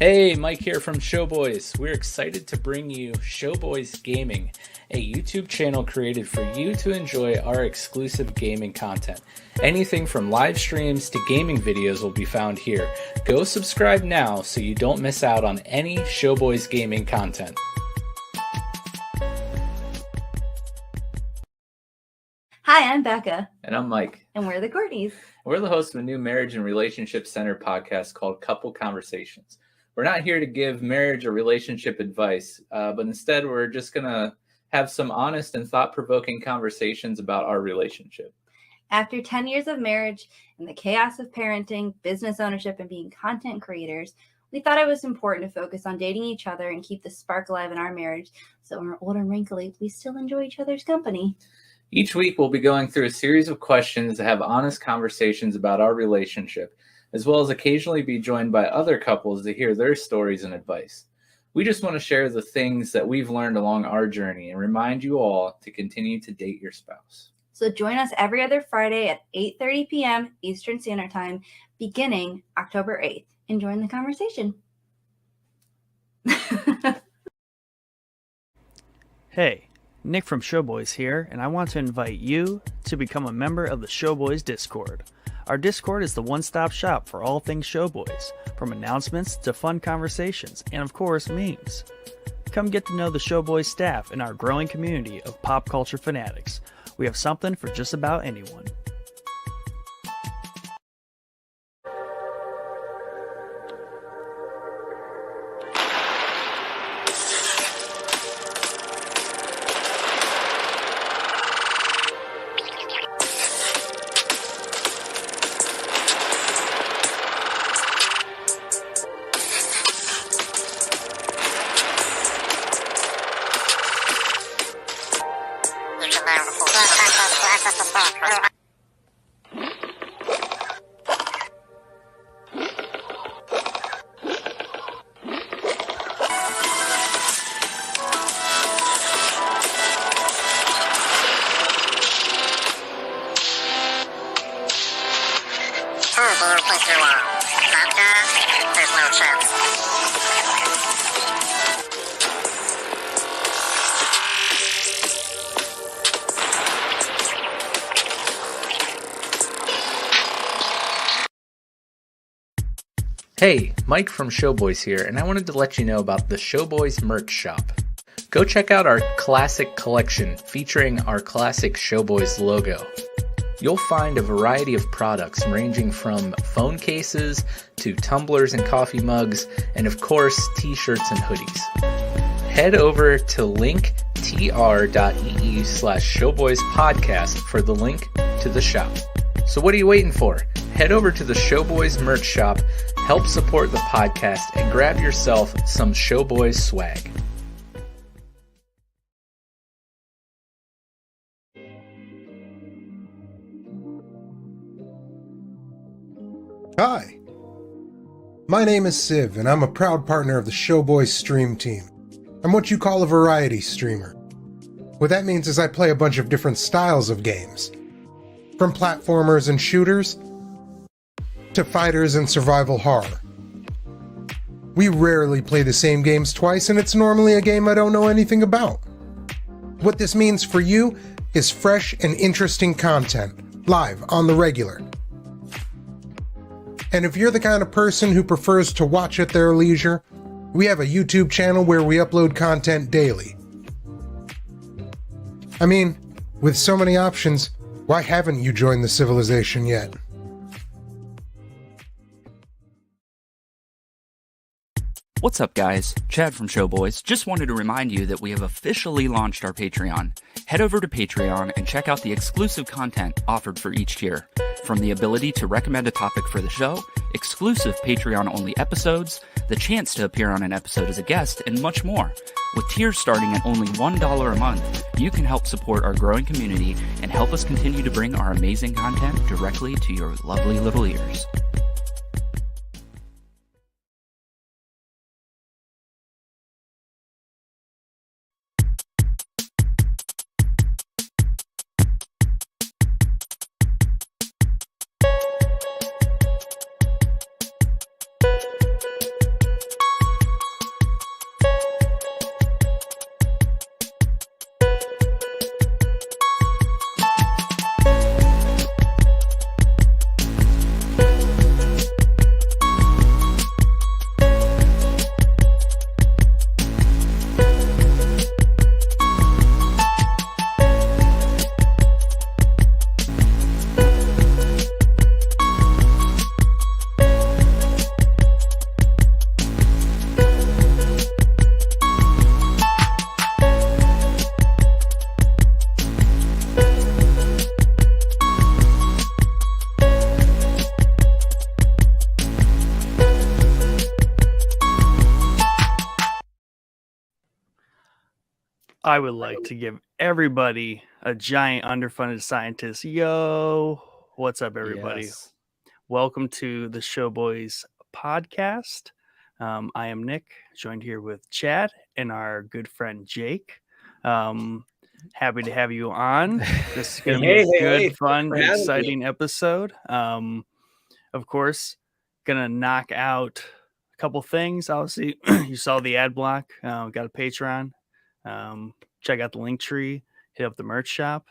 Hey, Mike here from Showboys. We're excited to bring you Showboys Gaming, a YouTube channel created for you to enjoy our exclusive gaming content. Anything from live streams to gaming videos will be found here. Go subscribe now so you don't miss out on any Showboys Gaming content. Hi, I'm Becca. And I'm Mike. And we're the Courtneys. We're the hosts of a new marriage and relationship centered podcast called Couple Conversations. We're not here to give marriage or relationship advice, but instead we're just going to have some honest and thought-provoking conversations about our relationship. After 10 years of marriage and the chaos of parenting, business ownership, and being content creators, we thought it was important to focus on dating each other and keep the spark alive in our marriage, so when we're old and wrinkly, we still enjoy each other's company. Each week we'll be going through a series of questions to have honest conversations about our relationship, as well as occasionally be joined by other couples to hear their stories and advice. We just want to share the things that we've learned along our journey and remind you all to continue to date your spouse. So join us every other Friday at 8:30 p.m. Eastern Standard Time, beginning October 8th, and join the conversation. Hey, Nick from Showboys here, and I want to invite you to become a member of the Showboys Discord. Our Discord is the one-stop shop for all things Showboys, from announcements to fun conversations, and of course, memes. Come get to know the Showboys staff and our growing community of pop culture fanatics. We have something for just about anyone. Hey, Mike from Showboys here, and I wanted to let you know about the Showboys merch shop. Go check out our classic collection featuring our classic Showboys logo. You'll find a variety of products ranging from phone cases to tumblers and coffee mugs, and of course, t-shirts and hoodies. Head over to linktr.ee/showboyspodcast for the link to the shop. So what are you waiting for? Head over to the Showboys merch shop, help support the podcast, and grab yourself some Showboys swag. Hi, my name is Siv, and I'm a proud partner of the Showboys stream team. I'm what you call a variety streamer. What that means is I play a bunch of different styles of games, from platformers and shooters to fighters and survival horror. We rarely play the same games twice, and it's normally a game I don't know anything about. What this means for you is fresh and interesting content, live on the regular. And if you're the kind of person who prefers to watch at their leisure, we have a YouTube channel where we upload content daily. I mean, with so many options, why haven't you joined the civilization yet? What's up, guys? Chad from Showboys. Just wanted to remind you that we have officially launched our Patreon. Head over to Patreon and check out the exclusive content offered for each tier. From the ability to recommend a topic for the show, exclusive Patreon-only episodes, the chance to appear on an episode as a guest, and much more. With tiers starting at only $1 a month, you can help support our growing community and help us continue to bring our amazing content directly to your lovely little ears. I would like to give everybody a giant underfunded scientist. Yo, what's up, everybody? Yes. Welcome to the Showboys podcast. I am Nick, joined here with Chad and our good friend Jake. Happy to have you on. This is going to be a good, fun, exciting episode. Of course, going to knock out a couple things. Obviously, you saw the ad block. Got a Patreon. Check out the link tree. Hit up the merch shop.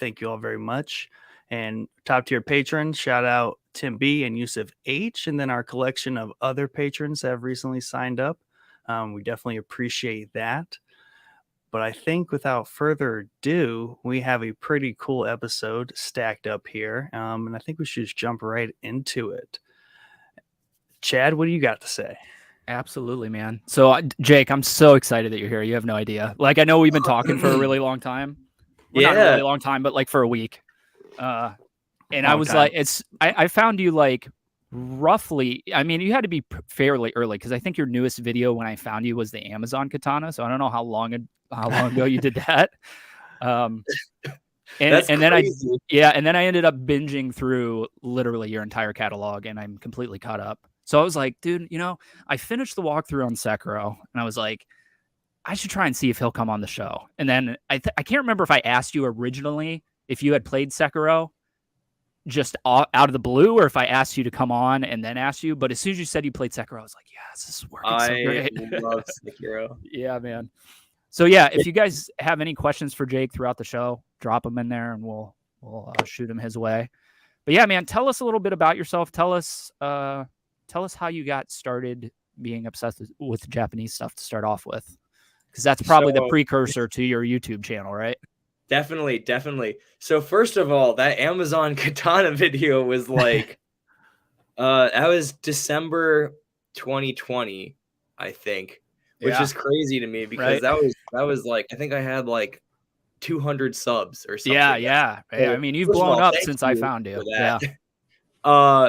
Thank you all very much. And top tier patrons, shout out Tim B and Yusuf H, and then our collection of other patrons that have recently signed up. We definitely appreciate that. But I think without further ado, we have a pretty cool episode stacked up here. And I think we should just jump right into it. Chad, what do you got to say? Absolutely, man. So, Jake, I'm so excited that you're here. You have no idea. Like, I know we've been talking for a really long time. Well, not a really long time, but like for a week. And I was like, I found you like roughly, I mean, you had to be fairly early because I think your newest video when I found you was the Amazon katana. So I don't know how long ago you did that. And then I ended up binging through literally your entire catalog and I'm completely caught up. So I was like, dude, you know, I finished the walkthrough on Sekiro and I was like, I should try and see if he'll come on the show. And then I can't remember if I asked you originally if you had played Sekiro just out of the blue or if I asked you to come on and then asked you. But as soon as you said you played Sekiro, I was like, yes, this is working so great. I love Sekiro. Yeah, man. So yeah, if you guys have any questions for Jake throughout the show, drop them in there and we'll shoot him his way. But yeah, man, tell us a little bit about yourself. Tell us how you got started being obsessed with Japanese stuff to start off with. Because that's probably the precursor to your YouTube channel, right? Definitely. So first of all, that Amazon katana video was like, that was December 2020, I think, which is crazy to me because that was like, I think I had like 200 subs or something. Yeah. So, I mean, you've blown up since I found you. Yeah.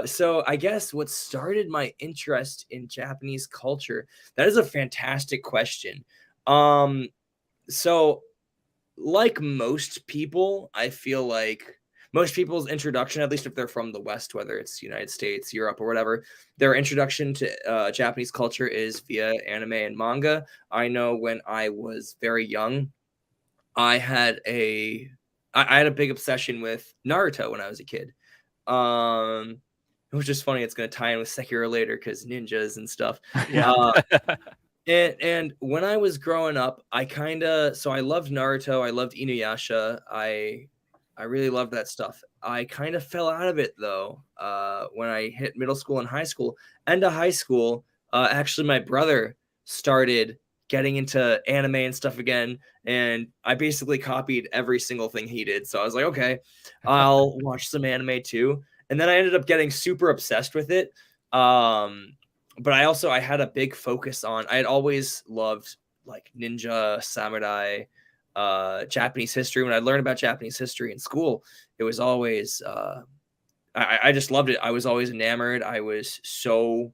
So I guess what started my interest in Japanese culture, that is a fantastic question. So like most people, I feel like most people's introduction, at least if they're from the West, whether it's United States, Europe, or whatever, their introduction to Japanese culture is via anime and manga. I know when I was very young, I had a big obsession with Naruto when I was a kid. Which is funny. It's going to tie in with Sekiro later because ninjas and stuff. Yeah. And when I was growing up, I loved Naruto. I loved Inuyasha. I really loved that stuff. I kind of fell out of it though. When I hit middle school and high school, actually my brother started getting into anime and stuff again. And I basically copied every single thing he did. So I was like, okay, I'll watch some anime too. And then I ended up getting super obsessed with it. But I had a big focus on, I had always loved like ninja, samurai, Japanese history. When I learned about Japanese history in school, it was always, I just loved it. I was always enamored. I was so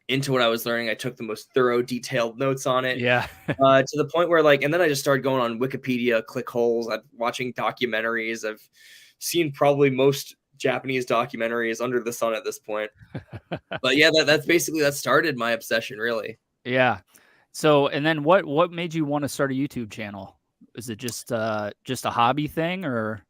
into what I was learning. I took the most thorough, detailed notes on it. Yeah. To the point where and then I just started going on Wikipedia, click holes. I'm watching documentaries. I've seen probably most Japanese documentaries under the sun at this point. But yeah, that started my obsession, really. Yeah. So, and then what made you want to start a YouTube channel? Is it just a hobby thing or?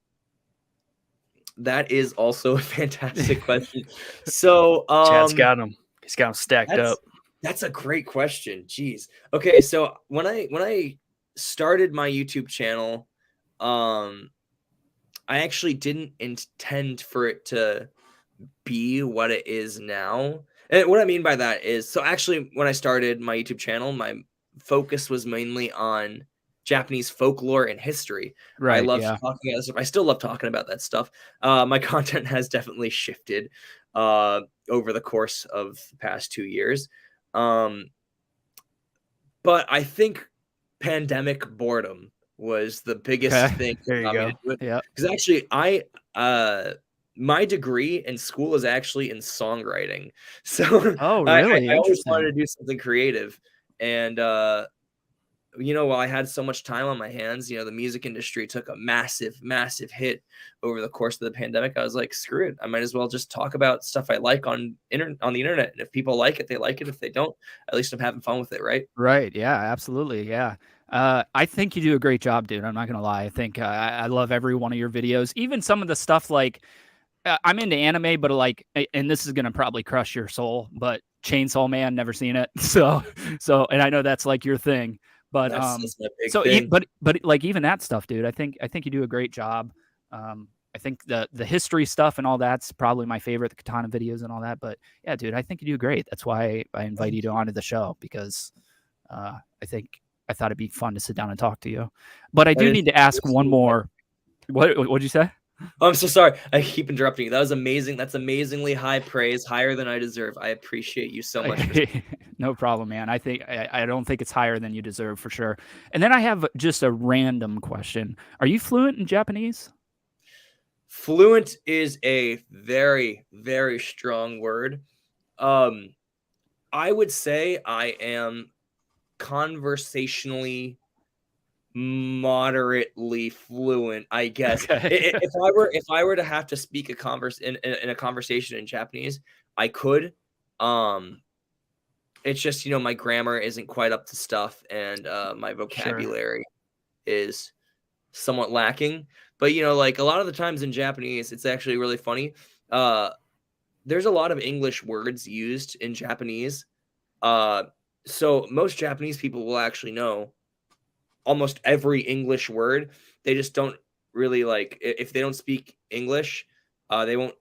That is also a fantastic question. So, Chad's got them. He's got them stacked up. That's a great question. Jeez. Okay. So when I started my YouTube channel, I actually didn't intend for it to be what it is now. And what I mean by that is, so actually when I started my YouTube channel, my focus was mainly on Japanese folklore and history. Right. I love talking about that stuff. I still love talking about that stuff. My content has definitely shifted over the course of the past 2 years. But I think pandemic boredom was the biggest thing. There you go. Yeah. Because actually, my degree in school is actually in songwriting. So really? I always wanted to do something creative. And while I had so much time on my hands, the music industry took a massive, massive hit over the course of the pandemic. I was like, screw it. I might as well just talk about stuff I like on the internet. And if people like it, they like it. If they don't, at least I'm having fun with it, right? Right. Yeah, absolutely. Yeah. I think you do a great job, dude. I'm not going to lie. I think I love every one of your videos. Even some of the stuff like I'm into anime, but like, and this is going to probably crush your soul, but Chainsaw Man, never seen it. So, and I know that's like your thing, but, That's my big so, thing. but like even that stuff, dude, I think you do a great job. I think the history stuff and all that's probably my favorite, the katana videos and all that. But yeah, dude, I think you do great. That's why I invited you onto the show, because I thought it'd be fun to sit down and talk to you. But I do need to ask one more. What'd you say? Oh, I'm so sorry. I keep interrupting you. That was amazing. That's amazingly high praise, higher than I deserve. I appreciate you so much. No problem, man. I don't think it's higher than you deserve for sure. And then I have just a random question. Are you fluent in Japanese? Fluent is a very, very strong word. I would say I am conversationally moderately fluent, I guess. Okay. If I were to have to speak in a conversation in Japanese, I could. It's just my grammar isn't quite up to stuff, and my vocabulary is somewhat lacking. But like a lot of the times in Japanese, it's actually really funny. There's a lot of English words used in Japanese. So most Japanese people will actually know almost every English word. They just don't really if they don't speak English, they won't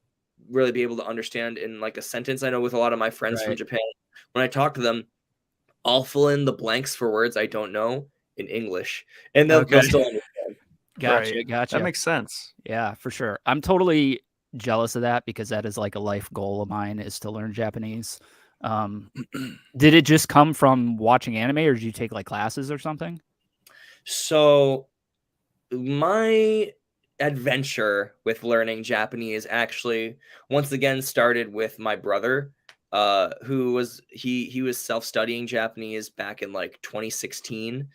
really be able to understand in like a sentence. I know with a lot of my friends from Japan, when I talk to them, I'll fill in the blanks for words I don't know in English, and they'll still understand. Gotcha. That makes sense. Yeah, for sure. I'm totally jealous of that, because that is like a life goal of mine, is to learn Japanese. Did it just come from watching anime, or did you take like classes or something? So my adventure with learning Japanese actually once again started with my brother, who was he was self-studying Japanese back in like 2016,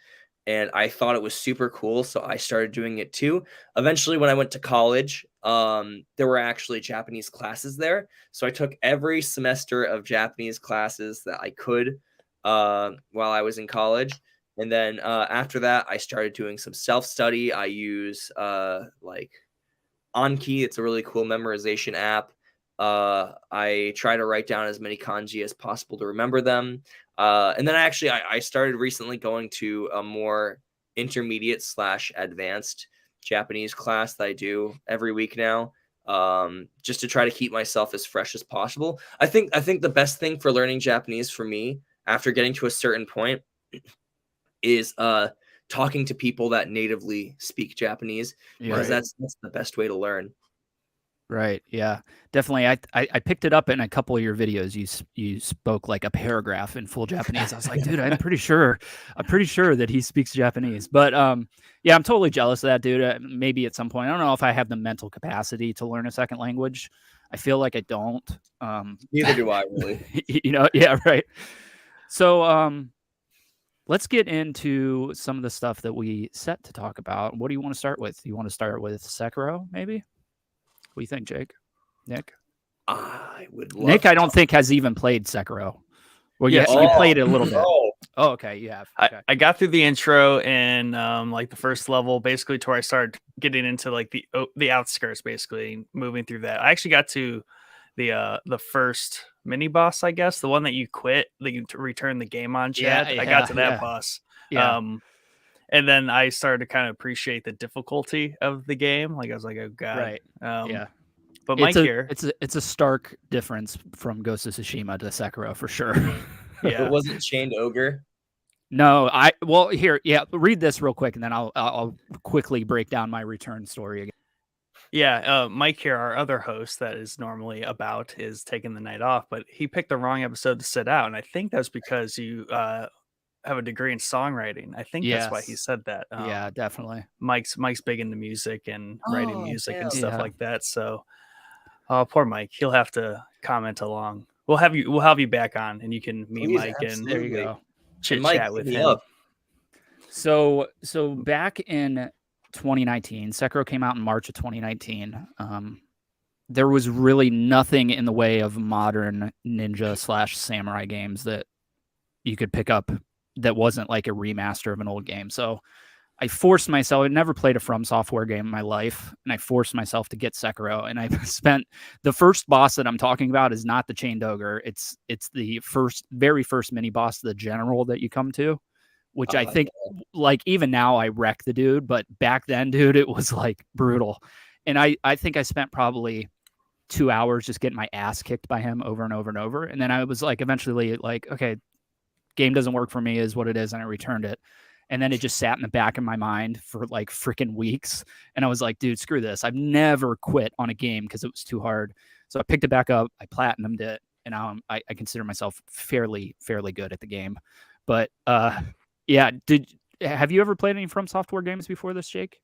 and I thought it was super cool, so I started doing it too. Eventually, when I went to college, there were actually Japanese classes there, so I took every semester of Japanese classes that I could while I was in college. And then after that, I started doing some self-study. I use like Anki. It's a really cool memorization app. I try to write down as many kanji as possible to remember them. And then I started recently going to a more intermediate / advanced Japanese class that I do every week now, just to try to keep myself as fresh as possible. I think the best thing for learning Japanese for me, after getting to a certain point, is talking to people that natively speak Japanese, because that's the best way to learn. Right. Yeah, definitely. I picked it up in a couple of your videos. You spoke like a paragraph in full Japanese. I was like, dude, I'm pretty sure that he speaks Japanese. But yeah, I'm totally jealous of that, dude. Maybe at some point, I don't know if I have the mental capacity to learn a second language. I feel like I don't. Neither do I, really. Yeah, right. So let's get into some of the stuff that we set to talk about. What do you want to start with? You want to start with Sekiro, maybe? What do you think, Jake? Nick? I would love Nick, I don't think has even played Sekiro. Well, Yes. you played it a little bit. Oh, Oh, okay, you have. Okay. I got through the intro and like the first level, basically to where I started getting into like the outskirts, basically moving through that. I actually got to the first mini boss, I guess, the one that you quit, that you return the game on, Chad. I got to that boss. Yeah. And then I started to kind of appreciate the difficulty of the game. Like I was like, oh god, Right. Yeah. But Mike here, it's a stark difference from Ghost of Tsushima to Sekiro for sure. It wasn't Chained Ogre. No, here, read this real quick, and then I'll quickly break down my return story again. Yeah, Mike here, our other host that is normally about, is taking the night off, but he picked the wrong episode to sit out, and I think that's because you have a degree in songwriting. I think that's why he said that. Yeah, definitely. Mike's big into music and writing music and stuff like that. So, poor Mike, he'll have to comment along. We'll have you back on, and you can meet Mike, and there you go. Chit chat with him. Up. So back in 2019, Sekiro came out in March of 2019. There was really nothing in the way of modern ninja / samurai games that you could pick up that wasn't like a remaster of an old game. So I forced myself. I never played a From Software game in my life, and I forced myself to get Sekiro. And I spent the first boss that I'm talking about is not the Chained Ogre. It's the very first mini boss, the general that you come to, which I think, like, even now I wreck the dude, but back then, dude, it was like brutal. And I think I spent probably 2 hours just getting my ass kicked by him over and over and over. And then I was like, eventually, like, okay, game doesn't work for me, is what it is, and I returned it. And then it just sat in the back of my mind for like freaking weeks. And I was like, dude, screw this. I've never quit on a game because it was too hard. So I picked it back up. I platinumed it. And now I consider myself fairly good at the game. But yeah, have you ever played any From Software games before this, Jake?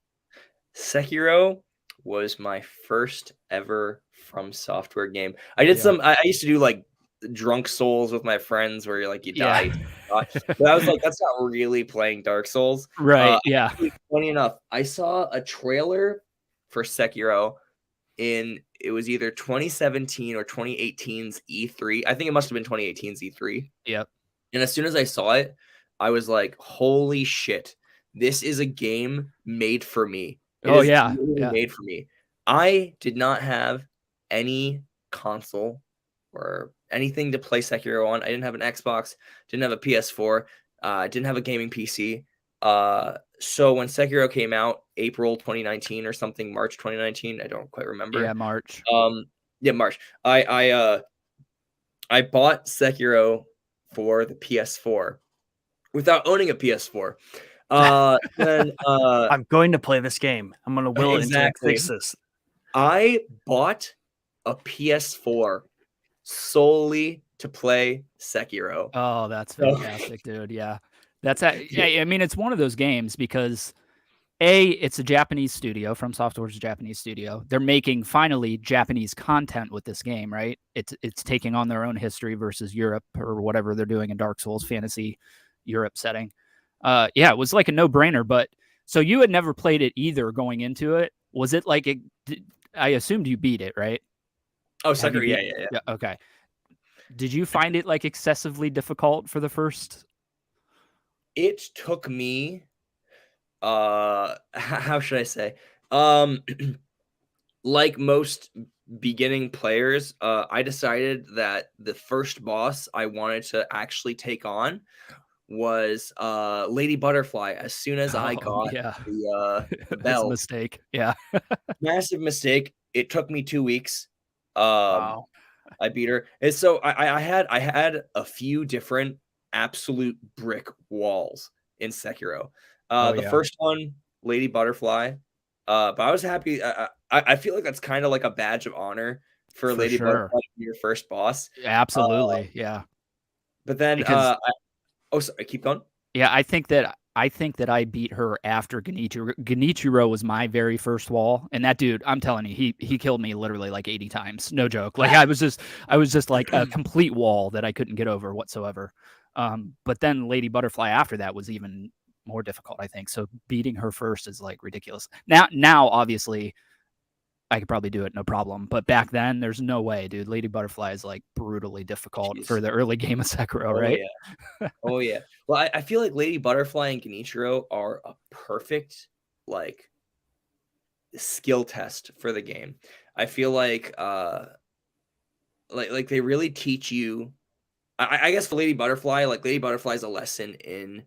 Sekiro was my first ever From Software game. I did I used to do like Drunk Souls with my friends where you're like, you die. But I was like, that's not really playing Dark Souls. Right. Yeah. Funny enough, I saw a trailer for Sekiro it was either 2017 or 2018's E3. I think it must have been 2018's E3. Yep. And as soon as I saw it, I was like, holy shit, this is a game made for me. It is made for me. I did not have any console or anything to play Sekiro on. I didn't have an Xbox, didn't have a PS4, didn't have a gaming PC. So when Sekiro came out, April 2019 or something, March 2019, I don't quite remember. Yeah, March. March. I bought Sekiro for the PS4 without owning a PS4. Then I'm going to play this game. I'm going to will it into existence. I bought a PS4 solely to play Sekiro. Oh, that's fantastic, dude. Yeah. I mean, it's one of those games because it's a Japanese studio. From Software's a Japanese studio. They're making finally Japanese content with this game, right? It's taking on their own history versus Europe or whatever they're doing in Dark Souls fantasy Europe setting. It was like a no-brainer. But so you had never played it either going into it. Was it like I assumed you beat it, right? Oh, Sekiro, yeah. Okay. Did you find it like excessively difficult for the first? It took me, how should I say? Like most beginning players, I decided that the first boss I wanted to actually take on was Lady Butterfly. As soon as I got the bell. That's a mistake. Yeah. Massive mistake. It took me 2 weeks. Wow. I beat her. And so I had a few different absolute brick walls in Sekiro. The first one, Lady Butterfly. But I was happy. I feel like that's kind of like a badge of honor for Lady Butterfly to be your first boss. Absolutely. Yeah. But then sorry, keep going. Yeah, I think that I beat her after Genichiro. Genichiro was my very first wall, and that dude, I'm telling you, he killed me literally like 80 times. No joke. Like I was just like a complete wall that I couldn't get over whatsoever. But then Lady Butterfly after that was even more difficult, I think. So beating her first is like ridiculous. Now obviously I could probably do it, no problem. But back then, there's no way, dude. Lady Butterfly is like brutally difficult for the early game of Sekiro, right? Yeah. Oh yeah. Well, I feel like Lady Butterfly and Genichiro are a perfect like skill test for the game. I feel like they really teach you. I guess for Lady Butterfly, like Lady Butterfly is a lesson in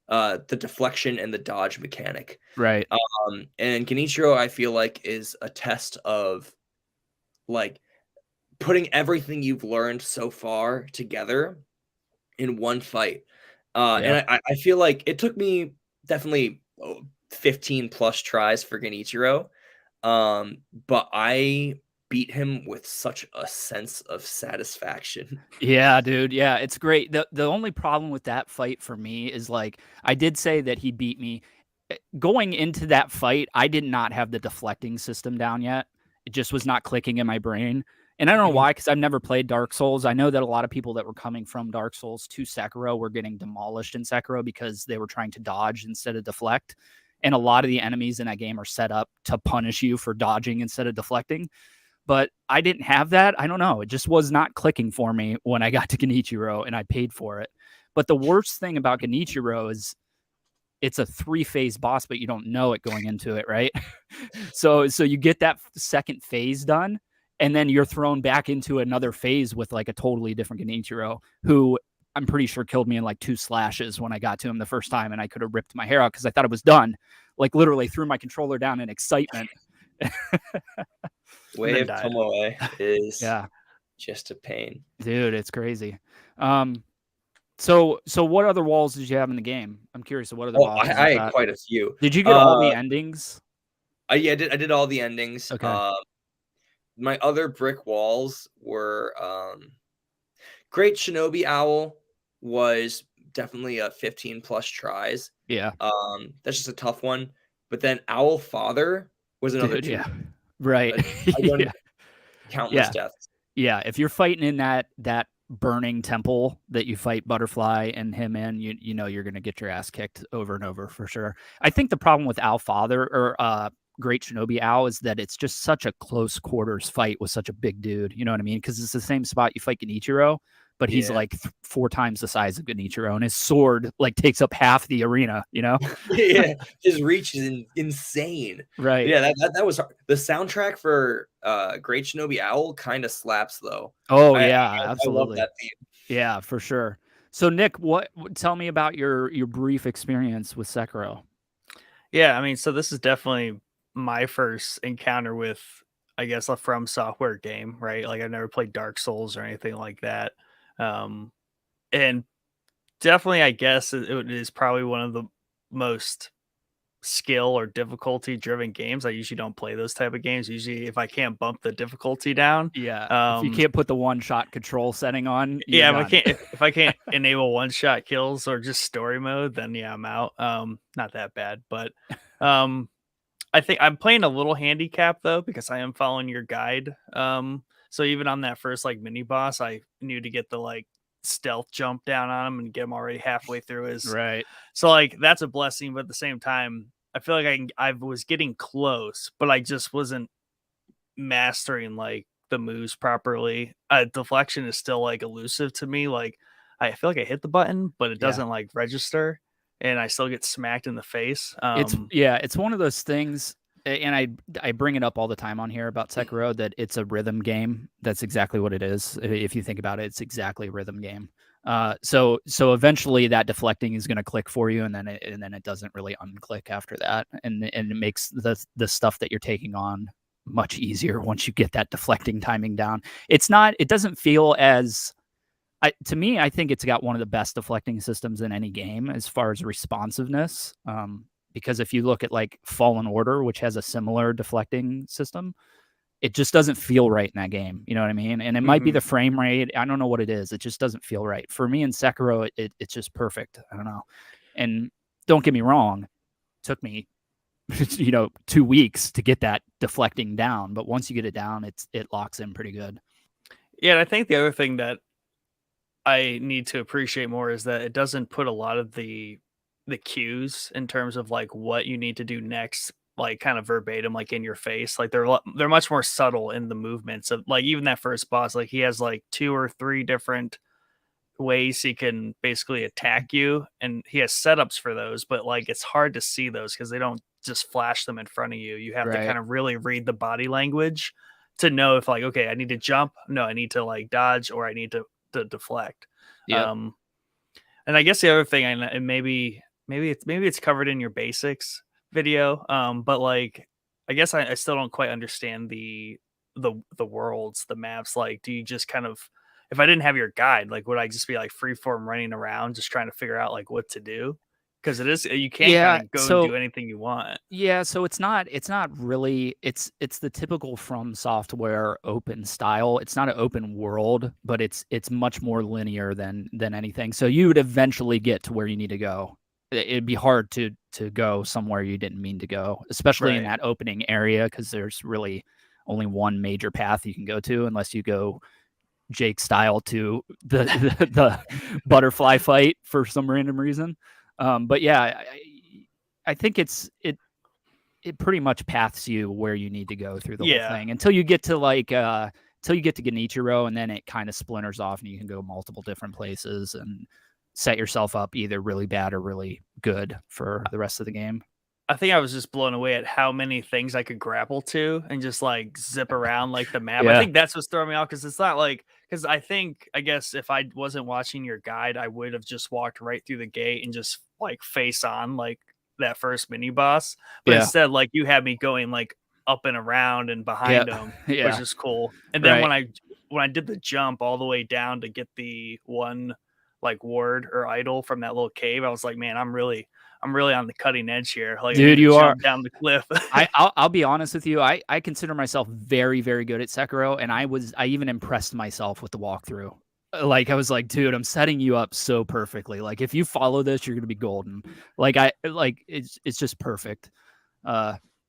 the deflection and the dodge mechanic. Right. And Genichiro, I feel like, is a test of like putting everything you've learned so far together in one fight. And I feel like it took me definitely 15 plus tries for Genichiro. But I beat him with such a sense of satisfaction. Yeah, dude. Yeah, it's great. The only problem with that fight for me is like I did say that he beat me. Going into that fight, I did not have the deflecting system down yet. It just was not clicking in my brain. And I don't know why, because I've never played Dark Souls. I know that a lot of people that were coming from Dark Souls to Sekiro were getting demolished in Sekiro because they were trying to dodge instead of deflect. And a lot of the enemies in that game are set up to punish you for dodging instead of deflecting. But I didn't have that. I don't know. It just was not clicking for me when I got to Genichiro, and I paid for it. But the worst thing about Genichiro is it's a 3-phase boss, but you don't know it going into it, right? So you get that second phase done, and then you're thrown back into another phase with like a totally different Genichiro, who I'm pretty sure killed me in like 2 slashes when I got to him the first time, and I could have ripped my hair out because I thought it was done. Like literally threw my controller down in excitement. Wave Tomoe is just a pain. Dude, it's crazy. So what other walls did you have in the game? I'm curious. What other bosses? I had quite a few. Did you get all the endings? I did all the endings. Okay. My other brick walls were Great Shinobi Owl was definitely a 15 plus tries. Yeah. That's just a tough one. But then Owl Father was another 2. Yeah. Right. Countless deaths. Yeah. If you're fighting in that burning temple that you fight Butterfly and him in, you know you're gonna get your ass kicked over and over for sure. I think the problem with Owl Father or Great Shinobi Owl is that it's just such a close quarters fight with such a big dude. You know what I mean? Because it's the same spot you fight Genichiro, but he's like 4 times the size of Genichiro, and his sword like takes up half the arena. You know? Yeah, his reach is insane. Right? Yeah, that was hard. The soundtrack for Great Shinobi Owl kind of slaps though. Oh absolutely. I love that theme. Yeah, for sure. So Nick, tell me about your brief experience with Sekiro. Yeah, I mean, so this is definitely my first encounter with, I guess, a From Software game, right? Like I've never played Dark Souls or anything like that. And definitely, I guess it is probably one of the most skill or difficulty driven games. I usually don't play those type of games. Usually if I can't bump the difficulty down. Yeah. If you can't put the one-shot control setting on. Yeah, if I can't enable one-shot kills or just story mode, then yeah, I'm out. Not that bad, but I think I'm playing a little handicap though, because I am following your guide. So even on that first like mini boss, I knew to get the like stealth jump down on him and get him already halfway through his. Right. So like that's a blessing, but at the same time, I feel like I was getting close, but I just wasn't mastering like the moves properly. Deflection is still like elusive to me. Like I feel like I hit the button, but it doesn't like register, and I still get smacked in the face. It's one of those things, and I bring it up all the time on here about Sekiro, that it's a rhythm game. That's exactly what it is. If you think about it, it's exactly a rhythm game. So eventually that deflecting is going to click for you, and then it doesn't really unclick after that, and it makes the stuff that you're taking on much easier once you get that deflecting timing down. It doesn't feel as, to me, I think it's got one of the best deflecting systems in any game as far as responsiveness. Because if you look at like Fallen Order, which has a similar deflecting system, it just doesn't feel right in that game. You know what I mean? And it might be the frame rate. I don't know what it is. It just doesn't feel right. For me in Sekiro, it's just perfect. I don't know. And don't get me wrong, it took me 2 weeks to get that deflecting down. But once you get it down, it locks in pretty good. Yeah, and I think the other thing that I need to appreciate more is that it doesn't put a lot of the cues in terms of like what you need to do next, like kind of verbatim, like in your face. Like they're much more subtle in the movements of like even that first boss. Like he has like 2 or 3 different ways he can basically attack you, and he has setups for those, but like it's hard to see those because they don't just flash them in front of you. You have to kind of really read the body language to know if like, okay, I need to jump, no, I need to like dodge, or I need to deflect. And I guess the other thing, and maybe it's covered in your basics video, but like I guess I still don't quite understand the worlds, the maps. Like, do you just kind of, if I didn't have your guide, like would I just be like freeform running around just trying to figure out like what to do? Because it is, you can't kind of go and do anything you want. Yeah, so it's not really, it's the typical From Software open style. It's not an open world, but it's much more linear than anything. So you would eventually get to where you need to go. It'd be hard to go somewhere you didn't mean to go, especially in that opening area, because there's really only one major path you can go to unless you go Jake style to the butterfly fight for some random reason. But yeah, I think it pretty much paths you where you need to go through the whole thing until you get to Genichiro, and then it kind of splinters off and you can go multiple different places and set yourself up either really bad or really good for the rest of the game. I think I was just blown away at how many things I could grapple to and just like zip around like the map. I think that's what's throwing me off, because it's not like, because I guess if I wasn't watching your guide, I would have just walked right through the gate and just like face on like that first mini boss. But instead, like you had me going like up and around and behind him, which is cool. And then when I did the jump all the way down to get the one like ward or idol from that little cave, I was like, man, I'm really on the cutting edge here. Like, dude, you are down the cliff. I'll be honest with you. I consider myself very, very good at Sekiro, and I even impressed myself with the walkthrough. Like, I was like, dude, I'm setting you up so perfectly. Like, if you follow this, you're gonna be golden. Like, it's just perfect.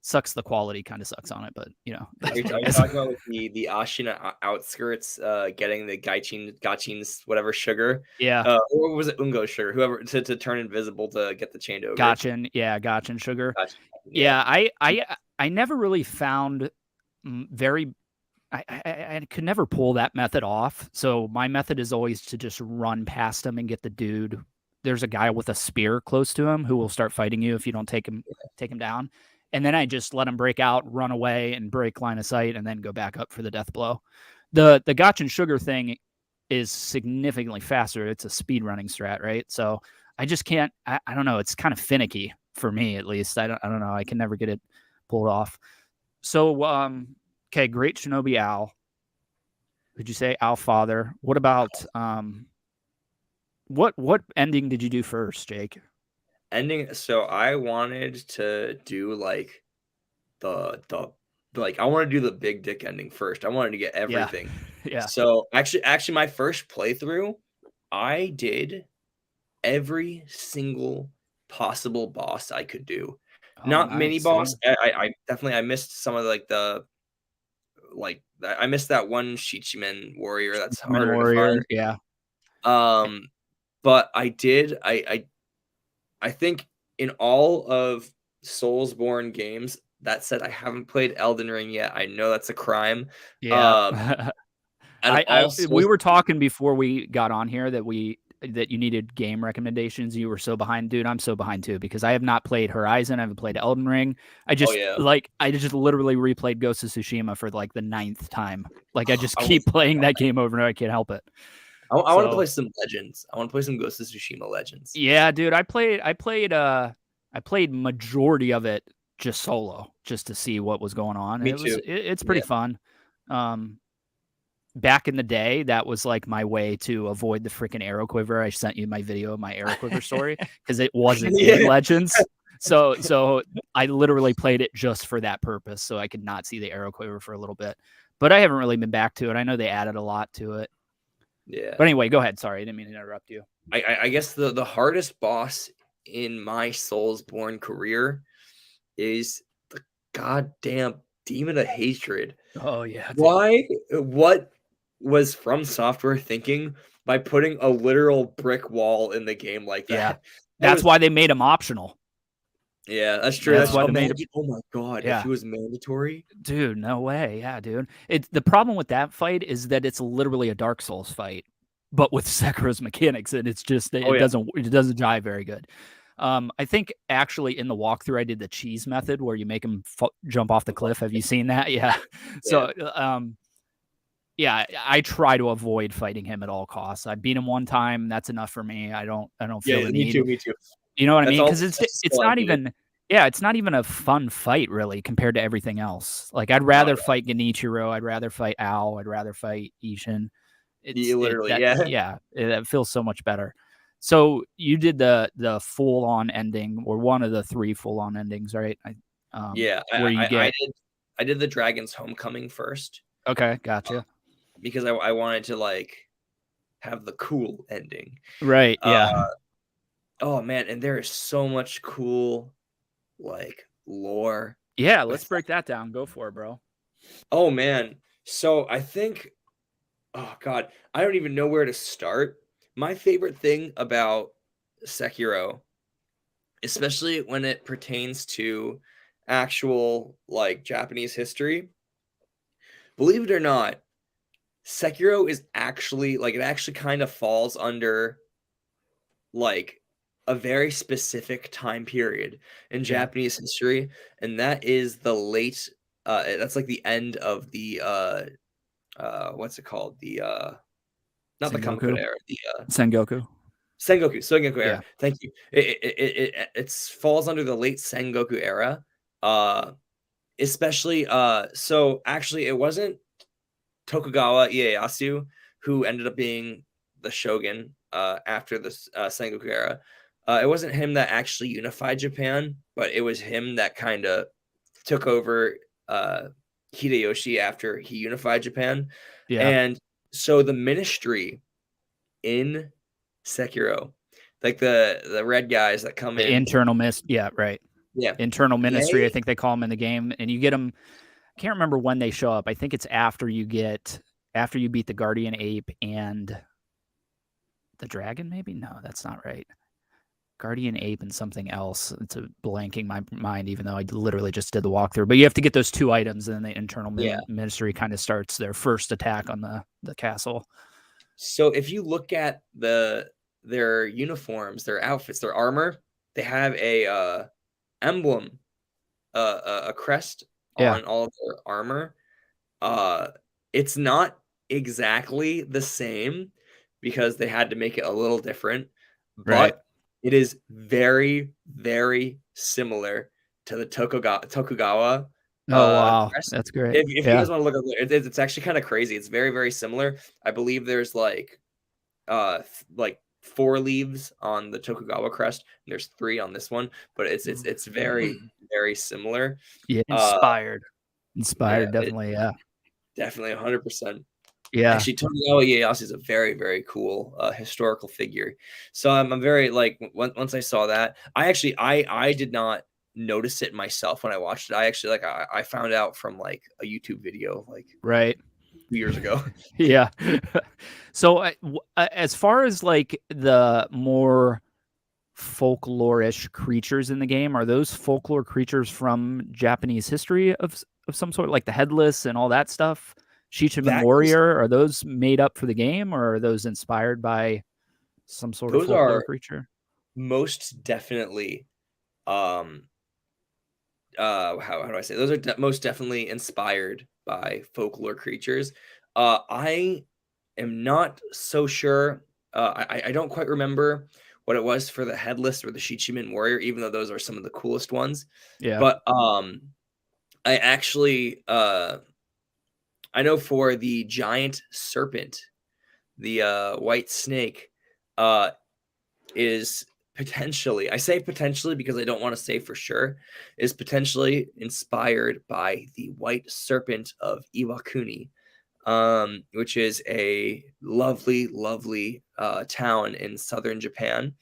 Sucks the quality kind of sucks on it, but you know. Are you talking about the Ashina outskirts, getting the Gachin's whatever sugar? Yeah. Or was it Ungo sugar? Whoever to turn invisible to get the chained over. Gachin sugar. Yeah, I never really found I could never pull that method off. So my method is always to just run past him and get the dude. There's a guy with a spear close to him who will start fighting you if you don't take him down. And then I just let him break out, run away, and break line of sight, and then go back up for the death blow. The Gachin sugar thing is significantly faster. It's a speed running strat, right? So I just can't. I don't know. It's kind of finicky for me, at least. I don't know. I can never get it pulled off. So okay, great Shinobi Owl. Did you say Owl Father? What about what ending did you do first, Jake? Ending, so I wanted to do like the I want to do the big dick ending first. I wanted to get everything. Yeah. So actually my first playthrough, I did every single possible boss I could do. Not nice, mini boss. I definitely missed some of I missed that one Shichimen warrior that's harder to find. Yeah. But I did I think in all of Soulsborne games, that said, I haven't played Elden Ring yet. I know that's a crime. Yeah. We were talking before we got on here that you needed game recommendations. You were so behind, dude. I'm so behind too, because I have not played Horizon. I haven't played Elden Ring. I just literally replayed Ghost of Tsushima for like the 9th time. Like, I just keep playing that game over and over. I can't help it. I want to play some Legends. I want to play some Ghost of Tsushima Legends. Yeah, dude. I played majority of it just solo, just to see what was going on. Me too. It's pretty fun. Back in the day, that was like my way to avoid the freaking arrow quiver. I sent you my video of my arrow quiver story because it wasn't in Legends. So I literally played it just for that purpose, so I could not see the arrow quiver for a little bit. But I haven't really been back to it. I know they added a lot to it. Yeah. But anyway, go ahead. Sorry, I didn't mean to interrupt you. I guess the hardest boss in my Soulsborne career is the goddamn Demon of Hatred. Oh yeah. Why? What was From Software thinking by putting a literal brick wall in the game like that? Yeah. That's why they made him optional. Yeah, that's true. That's why they made it. Oh my god! Yeah. If he was mandatory, dude, no way. Yeah, dude. The problem with that fight is that it's literally a Dark Souls fight, but with Sekiro's mechanics, and it's just it doesn't jive very good. I think actually in the walkthrough I did the cheese method where you make him jump off the cliff. Have you seen that? Yeah. So yeah, I try to avoid fighting him at all costs. I beat him one time. That's enough for me. I don't feel the need. Me too. You know what I mean? Because it's not even it's not even a fun fight really compared to everything else. Like, I'd rather fight Genichiro, I'd rather fight Ao, I'd rather fight Ishin. It feels so much better. So you did the full on ending, or one of the 3 full on endings, right? I did the Dragon's Homecoming first. Okay, gotcha. Because I wanted to like have the cool ending. Right. Yeah. Oh man, and there is so much cool like lore. Yeah, let's break that down. Go for it, bro. Oh man. So I think, oh god, I don't even know where to start. My favorite thing about Sekiro, especially when it pertains to actual like Japanese history, believe it or not, Sekiro is actually like it actually kind of falls under like a very specific time period in Yeah. Japanese history, and that is the late that's like the end of the what's it called? The not the Sengoku. Kamakura era, the Sengoku. Sengoku era. Yeah. Thank you. It falls under the late Sengoku era. Especially so actually it wasn't Tokugawa Ieyasu who ended up being the shogun after the Sengoku era. It wasn't him that actually unified Japan, but it was him that kind of took over Hideyoshi after he unified Japan. Yeah. And so the ministry in Sekiro, like the red guys that come The in, internal yeah, right. yeah, Internal ministry, I they think they call them in the game, and you get them. I can't remember when they show up. I think it's after you beat the guardian ape and the dragon. Maybe no, that's not right. Guardian ape and something else. It's blanking my mind, even though I literally just did the walkthrough. But you have to get those two items, and then the internal yeah. ministry kind of starts their first attack on the castle. So if you look at their uniforms, their outfits, their armor, they have a emblem, a crest on all of their armor. It's not exactly the same because they had to make it a little different, Right. but it is very, very similar to the Tokugawa Oh wow, crest. that's great. If you Yeah. guys want to look at it, it's actually kind of crazy. It's very, very similar. I believe there's like 4 leaves on the Tokugawa crest, and there's 3 on this one, but it's very, very similar. Yeah. Yeah, Inspired, definitely. Yeah. definitely 100%. Yeah. Actually, Tokugawa Ieyasu is a very, very cool historical figure. So I'm very like once I saw that, I did not notice it myself when I watched it. I actually I found out from like a YouTube video like Right. 2 years ago. Yeah. So, as far as like the more folklore-ish creatures in the game, are those folklore creatures from Japanese history of some sort, like the headless and all that stuff? Shichiman That is, warrior, are those made up for the game, or are those inspired by some sort of those folklore are creature? most definitely how do I say, those are most definitely inspired by folklore creatures. I am not so sure. I don't quite remember what it was for the headless or the Shichiman warrior, even though those are some of the coolest ones. Yeah. But I actually I know for the giant serpent, the white snake, is potentially, I say potentially because I don't want to say for sure, is potentially inspired by the white serpent of Iwakuni, which is a lovely, lovely town in southern Japan,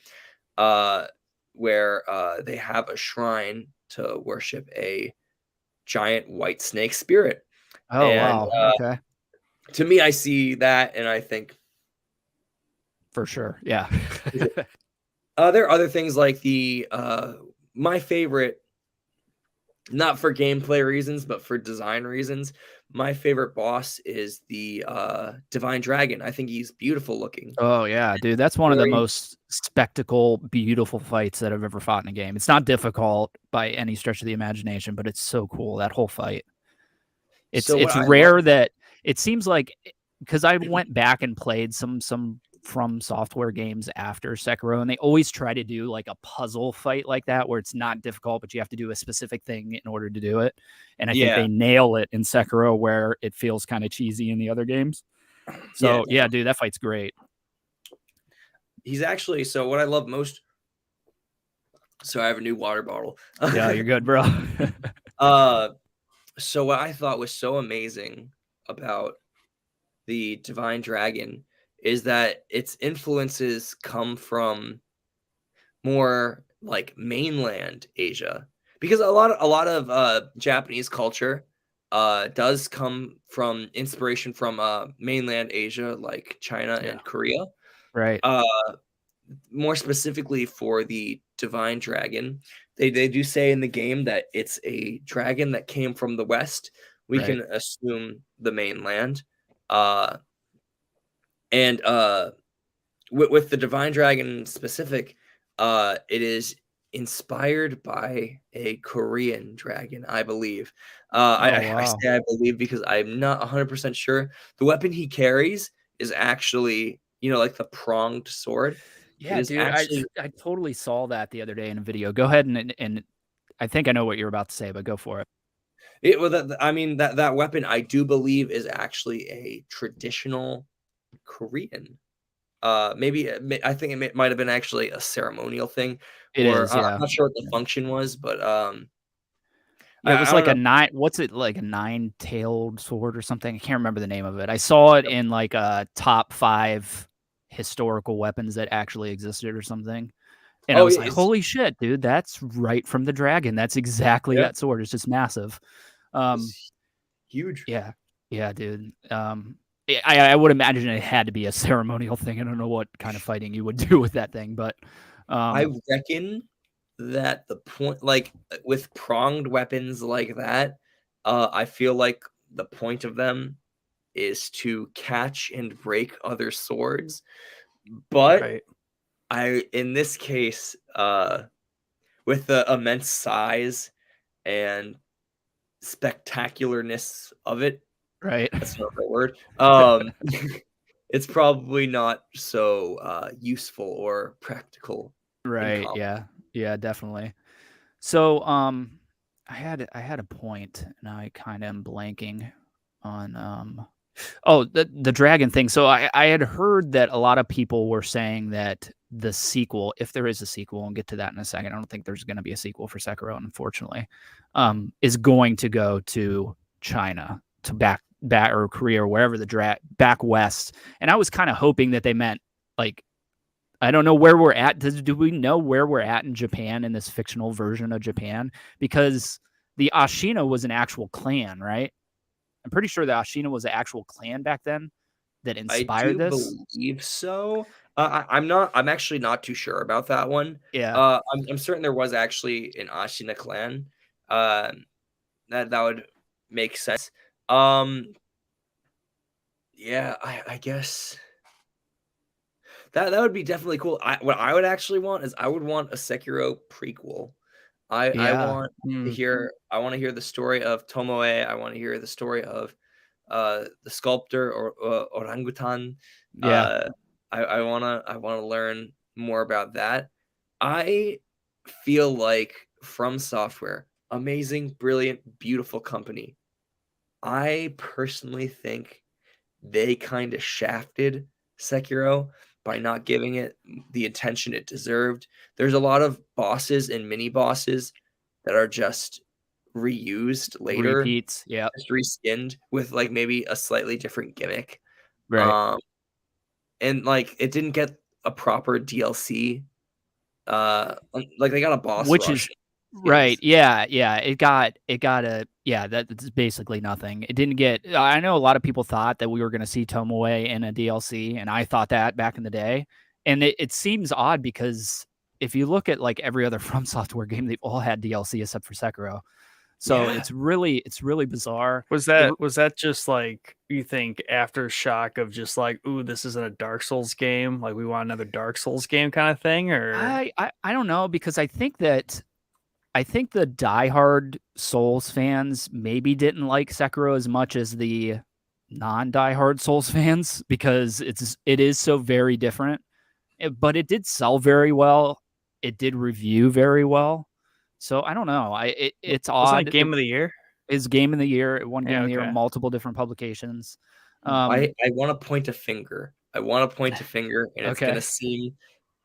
where they have a shrine to worship a giant white snake spirit. Oh And wow. Okay. to me, I see that and I think, For sure. Yeah. there are other things like the my favorite, not for gameplay reasons, but for design reasons, my favorite boss is the Divine Dragon. I think he's beautiful looking. Oh yeah, dude, that's one of the Very, most spectacle, beautiful fights that I've ever fought in a game. It's not difficult by any stretch of the imagination, but it's so cool, that whole fight. so what It's I love, rare that it seems like, because I went back and played some From Software games after Sekiro, and they always try to do like a puzzle fight like that where it's not difficult, but you have to do a specific thing in order to do it. And I think yeah, they nail it in Sekiro where it feels kind of cheesy in the other games. So yeah, dude, that fight's great. he's actually, so what I love most, so I have a new water bottle. Yeah, you're good, bro. So what I thought was so amazing about the Divine Dragon is that its influences come from more like mainland Asia, because a lot of Japanese culture does come from inspiration from mainland Asia, like China and Korea. Right. More specifically for the divine dragon, they do say in the game that it's a dragon that came from the west. We Right. can assume the mainland. And with the divine dragon specific, it is inspired by a Korean dragon, I believe. I wow. say I believe because I'm not 100% sure. The weapon he carries is actually, like the pronged sword. It Yeah, is dude, actually I totally saw that the other day in a video. Go ahead and I think I know what you're about to say, but go for it. I mean that weapon I do believe is actually a traditional Korean. Maybe I think might have been actually a ceremonial thing, It or is, I'm yeah. not sure what the function was, but Yeah, it was I like don't know. what's it, like a nine-tailed sword or something? I can't remember the name of it. I saw it in like a top 5 historical weapons that actually existed or something. And I Oh, was yeah, like, "Holy shit, dude, that's right from the dragon. That's exactly yeah, that sword. It's just massive." Um, it's huge. yeah. Yeah, dude. I would imagine it had to be a ceremonial thing. I don't know what kind of fighting you would do with that thing, but I reckon that the point, like with pronged weapons like that, I feel like the point of them is to catch and break other swords. But right. in this case, with the immense size and spectacularness of it, Right. that's not the right word. It's probably not so useful or practical in Right, combat. yeah. Yeah, definitely. So, I had a point, and I kinda am blanking on, oh, the dragon thing. So I had heard that a lot of people were saying that the sequel, if there is a sequel, and get to that in a second, I don't think there's gonna be a sequel for Sekiro, unfortunately, is going to go to China, to back or Korea or wherever back west, and I was kinda hoping that they meant, like, I don't know where we're at. Do we know where we're at in Japan in this fictional version of Japan? Because the Ashina was an actual clan, right? I'm pretty sure the Ashina was an actual clan back then that I inspired do this. believe so. I'm actually not too sure about that one. Yeah. I'm certain there was actually an Ashina clan. Um, that would make sense. Um, yeah, I guess that would be definitely cool. What I would actually want is I would want a Sekiro prequel. I Yeah. want to Mm. hear I want to hear the story of Tomoe. I want to hear the story of the sculptor or orangutan. Yeah. Uh, I wanna learn more about that. I feel like From Software, amazing, brilliant, beautiful company. I personally think they kind of shafted Sekiro by not giving it the attention it deserved. There's a lot of bosses and mini bosses that are just reused later, Repeats. Yeah. just reskinned with like maybe a slightly different gimmick. Right. Um, and like it didn't get a proper DLC. Like they got a boss Which rush is right. skins. Yeah. Yeah. It got a, yeah, that's basically nothing. It didn't get, I know a lot of people thought that we were going to see Tomoe in a DLC, and I thought that back in the day. And it seems odd because if you look at like every other From Software game, they've all had DLC except for Sekiro. So Yeah, it's really bizarre. Was It, that just like, you think, aftershock of just like, ooh, this isn't a Dark Souls game, like we want another Dark Souls game kind of thing, or I don't know, because I think the diehard Souls fans maybe didn't like Sekiro as much as the non-diehard Souls fans, because it is so very different. But it did sell very well. It did review very well. So I don't know. It's wasn't it odd. It Game of the Year? is game of the year. It won game Yeah, of the year in okay. multiple different publications. I want to point a finger. I want to point a finger, and it's gonna Okay. seem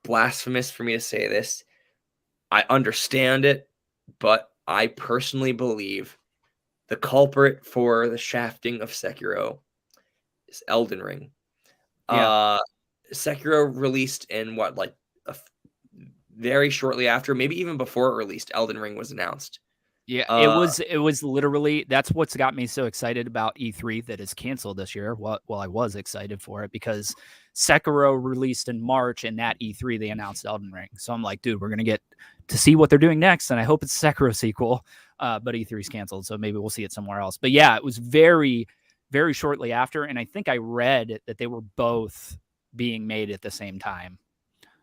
blasphemous for me to say this. I understand it, but I personally believe the culprit for the shafting of Sekiro is Elden Ring. Yeah. Uh, Sekiro released in what, very shortly after, maybe even before it released, Elden Ring was announced. Yeah, it was literally, that's what's got me so excited about E3 that is canceled this year. Well, I was excited for it because Sekiro released in March, and that E3 they announced Elden Ring. So I'm like, dude, we're gonna get to see what they're doing next, and I hope it's a Sekiro sequel. But E3's canceled, so maybe we'll see it somewhere else. But yeah, it was very, very shortly after, and I think I read that they were both being made at the same time,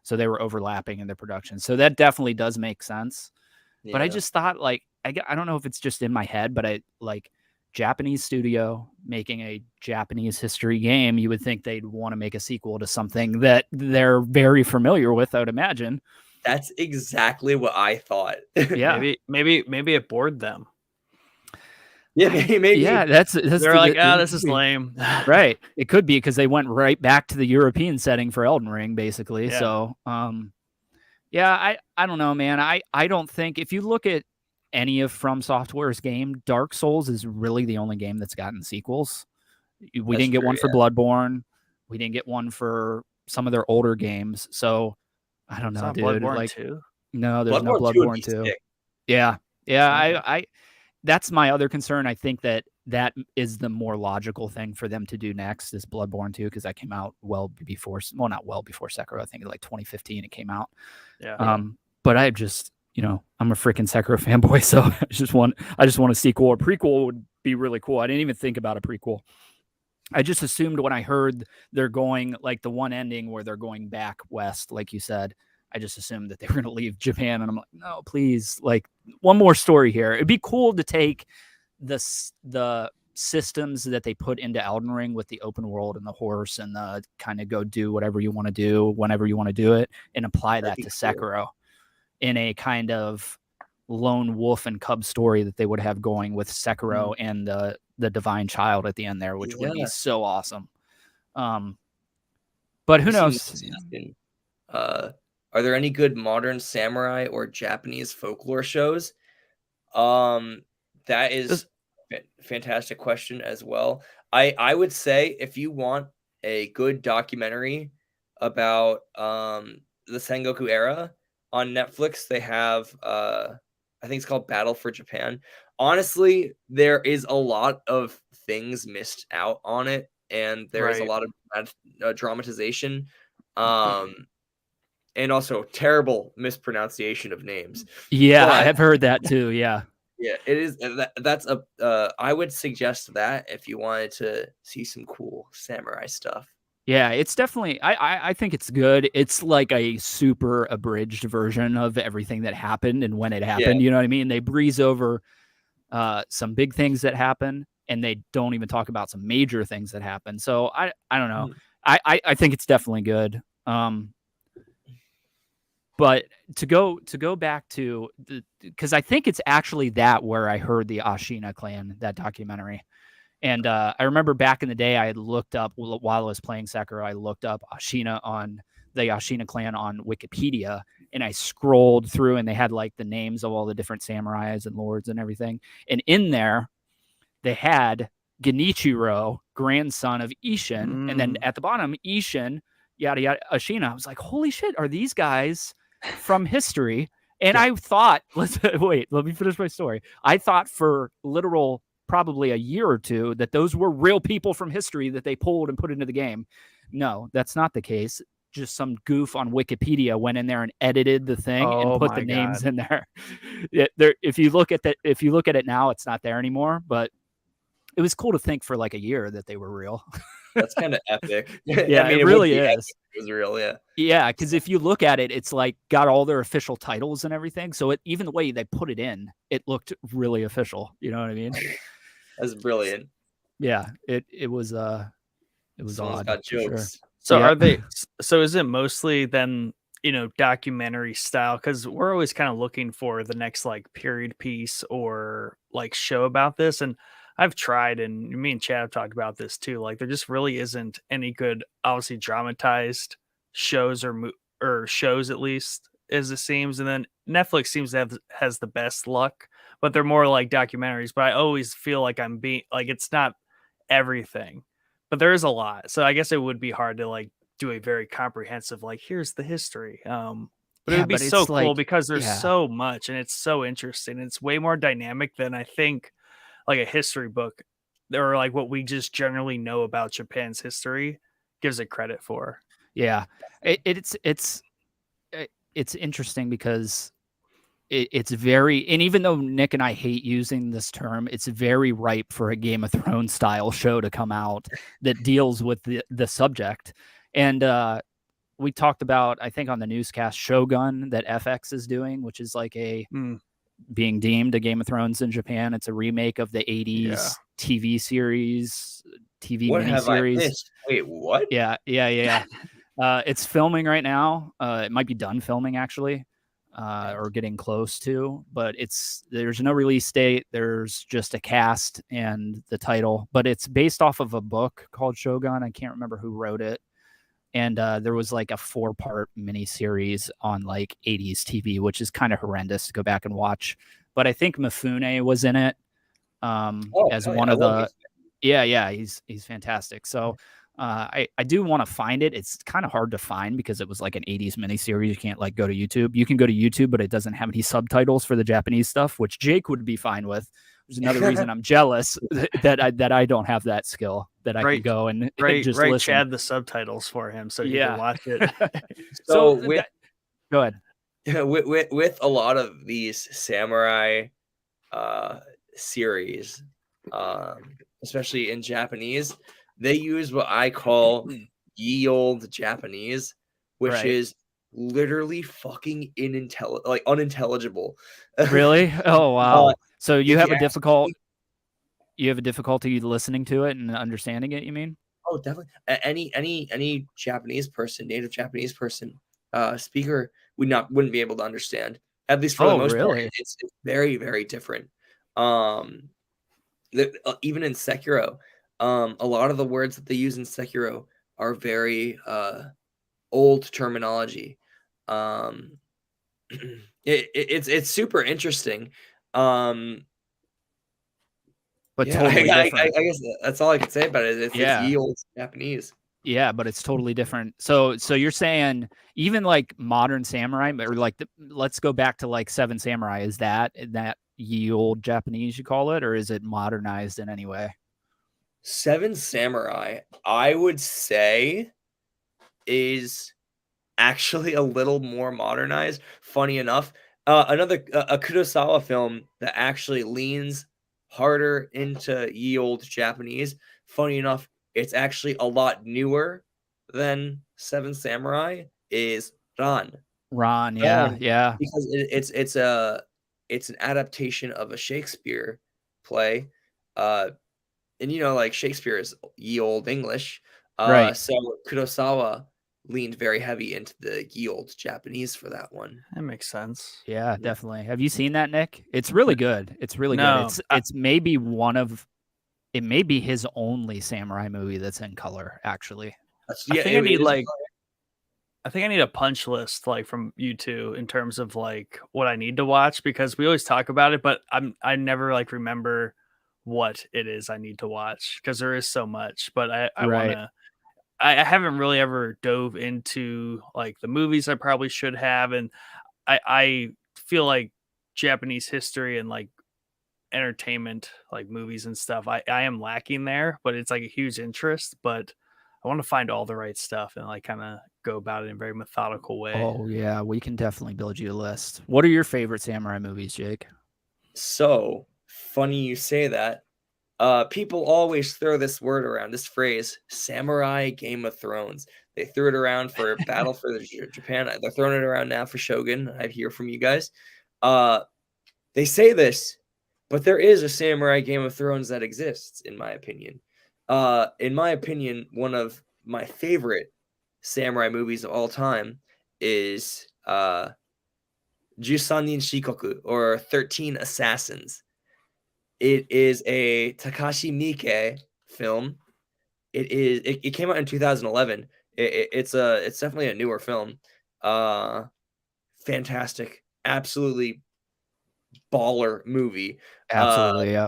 so they were overlapping in their production. So that definitely does make sense. But I just thought, like, I don't know if it's just in my head, but I like Japanese studio making a Japanese history game. You would think they'd want to make a sequel to something that they're very familiar with, I would imagine. That's exactly what I thought. Yeah. maybe it bored them. Yeah, maybe. Yeah, that's they're like, this is lame. Right. It could be because they went right back to the European setting for Elden Ring, basically. Yeah. So, yeah, I don't know, man. I don't think, if you look at any of From Software's game, Dark Souls is really the only game that's gotten sequels. We didn't get one for Bloodborne. We didn't get one for some of their older games. So I don't know, dude. Bloodborne like, 2? No, there's no Bloodborne 2. Yeah. I that's my other concern. I think that is the more logical thing for them to do next is Bloodborne 2, because that came out not well before Sekiro. I think like 2015 it came out. Yeah. But I just, I'm a freaking Sekiro fanboy, so I just want a sequel. A prequel would be really cool. I didn't even think about a prequel. I just assumed when I heard they're going, like the one ending where they're going back west, like you said, I just assumed that they were going to leave Japan. And I'm like, no, please, like one more story here. It'd be cool to take the systems that they put into Elden Ring with the open world and the horse and the kind of go do whatever you want to do whenever you want to do it, and apply that to Sekiro in a kind of lone wolf and cub story that they would have going with Sekiro and the divine child at the end there, which would be so awesome. But who knows? Are there any good modern samurai or Japanese folklore shows? That is a fantastic question as well. I would say if you want a good documentary about the Sengoku era on Netflix, they have I think it's called Battle for Japan. Honestly, there is a lot of things missed out on it, and there is a lot of dramatization. And also terrible mispronunciation of names. Yeah, but I've heard that too. Yeah. Yeah, it is. That's I would suggest that if you wanted to see some cool samurai stuff. Yeah, it's definitely, I think it's good. It's like a super abridged version of everything that happened and when it happened. Yeah. You know what I mean? They breeze over some big things that happen, and they don't even talk about some major things that happen. So I don't know. I think it's definitely good. But to go back to because I think it's actually that where I heard the Ashina clan, that documentary. And I remember back in the day, I had looked up while I was playing Sekiro, I looked up Ashina on the Ashina clan on Wikipedia, and I scrolled through, and they had like the names of all the different samurais and lords and everything. And in there, they had Genichiro, grandson of Ishin, and then at the bottom, Ishin, yada yada, Ashina. I was like, holy shit, are these guys from history? And I thought, let me finish my story. I thought for literal probably a year or two that those were real people from history that they pulled and put into the game. No, that's not the case. Just some goof on Wikipedia went in there and edited the thing and put the names in there. If you look at it now, it's not there anymore, but it was cool to think for like a year that they were real. That's kind of epic. Yeah, I mean, it really is. It was real, yeah. Yeah, because if you look at it, it's like got all their official titles and everything. So even the way they put it in, it looked really official. You know what I mean? That's brilliant. Yeah, it was odd. Got jokes. Sure. So are they? So is it mostly then documentary style? Because we're always kind of looking for the next like period piece or like show about this, and I've tried, and me and Chad have talked about this too. Like there just really isn't any good, obviously dramatized shows or shows at least as it seems, and then Netflix seems to has the best luck. But they're more like documentaries. But I always feel like I'm being like it's not everything, but there is a lot. So I guess it would be hard to like do a very comprehensive like here's the history. But it would be but so it's cool like, because there's yeah, so much and it's so interesting. It's way more dynamic than I think like a history book or like what we just generally know about Japan's history gives it credit for. yeah. It's interesting because it's very, and even though Nick and I hate using this term, it's very ripe for a Game of Thrones style show to come out that deals with the subject. And we talked about, I think on the newscast, Shogun that FX is doing, which is like being deemed a Game of Thrones in Japan. It's a remake of the 80s TV series, TV What have I miniseries. missed? Wait, what? Yeah. It's filming right now. It might be done filming actually, or getting close to, but there's no release date. There's just a cast and the title, but it's based off of a book called Shogun. I can't remember who wrote it. And there was like a 4-part miniseries on like 80s TV, which is kind of horrendous to go back and watch. But I think Mifune was in it as one of the. Yeah, he's fantastic. So I do want to find it. It's kind of hard to find because it was like an 80s miniseries. You can't like go to YouTube. You can go to YouTube, but it doesn't have any subtitles for the Japanese stuff, which Jake would be fine with. There's another reason I'm jealous that I don't have that skill, that I can go and just listen. Chad the subtitles for him so he can watch it. So go ahead. With a lot of these samurai series, especially in Japanese, they use what I call ye old Japanese, which is literally fucking unintelligible. Really? Oh wow. So you have a difficulty listening to it and understanding it, you mean? Oh, definitely. Any Japanese person, native Japanese person, speaker wouldn't be able to understand. At least for the most part, it's very, very different. Even in Sekiro, a lot of the words that they use in Sekiro are very old terminology. It's super interesting. But totally different. I guess that's all I can say about it. It's ye old Japanese. Yeah, but it's totally different. So you're saying even like modern samurai, or like let's go back to like Seven Samurai. Is that ye old Japanese you call it, or is it modernized in any way? Seven Samurai, I would say, is actually a little more modernized. Funny enough, another Kurosawa film that actually leans harder into ye old Japanese. Funny enough, it's actually a lot newer than Seven Samurai. Is Ran? Yeah. Because it's an adaptation of a Shakespeare play. And like Shakespeare is ye old English. Right. So Kurosawa leaned very heavy into the ye old Japanese for that one. That makes sense. Yeah, definitely. Have you seen that, Nick? It's really good. It's really good. It's maybe it may be his only samurai movie that's in color, actually. I think I need a punch list like from you two in terms of like what I need to watch, because we always talk about it, but I never like remember what it is I need to watch because there is so much. But I want to. I haven't really ever dove into like the movies I probably should have, and I feel like Japanese history and like entertainment, like movies and stuff, I am lacking there, but it's like a huge interest. But I want to find all the right stuff and like kind of go about it in a very methodical way. Oh yeah, we can definitely build you a list. What are your favorite samurai movies, Jake? So funny you say that. People always throw this word around, this phrase, samurai Game of Thrones. They threw it around for Battle for Japan. They're throwing it around now for Shogun. I hear from you guys. They say this, but there is a samurai Game of Thrones that exists, in my opinion. In my opinion, one of my favorite samurai movies of all time is Jusanin Shikoku, or 13 Assassins. It is a Takashi Miike film. It came out in 2011. It's definitely a newer film. Fantastic, absolutely baller movie. Absolutely, yeah.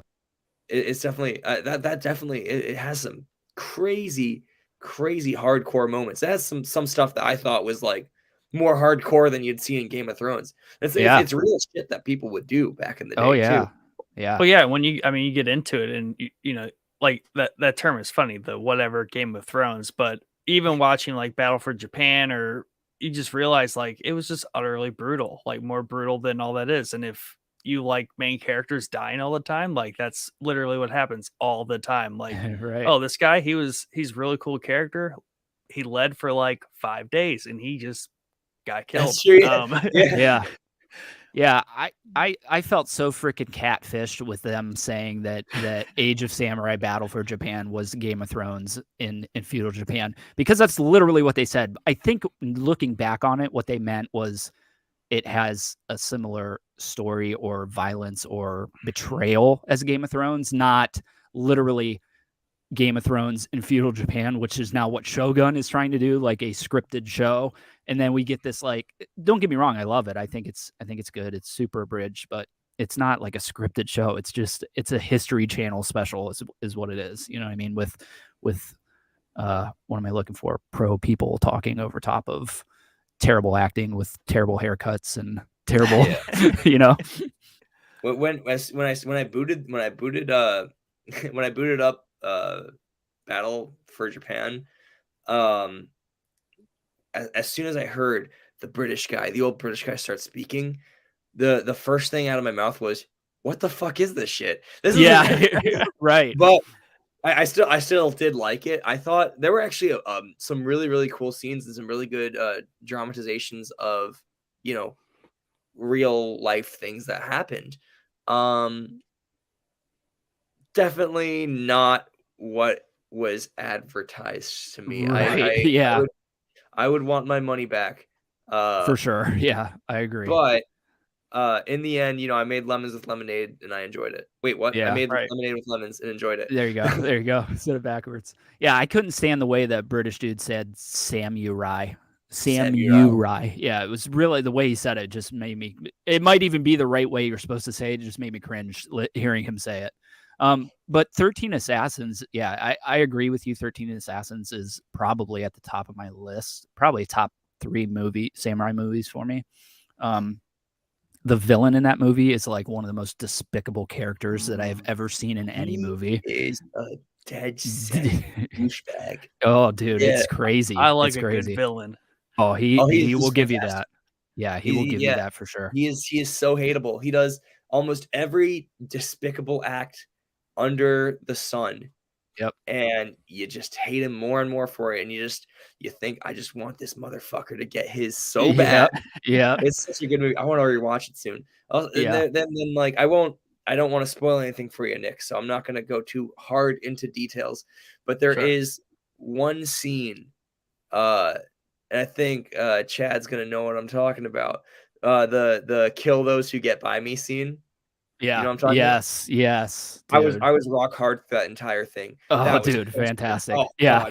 It's definitely that definitely it has some crazy hardcore moments. It has some stuff that I thought was like more hardcore than you'd see in Game of Thrones. It's real shit that people would do back in the day too. Yeah. Well, yeah, when you get into it, and you know, like that term is funny, the whatever Game of Thrones, but even watching like Battle for Japan, or you just realize like it was just utterly brutal, like more brutal than all that is. And if you like main characters dying all the time, like that's literally what happens all the time. Like, right. oh, this guy, he's really cool character. He led for like 5 days and he just got killed. That's true, yeah. Yeah, I felt so freaking catfished with them saying that Age of Samurai Battle for Japan was Game of Thrones in feudal Japan, because that's literally what they said. I think looking back on it, what they meant was it has a similar story or violence or betrayal as Game of Thrones, not literally Game of Thrones in feudal Japan, which is now what Shogun is trying to do, like a scripted show. And then we get this, like, don't get me wrong, I love it. I think it's good. It's super abridged, but it's not like a scripted show. It's a History Channel special is what it is. You know what I mean? With what am I looking for? Pro people talking over top of terrible acting with terrible haircuts and terrible, you know. When I booted up Battle for Japan, as soon as I heard the old British guy start speaking, the first thing out of my mouth was, what the fuck is this shit? This is right. But I still did like it. I thought there were actually some really, really cool scenes and some really good dramatizations of, you know, real life things that happened. Definitely not what was advertised to me. Right. I would want my money back. For sure. Yeah, I agree. But in the end, you know, I made lemons with lemonade and I enjoyed it. Wait, what? Yeah, I made lemonade with lemons and enjoyed it. There you go. There you go. Said it backwards. Yeah, I couldn't stand the way that British dude said samurai. Samurai. Yeah, it was really the way he said it just made me. It might even be the right way you're supposed to say it. It just made me cringe hearing him say it. But 13 Assassins, yeah, I agree with you. 13 Assassins is probably at the top of my list. Probably top 3 samurai movies for me. The villain in that movie is like one of the most despicable characters that I have ever seen in any movie. Is a dead set douchebag. Oh, dude, it's crazy. I like a good villain. Oh, he will give you that. Yeah, he will give you that for sure. He is so hateable. He does almost every despicable act under the sun. Yep. And you just hate him more and more for it. And you think, I just want this motherfucker to get his so bad. Yeah. It's such a good movie. I want to rewatch it soon. Then like I don't want to spoil anything for you, Nick. So I'm not going to go too hard into details, but there is one scene, and I think Chad's going to know what I'm talking about. The kill those who get by me scene. Yeah. You know what I'm talking about? Yes. Dude. I was rock hard for that entire thing. Oh, dude, fantastic. Oh, yeah.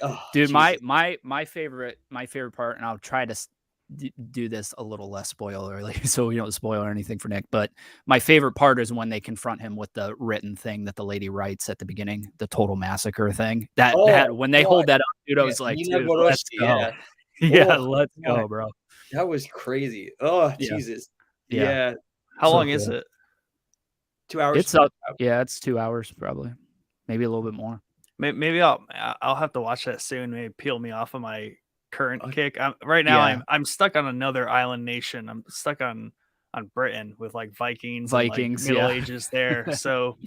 Oh, dude, my favorite part, and I'll try to do this a little less spoilerly so we don't spoil anything for Nick, but my favorite part is when they confront him with the written thing that the lady writes at the beginning, the total massacre thing. That when they hold that up, dude, I was like, dude, let's go. Yeah, let's go, bro. That was crazy. Oh, Jesus. Yeah. How long is it? 2 hours. It's up. Yeah, it's 2 hours probably, maybe a little bit more. Maybe I'll have to watch that soon. Maybe peel me off of my current kick. Right now I'm stuck on another island nation. I'm stuck on Britain with like Vikings, and, like, Middle Ages there. So,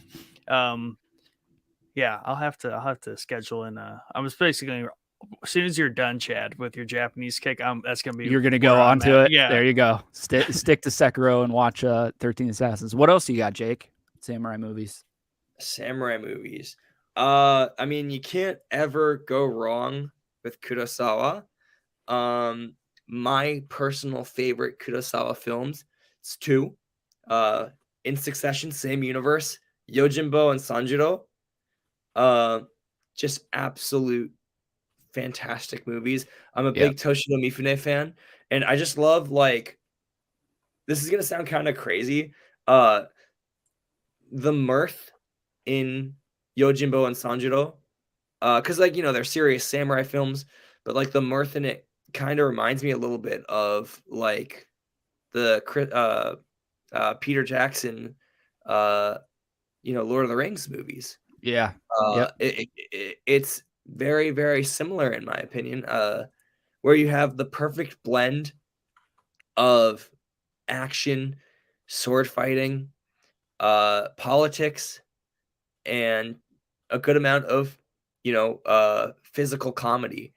yeah, I'll have to schedule in. I was basically, as soon as you're done, Chad, with your Japanese kick, that's gonna be. You're gonna go on to it. Yeah, there you go. Stick to Sekiro and watch 13 Assassins. What else you got, Jake? Samurai movies. I mean, you can't ever go wrong with Kurosawa. My personal favorite Kurosawa films, it's 2. In succession, same universe, Yojimbo and Sanjuro. Just absolute fantastic movies. I'm a big Toshiro Mifune fan, and I just love, like, this is gonna sound kind of crazy. The mirth in Yojimbo and Sanjuro, because, like, you know, they're serious samurai films, but like the mirth in it kind of reminds me a little bit of like the Peter Jackson, Lord of the Rings movies. Yeah. Yep. It's very, very similar in my opinion, where you have the perfect blend of action, sword fighting, politics, and a good amount of physical comedy.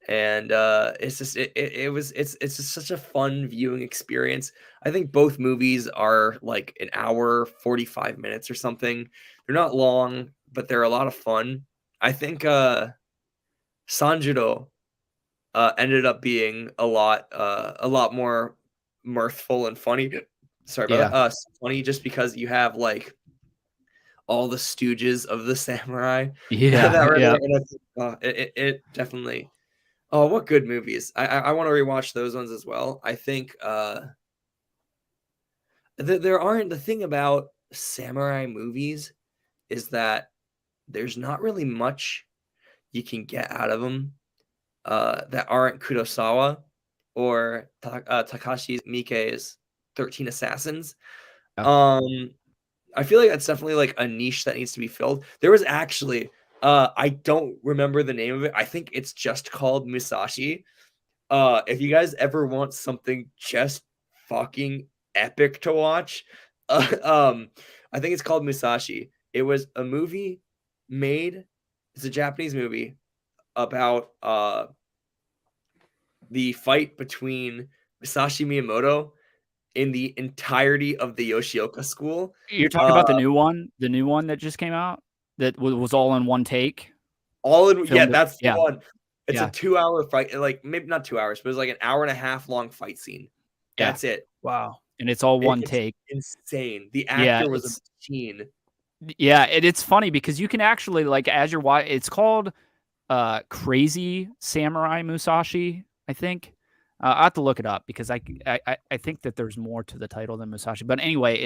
And it's just it's just such a fun viewing experience. I think both movies are like an hour 45 minutes or something. They're not long, but they're a lot of fun. I think Sanjuro ended up being a lot more mirthful and funny. Sorry about that. Funny just because you have like all the stooges of the samurai. It definitely. Oh, what good movies! I want to rewatch those ones as well. I think there aren't, the thing about samurai movies is that there's not really much you can get out of them that aren't Kurosawa or Takashi Miike's 13 Assassins. I feel like that's definitely like a niche that needs to be filled. There was actually I don't remember the name of it. I think it's just called Musashi. If you guys ever want something just fucking epic to watch, I think it's called Musashi. It was a movie made. It's a Japanese movie about the fight between Musashi Miyamoto in the entirety of the Yoshioka school. You're talking about the new one that just came out that was all in one take. That's the one. It's a 2-hour fight, like maybe not 2 hours, but it's like an hour and a half long fight scene. That's it. Wow. And it's all one take. Insane. The actor was a machine. Yeah, it's funny because you can actually, like, as you're watching, it's called Crazy Samurai Musashi, I think. I have to look it up because I think that there's more to the title than Musashi. But anyway,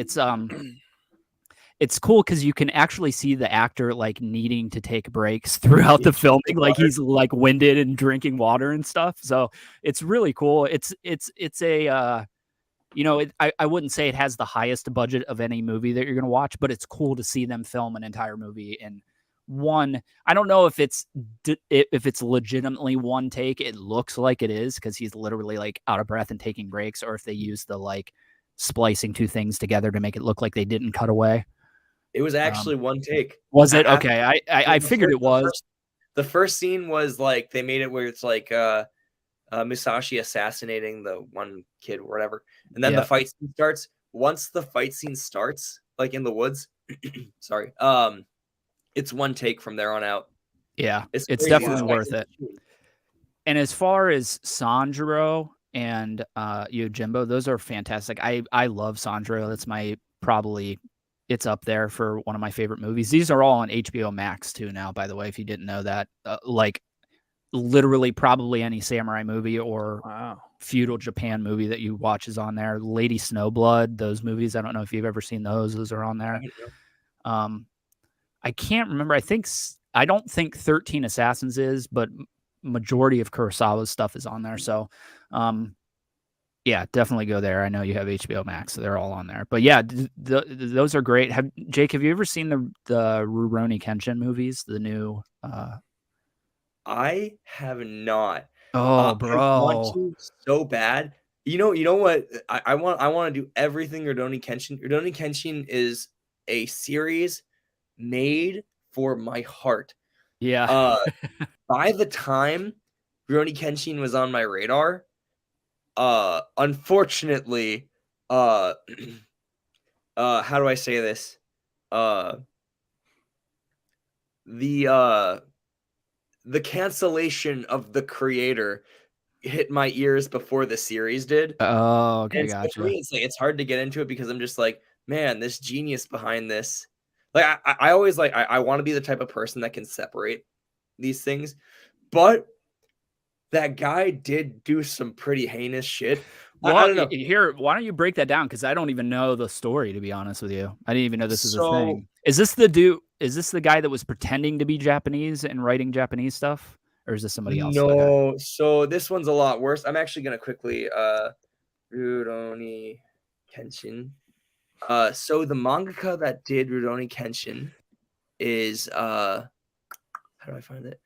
it's cool because you can actually see the actor like needing to take breaks throughout the filming, like he's like winded and drinking water and stuff. So it's really cool. It's a I wouldn't say it has the highest budget of any movie that you're gonna watch, but it's cool to see them film an entire movie in one. I don't know if it's legitimately one take. It looks like it is because he's literally like out of breath and taking breaks, or if they use the like splicing two things together to make it look like they didn't cut away. It was actually one take. Was it? Okay. I figured it was. The first scene was like they made it where it's like Musashi assassinating the one kid or whatever. And then the fight scene starts. Once the fight scene starts, like in the woods, sorry, it's one take from there on out. Yeah, it's definitely worth it. And as far as Sanjuro and Yojimbo, those are fantastic. I love Sanjuro. That's it's up there for one of my favorite movies. These are all on HBO Max too now, by the way, if you didn't know that. Like literally probably any samurai movie or feudal Japan movie that you watch is on there. Lady Snowblood, those movies. I don't know if you've ever seen those. Those are on there. I can't remember. I don't think 13 Assassins is, but majority of Kurosawa's stuff is on there. So, yeah, definitely go there. I know you have HBO Max, so they're all on there. But yeah, those are great. Jake, have you ever seen the Rurouni Kenshin movies? The new. I have not. Oh, bro, I want to so bad. You know what? I want to do everything Rurouni Kenshin. Rurouni Kenshin is a series made for my heart. Yeah. By the time Rurouni Kenshin was on my radar, unfortunately, how do I say this? The cancellation of the creator hit my ears before the series did. Oh, okay, and gotcha. For me, it's hard to get into it because I'm just like, man, this genius behind this. Like I always like I want to be the type of person that can separate these things, but that guy did do some pretty heinous shit. Well, I don't know. Here, why don't you break that down? Because I don't even know the story, to be honest with you. I didn't even know this is a thing. Is this the dude? Is this the guy that was pretending to be Japanese and writing Japanese stuff? or is this somebody else? No, so this one's a lot worse. I'm actually gonna quickly Rurouni Kenshin. So the mangaka that did Rurouni Kenshin is how do I find it?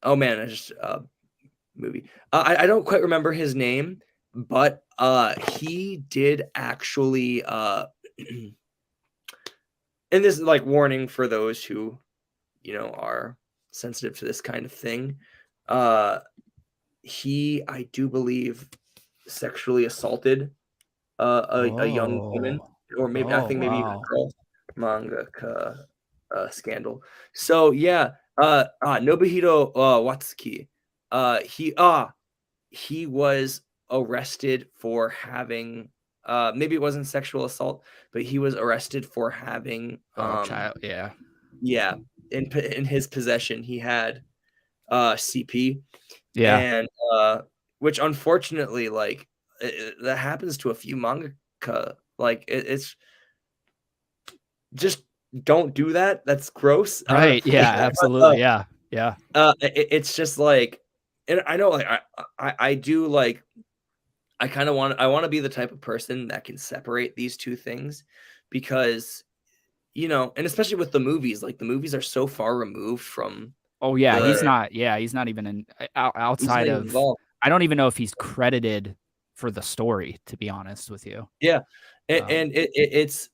Oh man, I just movie. I don't quite remember his name, but he did actually and this is like warning for those who are sensitive to this kind of thing. He, I do believe, sexually assaulted a young woman, or maybe I think maybe even a girl. Mangaka scandal. So yeah, Nobuhiro Watsuki. He was arrested for having maybe it wasn't sexual assault, but he was arrested for having child, in his possession he had CP, yeah, and which unfortunately like that happens to a few mangaka. Like it's just don't do that. That's gross. right, yeah, absolutely, yeah. It's just like, and I know like I do like I want to be the type of person that can separate these two things, because and especially with the movies, like the movies are so far removed from he's not even in outside of involved. I don't even know if he's credited for the story, to be honest with you. Yeah. And it's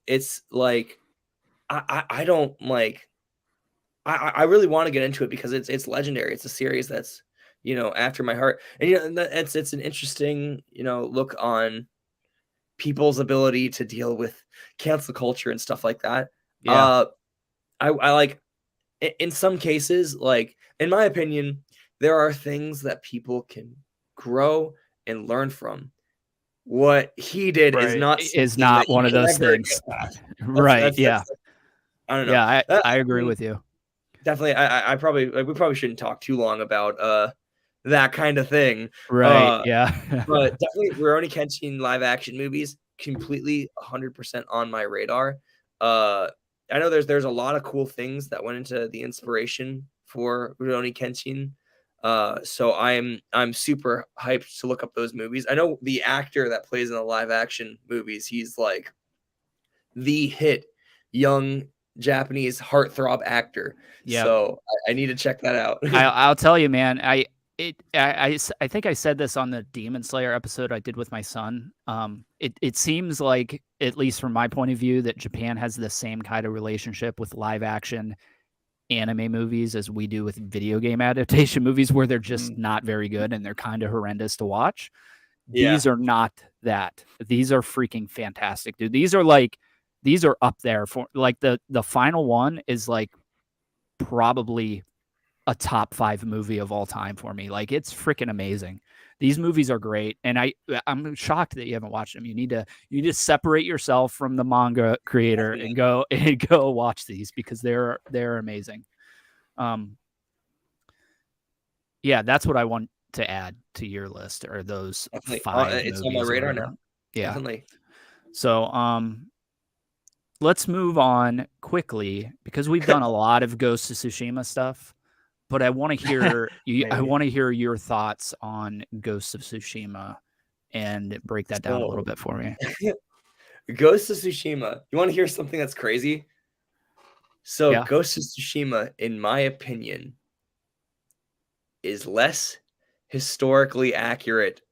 like I don't like I really want to get into it because it's legendary. It's a series that's after my heart, and it's an interesting look on people's ability to deal with cancel culture and stuff like that. Yeah. I like in some cases, like in my opinion, there are things that people can grow and learn from. What he did is not one of those things. Right. Yeah. I don't know. Yeah, I agree with you. Definitely. We probably shouldn't talk too long about that kind of thing. Right. Yeah. But definitely Rurouni Kenshin live action movies, completely 100% on my radar. I know there's a lot of cool things that went into the inspiration for Rurouni Kenshin. So I'm super hyped to look up those movies. I know the actor that plays in the live action movies, he's like the hit young Japanese heartthrob actor. Yeah. So I need to check that out. I'll tell you, man. I think I said this on the Demon Slayer episode I did with my son. It seems like, at least from my point of view, that Japan has the same kind of relationship with live action anime movies as we do with video game adaptation movies, where they're just not very good and they're kind of horrendous to watch. Yeah. These are not that. These are freaking fantastic, dude. These are up there for like the final one is like probably a top 5 movie of all time for me. Like, it's freaking amazing. These movies are great, and I'm shocked that you haven't watched them. You need to separate yourself from the manga creator and go watch these, because they're amazing. Yeah, that's what I want to add to your list, or those Definitely. 5 it's movies on my radar now. Yeah. Definitely. So let's move on quickly, because we've done a lot of Ghost of Tsushima stuff, but I want to hear I want to hear your thoughts on Ghost of Tsushima and break that down a little bit for me. Ghost of Tsushima. You want to hear something that's crazy? So Yeah. Ghost of Tsushima, in my opinion, is less historically accurate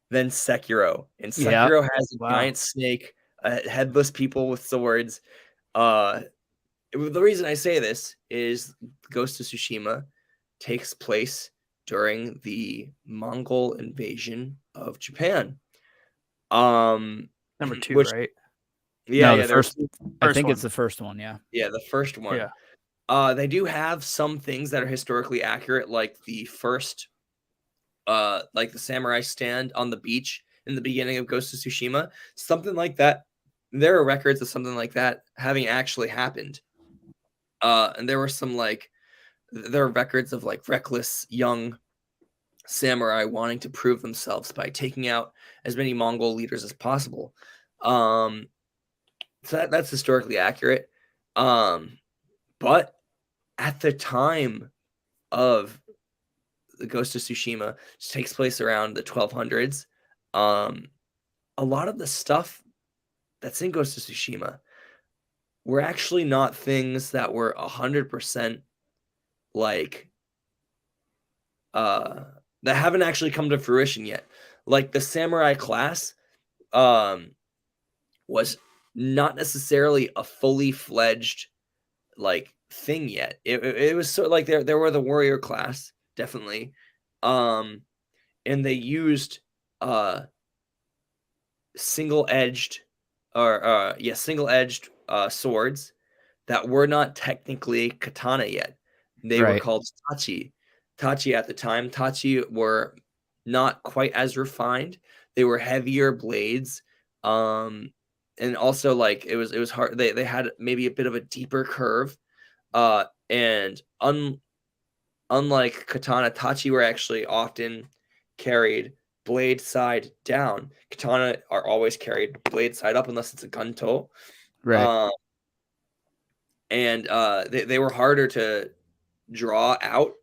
than Sekiro. And Sekiro has a giant snake, headless people with swords. The reason I say this is Ghost of Tsushima takes place during the Mongol invasion of Japan. Number 2, right? Yeah, no, first I think it's the first one. Yeah, the first one. Yeah. They do have some things that are historically accurate, like the first, like the samurai stand on the beach in the beginning of Ghost of Tsushima, something like that. There are records of something like that having actually happened. And there were there are records of like reckless young samurai wanting to prove themselves by taking out as many Mongol leaders as possible. So that's historically accurate. But at the time of the Ghost of Tsushima takes place around the 1200s. A lot of the stuff that's in Ghost of Tsushima were actually not things that were 100% like that haven't actually come to fruition yet. Like the samurai class was not necessarily a fully fledged like thing yet. It was sort of like there were the warrior class, definitely. And they used single-edged swords that were not technically katana yet. They were called tachi. Tachi at the time. Tachi were not quite as refined. They were heavier blades. And also like it was hard. They had maybe a bit of a deeper curve. And unlike katana, tachi were actually often carried blade side down. Katana are always carried blade side up unless it's a gunto. Right. And they were harder to draw out.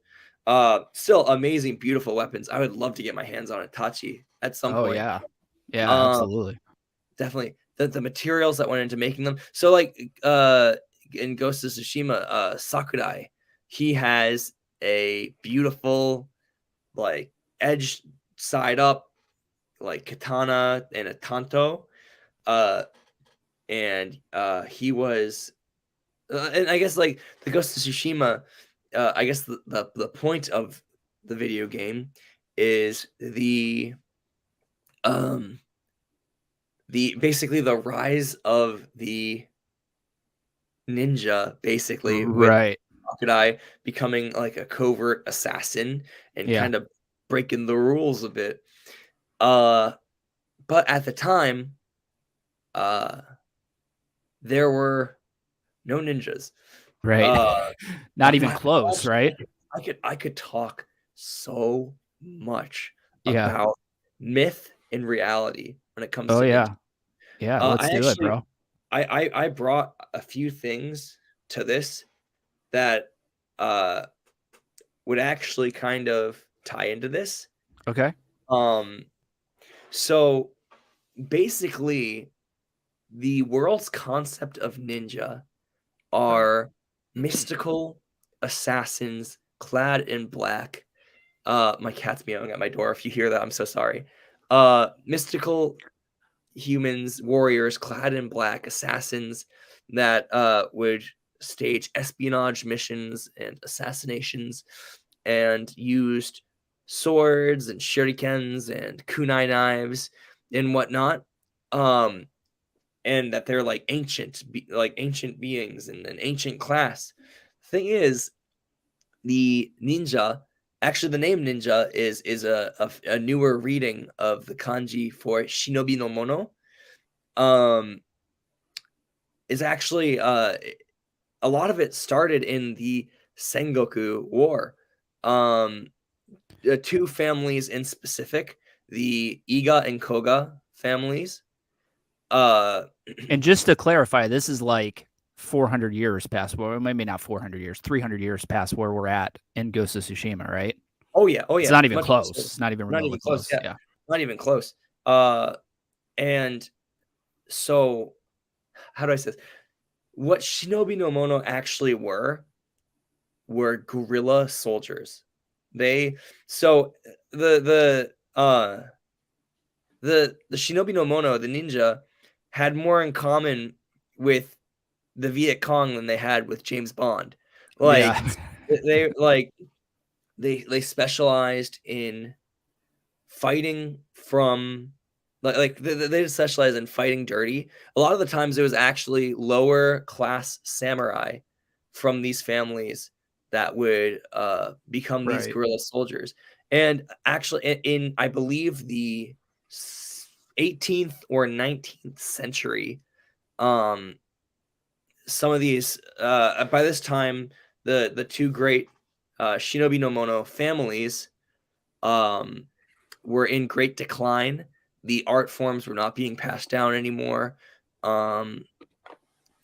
Still amazing, beautiful weapons. I would love to get my hands on a tachi at some point. Yeah. Yeah, absolutely. Definitely. The materials that went into making them. So like in Ghost of Tsushima, Sakurai, he has a beautiful like edge side up like katana and a tanto. And he was and I guess like the Ghost of Tsushima, I guess the point of the video game is the basically the rise of the ninja, basically with Sakurai becoming like a covert assassin and kind of breaking the rules a bit. But at the time, there were no ninjas. Right. Not even close, right? I could talk so much Yeah. about myth and reality when it comes to ninja. Yeah, let's do it, bro. I brought a few things to this that would actually kind of tie into this. Okay. So basically the world's concept of ninja are mystical assassins clad in black. My cat's meowing at my door. If you hear that, I'm so sorry. Mystical humans, warriors clad in black, assassins that would stage espionage missions and assassinations and used swords and shurikens and kunai knives and whatnot. And that they're like ancient beings and an ancient class. Thing is, the ninja, actually the name ninja is a newer reading of the kanji for shinobi no mono. Is actually a lot of it started in the Sengoku War. Two families in specific, the Iga and Koga families. And just to clarify, this is like 400 years past, well, maybe not 400 years, 300 years past where we're at in Ghost of Tsushima, right? Oh yeah. It's not even close. It's not even remotely close. Yeah. Not even close. And so, how do I say this? What Shinobi no Mono actually were guerrilla soldiers. The Shinobi no Mono, the ninja, had more in common with the Viet Cong than they had with James Bond. Like they specialized in fighting from they specialize in fighting dirty. A lot of the times it was actually lower class samurai from these families that would become these guerrilla soldiers. And actually in I believe the 18th or 19th century, some of these by this time the two great Shinobi no Mono families were in great decline. The art forms were not being passed down anymore, and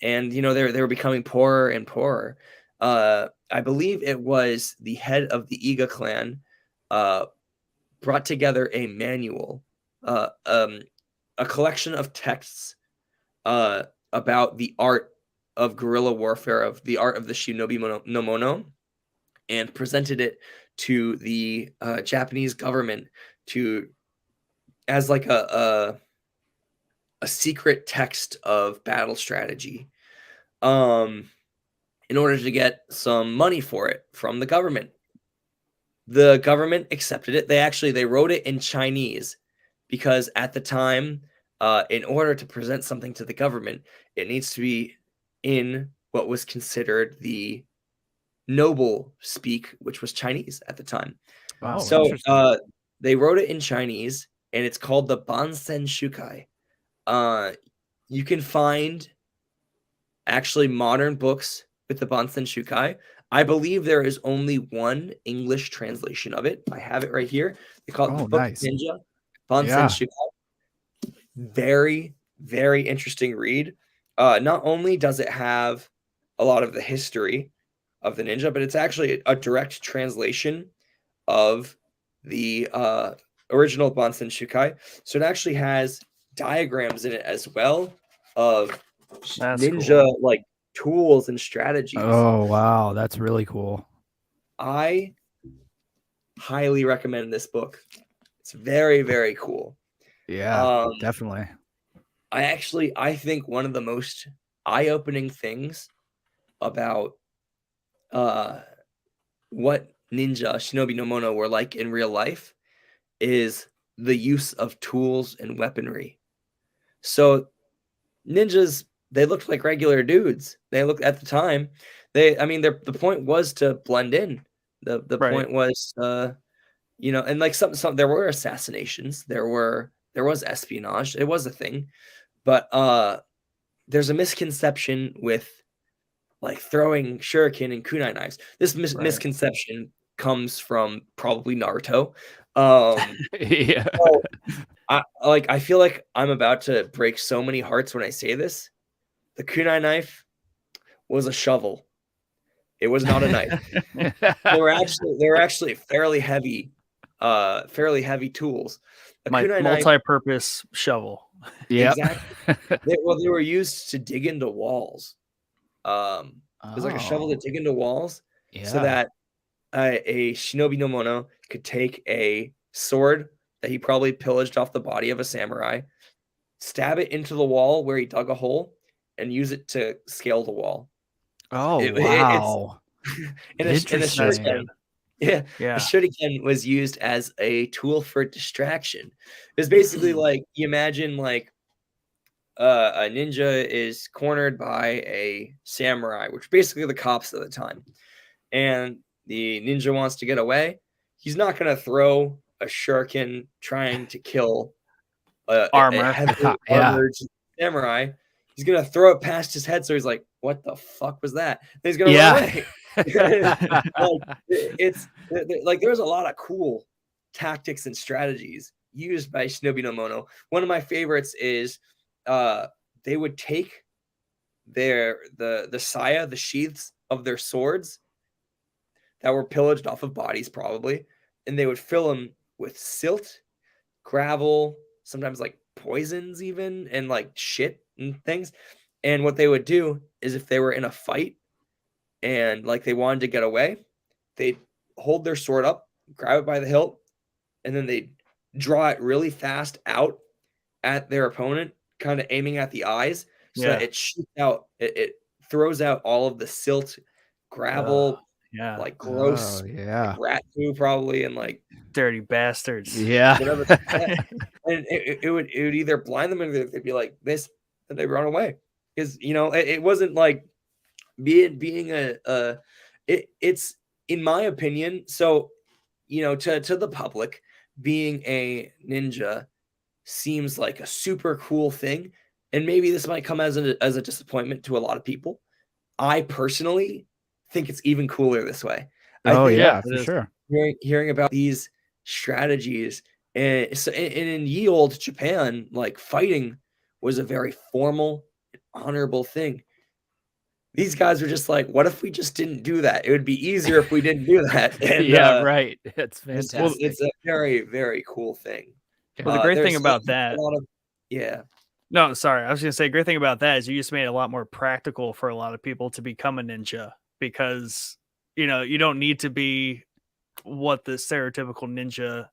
they were becoming poorer and poorer. I I believe it was the head of the Iga clan, brought together a manual, a collection of texts about the art of guerrilla warfare, of the art of the shinobi no mono, and presented it to the Japanese government as like a secret text of battle strategy, in order to get some money for it from the government. The government accepted it. They wrote it in Chinese because at the time, in order to present something to the government, it needs to be in what was considered the noble speak, which was Chinese at the time. Wow, So interesting. they wrote it in Chinese, and it's called the Bansen Shukai. You can find actually modern books with the Bansen Shukai. I believe there is only one English translation of it. I have it right here. They call it the Book nice. of Ninja, Bansen Yeah. Shukai. Very, very interesting read. Not only does it have a lot of the history of the ninja, but it's actually a direct translation of the original Bansen Shukai. So it actually has diagrams in it as well of That's ninja cool. like tools and strategies. Oh, wow. That's really cool. I highly recommend this book. It's very, very cool. Yeah, definitely. I think one of the most eye-opening things about what ninja shinobi no mono were like in real life is the use of tools and weaponry. So ninjas, they looked like regular dudes. They looked at the time. The point was to blend in. The Right. point was, and like some there were assassinations. There was espionage. It was a thing, but there's a misconception with like throwing shuriken and kunai knives. This misconception comes from probably Naruto. Yeah. So I feel like I'm about to break so many hearts when I say this. The kunai knife was a shovel. It was not a knife. They were actually fairly heavy tools. A kunai knife, Multi-purpose shovel. Yep. exactly. They were used to dig into walls. It was like a shovel to dig into walls, so that a shinobi no mono could take a sword that he probably pillaged off the body of a samurai, stab it into the wall where he dug a hole, and use it to scale the wall. Oh, It- wow. and a Interesting. shuriken, a Yeah. shuriken was used as a tool for distraction. It's basically like you imagine like a ninja is cornered by a samurai, which are basically the cops at the time, and the ninja wants to get away. He's not going to throw a shuriken trying to kill a Armor. heavily Yeah. armored samurai. He's going to throw it past his head, so he's like, "What the fuck was that?" And he's going to run away. It's like there's a lot of cool tactics and strategies used by Shinobi no Mono. One of my favorites is they would take the saya, the sheaths of their swords that were pillaged off of bodies probably, and they would fill them with silt, gravel, sometimes like poisons even, and like shit and things. And what they would do is if they were in a fight and like they wanted to get away, they'd hold their sword up, grab it by the hilt, and then they'd draw it really fast out at their opponent, kind of aiming at the eyes, so that it shoots out, it throws out all of the silt, gravel, Yeah. like gross, like rat poo probably, and like Dirty bastards. Yeah. whatever. And it would either blind them or they'd be like this, and they run away. Because it wasn't like being it's in my opinion. So to the public, being a ninja seems like a super cool thing, and maybe this might come as a disappointment to a lot of people. I personally think it's even cooler this way. Oh, I think yeah, for sure. hearing about these strategies, and in ye olde Japan, like fighting was a very formal, honorable thing. these guys were just like, what if we just didn't do that? It would be easier if we didn't do that. And Yeah, right. It's well, fantastic. it's a very, very cool thing. Well, the great thing There's about a that, lot of, yeah. no, sorry, I was gonna say, great thing about that is you just made it a lot more practical for a lot of people to become a ninja because you don't need to be what the stereotypical ninja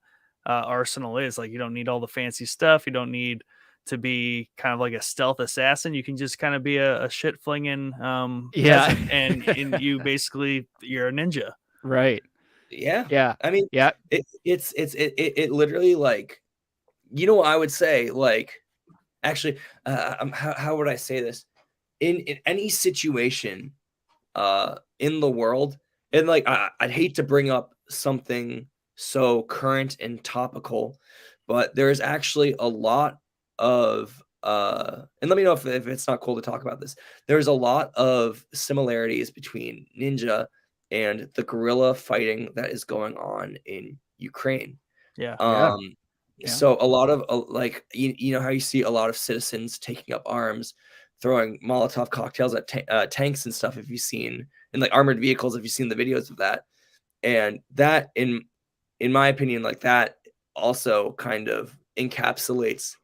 arsenal is. Like, you don't need all the fancy stuff. You don't need to be kind of like a stealth assassin. You can just kind of be a shit flinging Yeah. peasant, and you're a ninja. Right. Yeah. Yeah. I mean, Yeah. it literally, like, what I would say, like, actually, how would I say this? In any situation in the world, and like I'd hate to bring up something so current and topical, but there's actually a lot of and let me know if it's not cool to talk about this. There's a lot of similarities between ninja and the guerrilla fighting that is going on in Ukraine. Yeah. Yeah. So a lot of like you know how you see a lot of citizens taking up arms, throwing Molotov cocktails at tanks and stuff. If you've seen, and like armored vehicles, if you've seen the videos of that, and that in my opinion, like that also kind of encapsulates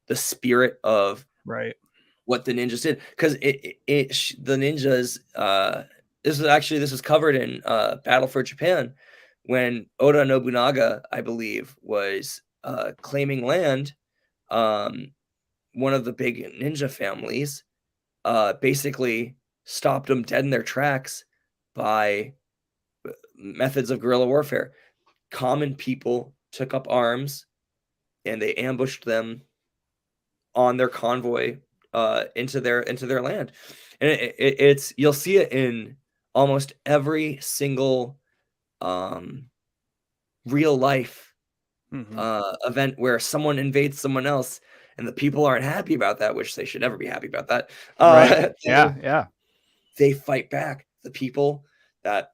the spirit of Right. what the ninjas did, because the ninjas this was covered in Battle for Japan, when Oda Nobunaga, I believe, was claiming land. One of the big ninja families basically stopped them dead in their tracks by methods of guerrilla warfare. Common people took up arms and they ambushed them on their convoy into their land. And it's you'll see it in almost every single real life event where someone invades someone else and the people aren't happy about that, which they should never be happy about that. Right. Yeah. They fight back. The people that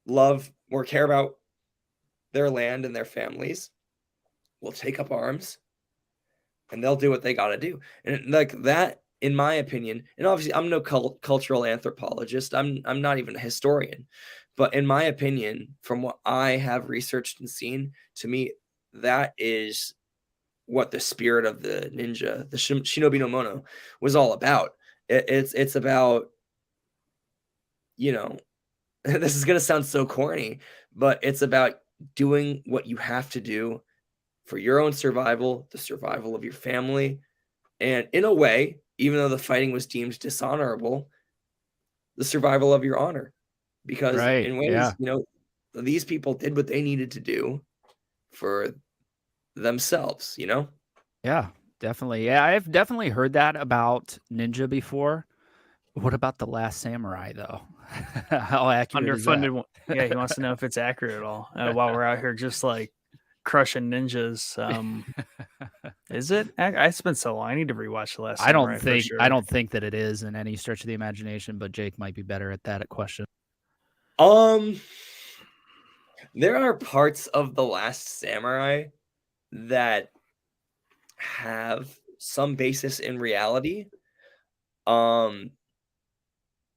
love or care about their land and their families will take up arms and they'll do what they got to do. And like that, in my opinion, and obviously I'm no cultural anthropologist. I'm not even a historian, but in my opinion, from what I have researched and seen, to me, that is what the spirit of the ninja, the Shinobi no Mono, was all about. It's about, this is gonna sound so corny, but it's about doing what you have to do for your own survival, the survival of your family, and in a way, even though the fighting was deemed dishonorable, the survival of your honor. Because Right. in ways, Yeah. These people did what they needed to do for themselves, Yeah. Definitely. Yeah. I've definitely heard that about ninja before. What about The Last Samurai, though? How accurate is that? Underfunded. Yeah, he wants to know if it's accurate at all. While we're out here just like crushing ninjas, is it? It's been so long. I need to rewatch The Last Samurai. I don't think that it is in any stretch of the imagination, but Jake might be better at that question. There are parts of The Last Samurai that have some basis in reality.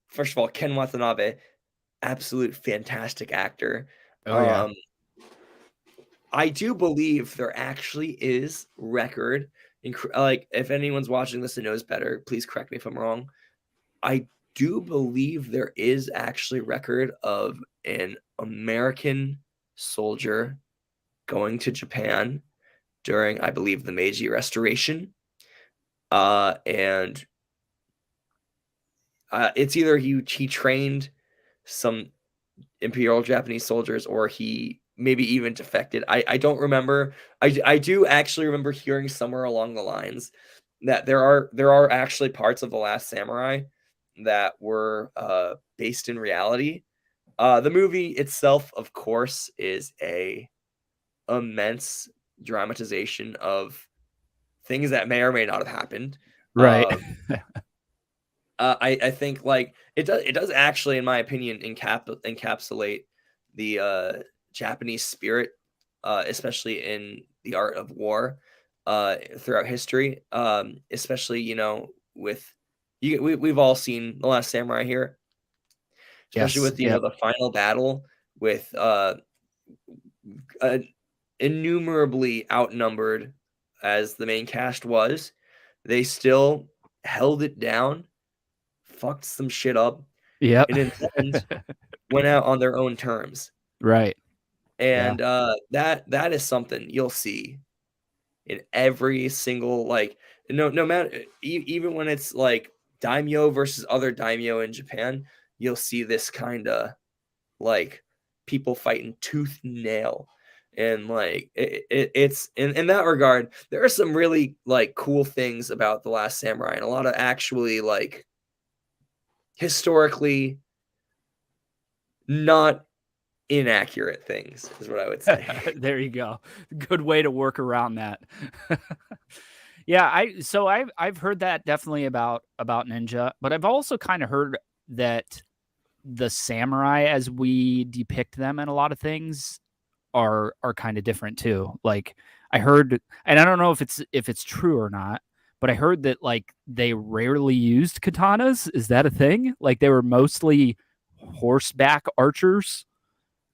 First of all, Ken Watanabe, absolute fantastic actor. Oh, yeah. I do believe there actually is record. Like, if anyone's watching this and knows better, please correct me if I'm wrong. I do believe there is actually record of an American soldier going to Japan during, I believe, the Meiji Restoration. And it's either he trained some Imperial Japanese soldiers, or he maybe even defected. I don't remember. I do actually remember hearing somewhere along the lines that there are actually parts of The Last Samurai that were based in reality. The movie itself, of course, is a immense dramatization of things that may or may not have happened. Right. I think like it does actually, in my opinion, encapsulate the Japanese spirit, especially in the art of war, throughout history, especially with we've all seen The Last Samurai here, especially with the final battle with innumerably outnumbered as the main cast was. They still held it down, fucked some shit up, and in the end went out on their own terms. Right. And that is something you'll see in every single, like, no matter, even when it's like daimyo versus other daimyo in Japan, you'll see this kind of like people fighting tooth and nail. And like it's in that regard, there are some really like cool things about The Last Samurai, and a lot of actually like historically not inaccurate things is what I would say. There you go. Good way to work around that. Yeah, I've heard that definitely about ninja, but I've also kind of heard that the samurai as we depict them in a lot of things are kind of different too. Like I heard, and I don't know if it's true or not, but I heard that like they rarely used katanas. Is that a thing? Like they were mostly horseback archers.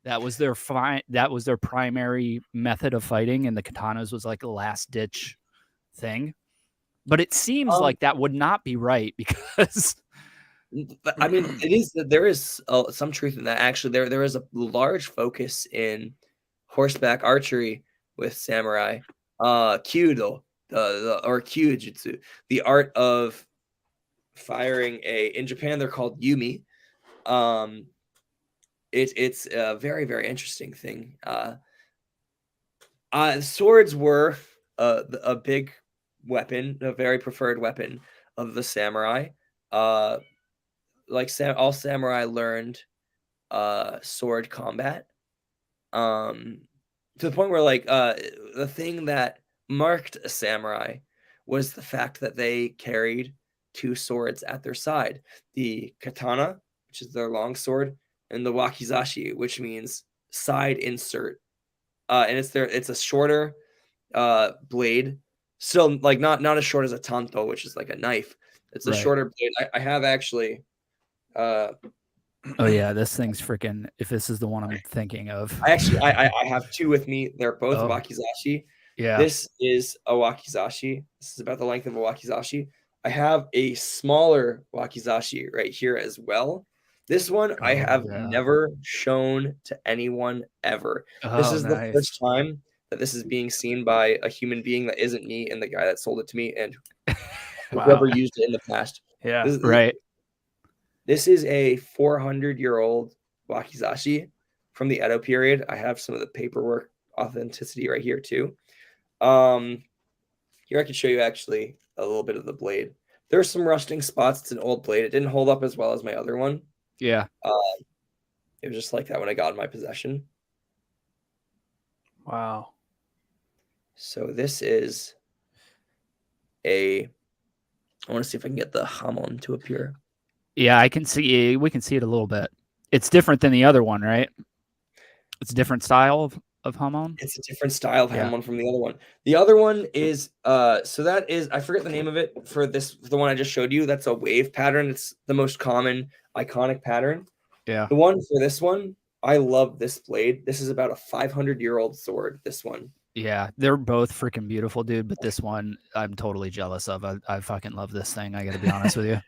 That was their primary method of fighting, and the katanas was like a last ditch thing. But it seems like that would not be right, because I mean, there is some truth in that. Actually, there is a large focus in horseback archery with samurai. Kyudo, or kyujutsu, the art of firing in Japan they're called yumi. It's a very, very interesting thing. Swords were a big weapon, a very preferred weapon of the samurai. Like all samurai learned sword combat. To the point where like the thing that marked a samurai was the fact that they carried two swords at their side: the katana, which is their long sword, and the wakizashi, which means side insert. And it's a shorter blade, still like not as short as a tanto, which is like a knife. It's a shorter blade. I have actually. Oh yeah, this thing's freaking. If this is the one I'm thinking of, I have two with me. They're both wakizashi. Yeah, this is a wakizashi. This is about the length of a wakizashi. I have a smaller wakizashi right here as well. This one I have never shown to anyone ever. This is the first time that this is being seen by a human being that isn't me and the guy that sold it to me and whoever used it in the past. Yeah, This is a 400-year-old wakizashi from the Edo period. I have some of the paperwork authenticity right here too. Here I can show you actually a little bit of the blade. There's some rusting spots. It's an old blade. It didn't hold up as well as my other one. Yeah. It was just like that when I got in my possession. Wow. So this is I want to see if I can get the hamon to appear. Yeah, we can see it a little bit. It's different than the other one, right? It's a different style of hamon. It's a different style of hamon from the other one. The other one is so that is, I forget the name of it for the one I just showed you. That's a wave pattern. It's the most common iconic pattern. Yeah. The one for this one, I love this blade. This is about a 500-year-old sword. This one. Yeah, they're both freaking beautiful, dude. But this one, I'm totally jealous of. I fucking love this thing. I got to be honest with you.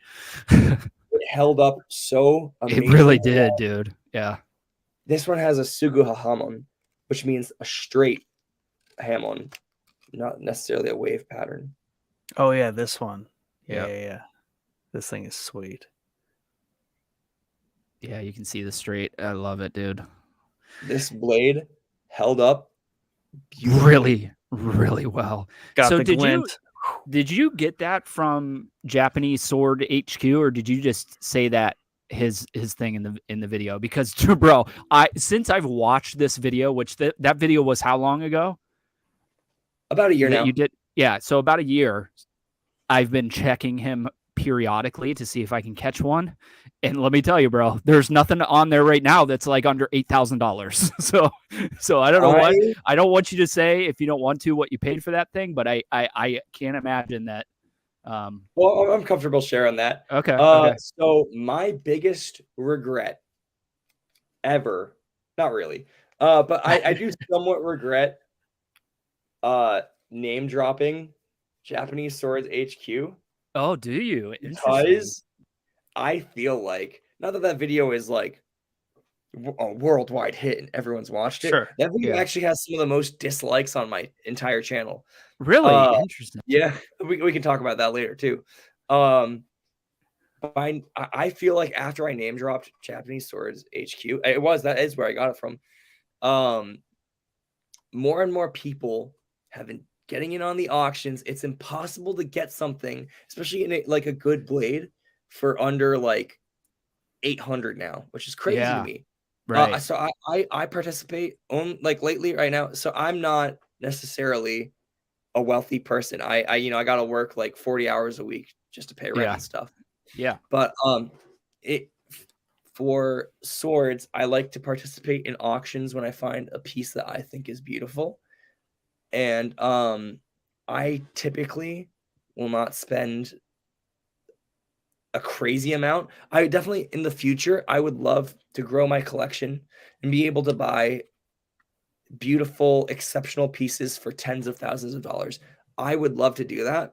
It held up so amazing. It really did, dude. Yeah. This one has a suguha hamon, which means a straight hamon, not necessarily a wave pattern. Oh yeah, this one. Yeah. This thing is sweet. Yeah, you can see the straight. I love it, dude. This blade held up really, really well. Got the glint. Did you get that from Japanese Sword HQ, or did you just say that his thing in the video? Because bro, since I've watched this video, which that video was how long ago? About a year now. You did, yeah. So about a year. I've been checking him periodically to see if I can catch one, and let me tell you, bro, there's nothing on there right now that's like under $8,000. So I don't know I don't want you to say, if you don't want to, what you paid for that thing, but I can't imagine that Well, I'm comfortable sharing that. Okay. So my biggest regret ever, not really, but I do somewhat regret name dropping Japanese Swords HQ. Oh, do you? Because I feel like, not that that video is like a worldwide hit and everyone's watched it. Sure. That video Yeah. actually has some of the most dislikes on my entire channel. Really interesting. Yeah, we can talk about that later too. But I feel like after I name dropped Japanese Swords HQ, that is where I got it from. More and more people have been getting in on the auctions. It's impossible to get something, especially in like a good blade, for under like 800 now, which is crazy to me. Right. So I participate on like lately right now. So I'm not necessarily a wealthy person. I I gotta work like 40 hours a week just to pay rent and stuff. Yeah. But it for swords, I like to participate in auctions when I find a piece that I think is beautiful. And I typically will not spend a crazy amount. I definitely, in the future, I would love to grow my collection and be able to buy beautiful, exceptional pieces for tens of thousands of dollars. I would love to do that.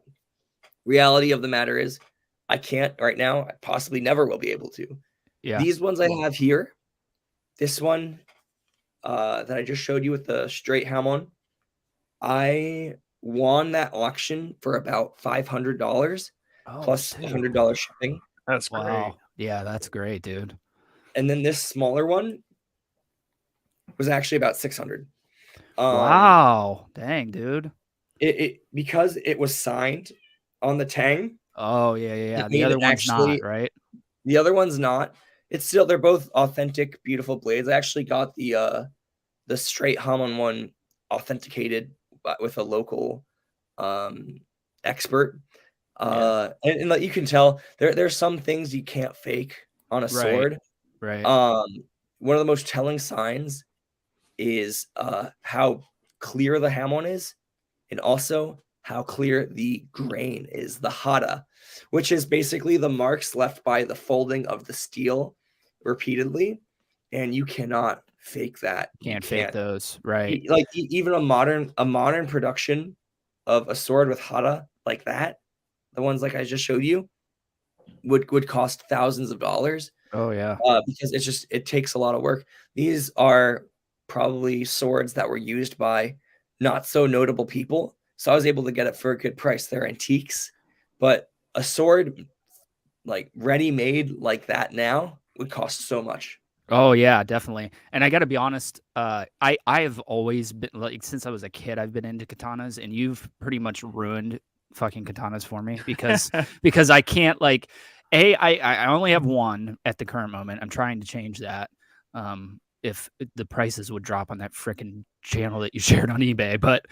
Reality of the matter is, I can't right now. I possibly never will be able to. Yeah. These ones I have here, this one that I just showed you with the straight hamon, I won that auction for about $500 plus $100 shipping. That's great. Yeah, that's great, dude. And then this smaller one was actually about 600. Wow. Dang, dude. It because it was signed on the Tang. Oh, yeah. The other one's not, right? The other one's not. It's still, they're both authentic, beautiful blades. I actually got the straight Hamon one authenticated with a local expert. And like you can tell, there's some things you can't fake on a sword. Right. One of the most telling signs is how clear the hamon is, and also how clear the grain is, the hata, which is basically the marks left by the folding of the steel repeatedly, and you cannot fake that. Can't fake those, right? Like even a modern production of a sword with hata like that, the ones like I just showed you, would cost thousands of dollars. Oh yeah. Because it takes a lot of work. These are probably swords that were used by not so notable people, so I was able to get it for a good price. They're antiques, but a sword like ready-made like that now would cost so much. Oh yeah, definitely. And I got to be honest, I have always been, like, since I was a kid, I've been into katanas, and you've pretty much ruined fucking katanas for me because I can't, like, I only have one at the current moment. I'm trying to change that. If the prices would drop on that freaking channel that you shared on eBay, but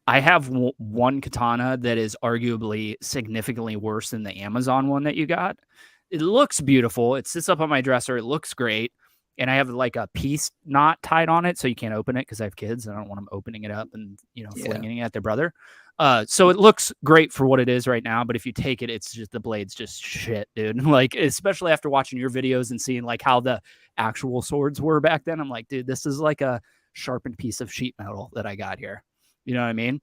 I have one katana that is arguably significantly worse than the Amazon one that you got. It looks beautiful. It sits up on my dresser. It looks great. And I have like a piece knot tied on it, so you can't open it because I have kids. And I don't want them opening it up and, flinging it at their brother. So it looks great for what it is right now. But if you take it, it's just, the blade's just shit, dude. Like, especially after watching your videos and seeing like how the actual swords were back then. I'm like, dude, this is like a sharpened piece of sheet metal that I got here. You know what I mean?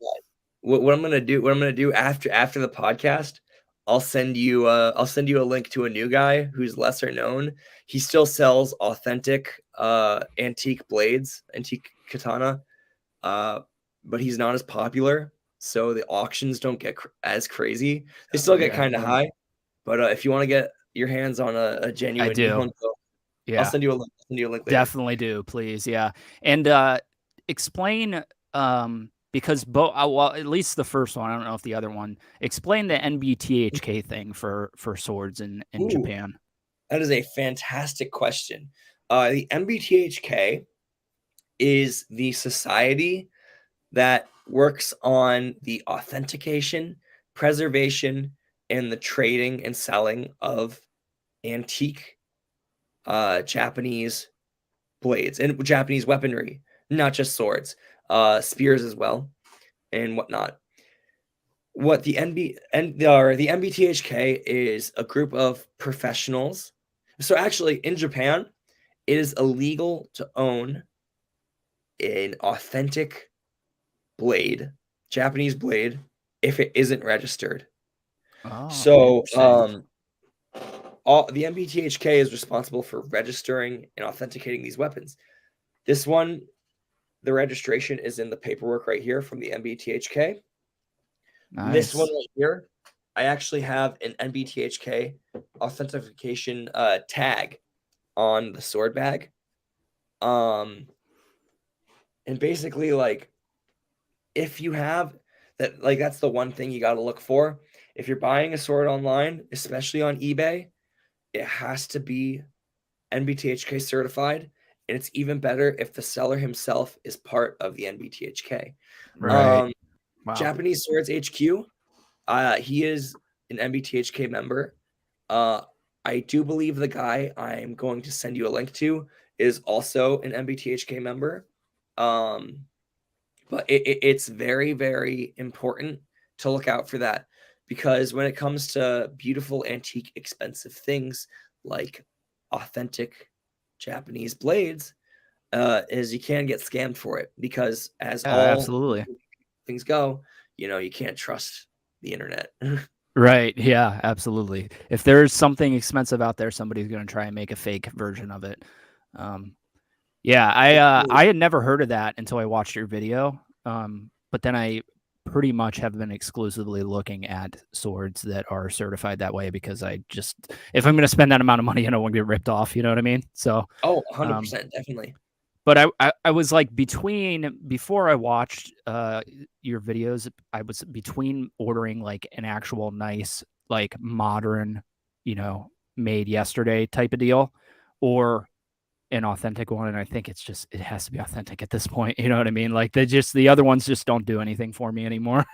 What I'm gonna do after the podcast, I'll send you a link to a new guy who's lesser known. He still sells authentic antique blades, antique katana, but he's not as popular, so the auctions don't get as crazy. They still get kind of high, but if you want to get your hands on a genuine, I do. I'll send you a link. Later. Definitely do, please. Yeah, and explain. Because well, at least the first one, I don't know if the other one. Explain the NBTHK thing for swords in Japan. That is a fantastic question. The NBTHK is the society that works on the authentication, preservation, and the trading and selling of antique Japanese blades and Japanese weaponry, not just swords. Spears as well and whatnot. what the MBTHK is a group of professionals. So actually, in Japan, it is illegal to own an authentic blade, Japanese blade, if it isn't registered. Oh, So interesting. the MBTHK is responsible for registering and authenticating these weapons. This one, the registration is in the paperwork right here from the MBTHK. This one Nice. right here, I actually have an MBTHK authentication tag on the sword bag. And basically, like, if you have that, like, that's the one thing you got to look for. If you're buying a sword online, especially on eBay, it has to be NBTHK certified. And it's even better if the seller himself is part of the NBTHK. Right. Wow. Japanese Swords HQ, he is an NBTHK member. I do believe the guy I'm going to send you a link to is also an MBTHK member. But it's very, very important to look out for that, because when it comes to beautiful, antique, expensive things like authentic Japanese blades, is you can get scammed for it, because as all Absolutely. things go, you can't trust the internet. Right. Yeah, absolutely. If there's something expensive out there, somebody's going to try and make a fake version of it. Yeah, I had never heard of that until I watched your video. But then I pretty much have been exclusively looking at swords that are certified that way, because if I'm going to spend that amount of money, I don't want to get ripped off. You know what I mean? So, 100%, definitely. But I was like before I watched your videos, I was between ordering like an actual nice, like modern, made yesterday type of deal, or an authentic one. And I think it has to be authentic at this point. You know what I mean? Like the other ones just don't do anything for me anymore.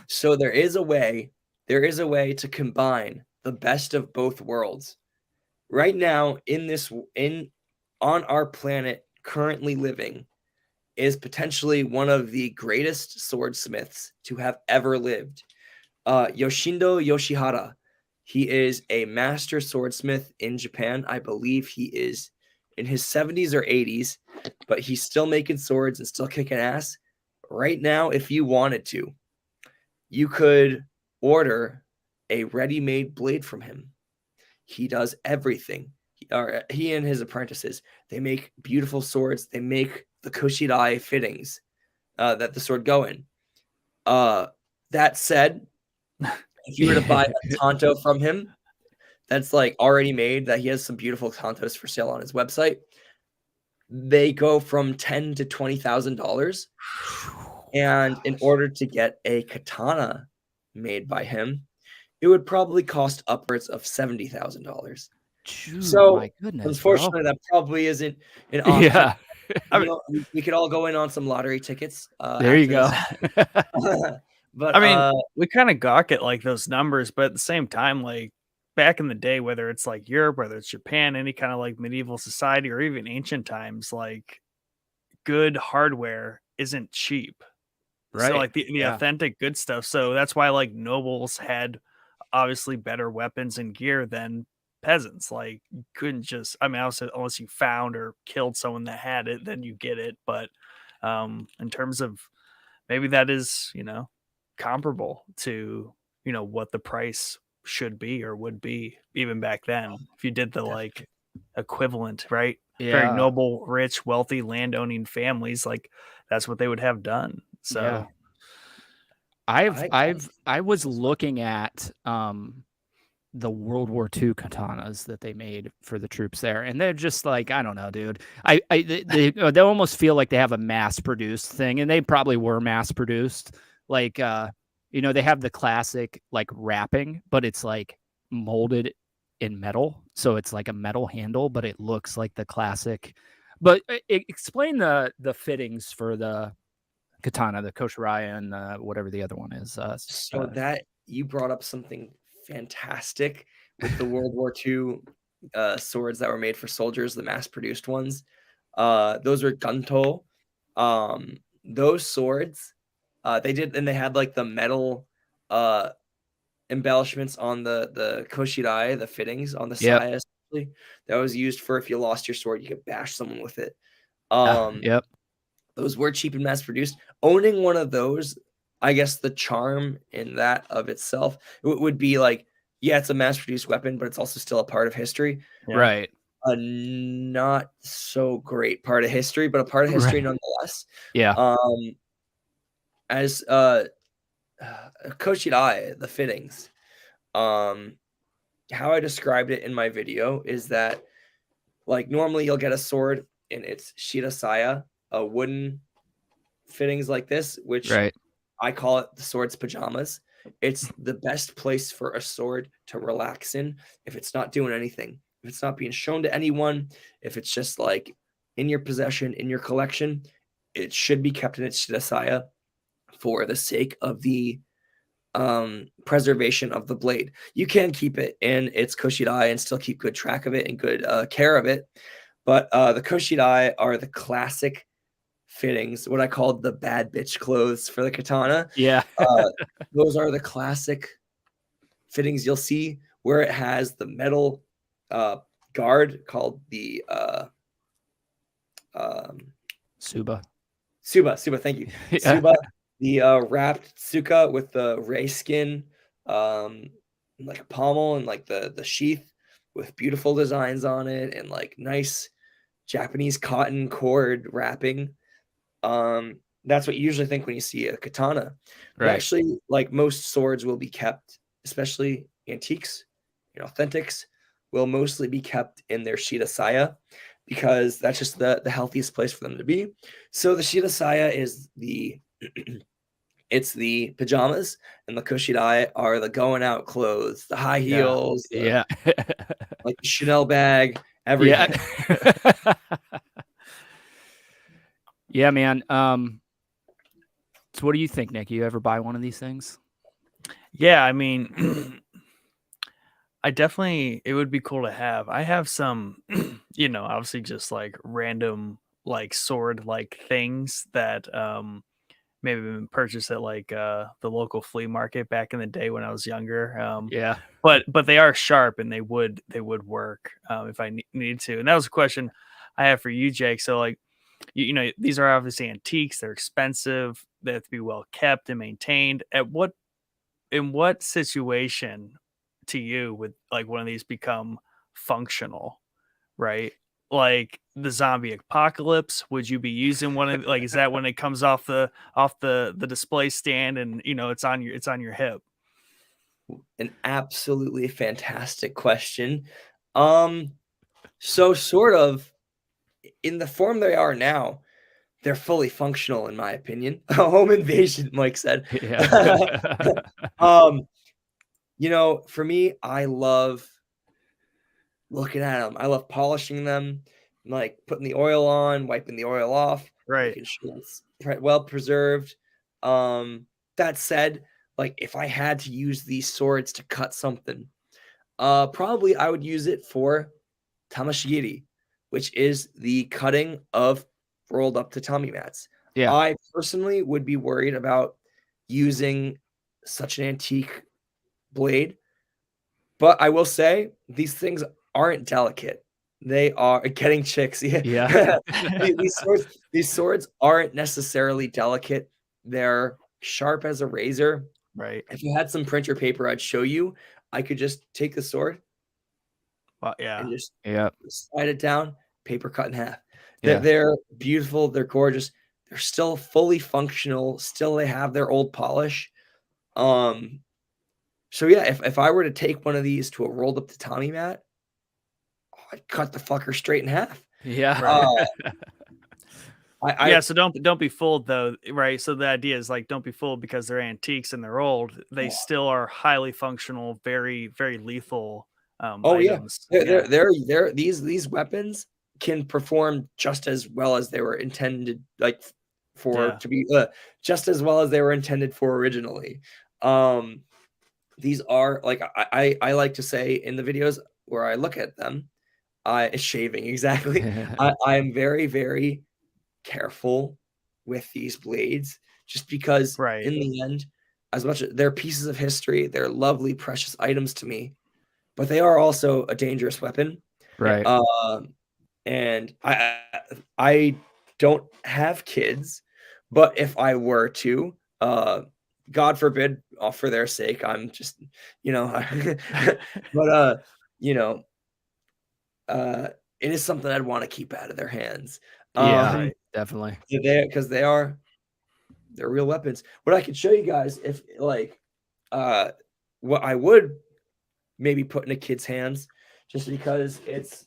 So there is a way to combine the best of both worlds. Right now, on our planet, currently living, is potentially one of the greatest swordsmiths to have ever lived. Yoshindo Yoshihara. He is a master swordsmith in Japan. I believe he is in his 70s or 80s, but he's still making swords and still kicking ass. Right now, if you wanted to, you could order a ready-made blade from him. He does everything. He and his apprentices, they make beautiful swords. They make the kushidai fittings that the sword go in. That said, if you were to buy a tanto from him that's like already made, that he has some beautiful tantos for sale on his website, they go from $10,000 to $20,000. And in order to get a katana made by him, it would probably cost upwards of $70,000. So, my goodness, unfortunately, bro. that probably isn't an option. Yeah. We could all go in on some lottery tickets. There you go. But I mean, we kind of gawk at like those numbers, but at the same time, like back in the day, whether it's like Europe, whether it's Japan, any kind of like medieval society or even ancient times, like good hardware isn't cheap. Right. So like the authentic good stuff. So that's why like nobles had obviously better weapons and gear than peasants. Like you couldn't just, I mean, also, unless you found or killed someone that had it, then you get it. But in terms of maybe that is, comparable to, what the price should be or would be even back then. If you did the like equivalent, right? Yeah. Very noble, rich, wealthy, landowning families, like that's what they would have done. So yeah. I was looking at the World War II katanas that they made for the troops there, and they're just like, I don't know, dude. They almost feel like they have a mass produced thing, and they probably were mass produced. Like they have the classic like wrapping, but it's like molded in metal, so it's like a metal handle, but it looks like the classic. But explain the fittings for the katana, the Koshirai, and whatever the other one is. So that you brought up something fantastic with the World War II swords that were made for soldiers, the mass-produced ones. Those were gunto. Those swords, they had like the metal embellishments on the koshirai, the fittings on the Yep. saya, especially. That was used for if you lost your sword, you could bash someone with it. Yep. Those were cheap and mass produced. Owning one of those, I guess the charm in that of itself would be like, yeah, it's a mass produced weapon, but it's also still a part of history. Yeah. Right. A not so great part of history, but a part of history Right. nonetheless. Yeah. As koshirai, the fittings. How I described it in my video is that, like, normally you'll get a sword and it's shira saya, a wooden fittings like this, which Right. I call it the sword's pajamas. It's the best place for a sword to relax in if it's not doing anything, if it's not being shown to anyone, if it's just like in your possession, in your collection. It should be kept in its shira saya for the sake of the preservation of the blade. You can keep it in its koshirai and still keep good track of it and good care of it. But the koshirai are the classic fittings, what I called the bad bitch clothes for the katana. Yeah. Those are the classic fittings you'll see where it has the metal guard called the Suba. thank you. Yeah. Suba, the wrapped tsuka with the ray skin, like a pommel and like the sheath with beautiful designs on it and like nice Japanese cotton cord wrapping. That's what you usually think when you see a katana. But Right. actually, like most swords will be kept, especially antiques, authentics, will mostly be kept in their shira saya because that's just the healthiest place for them to be. So the shira saya is it's the pajamas, and the koshirai are the going out clothes, the high heels, Yeah. like the Chanel bag, everything. Yeah. Yeah, man. So what do you think, Nick? You ever buy one of these things? Yeah, I mean, I definitely, it would be cool to have. I have some, obviously just like random like sword like things that maybe been purchased at like the local flea market back in the day when I was younger. Yeah. But they are sharp and they would work if I needed to. And that was a question I have for you, Jake. So like, these are obviously antiques. They're expensive. They have to be well kept and maintained. In what situation to you would like one of these become functional, right? Like the zombie apocalypse, would you be using one of like is that when it comes off the display stand and it's on your hip? An absolutely fantastic question. So sort of in the form they are now, they're fully functional in my opinion. Home invasion, Mike said. Yeah. For me, I love looking at them. I love polishing them, like putting the oil on, wiping the oil off, Right. making sure it's well preserved. That said, like if I had to use these swords to cut something, probably I would use it for tamashigiri, which is the cutting of rolled up tatami mats. Yeah. I personally would be worried about using such an antique blade, but I will say these things aren't delicate. They are getting chicks. Yeah. these swords aren't necessarily delicate. They're sharp as a razor. Right. If you had some printer paper, I'd show you. I could just take the sword and just slide it down, paper cut in half. Yeah. They're beautiful. They're gorgeous. They're still fully functional. Still, they have their old polish. So yeah, if I were to take one of these to a rolled up tatami mat, I'd cut the fucker straight in half. Yeah. So don't be fooled though, right? So the idea is like don't be fooled because they're antiques and they're old. They still are highly functional, very very lethal items. They're these weapons can perform just as well as they were intended, to be just as well as they were intended for originally. These are like I like to say in the videos where I look at them, shaving exactly. I am very very careful with these blades just because in the end as much as they're pieces of history, they're lovely, precious items to me, but they are also a dangerous weapon. Right. And I don't have kids, but if I were to, God forbid, for their sake, I'm just, but it is something I'd want to keep out of their hands. Yeah, definitely. Because they're real weapons. What I could show you guys, if like, what I would maybe put in a kid's hands, just because it's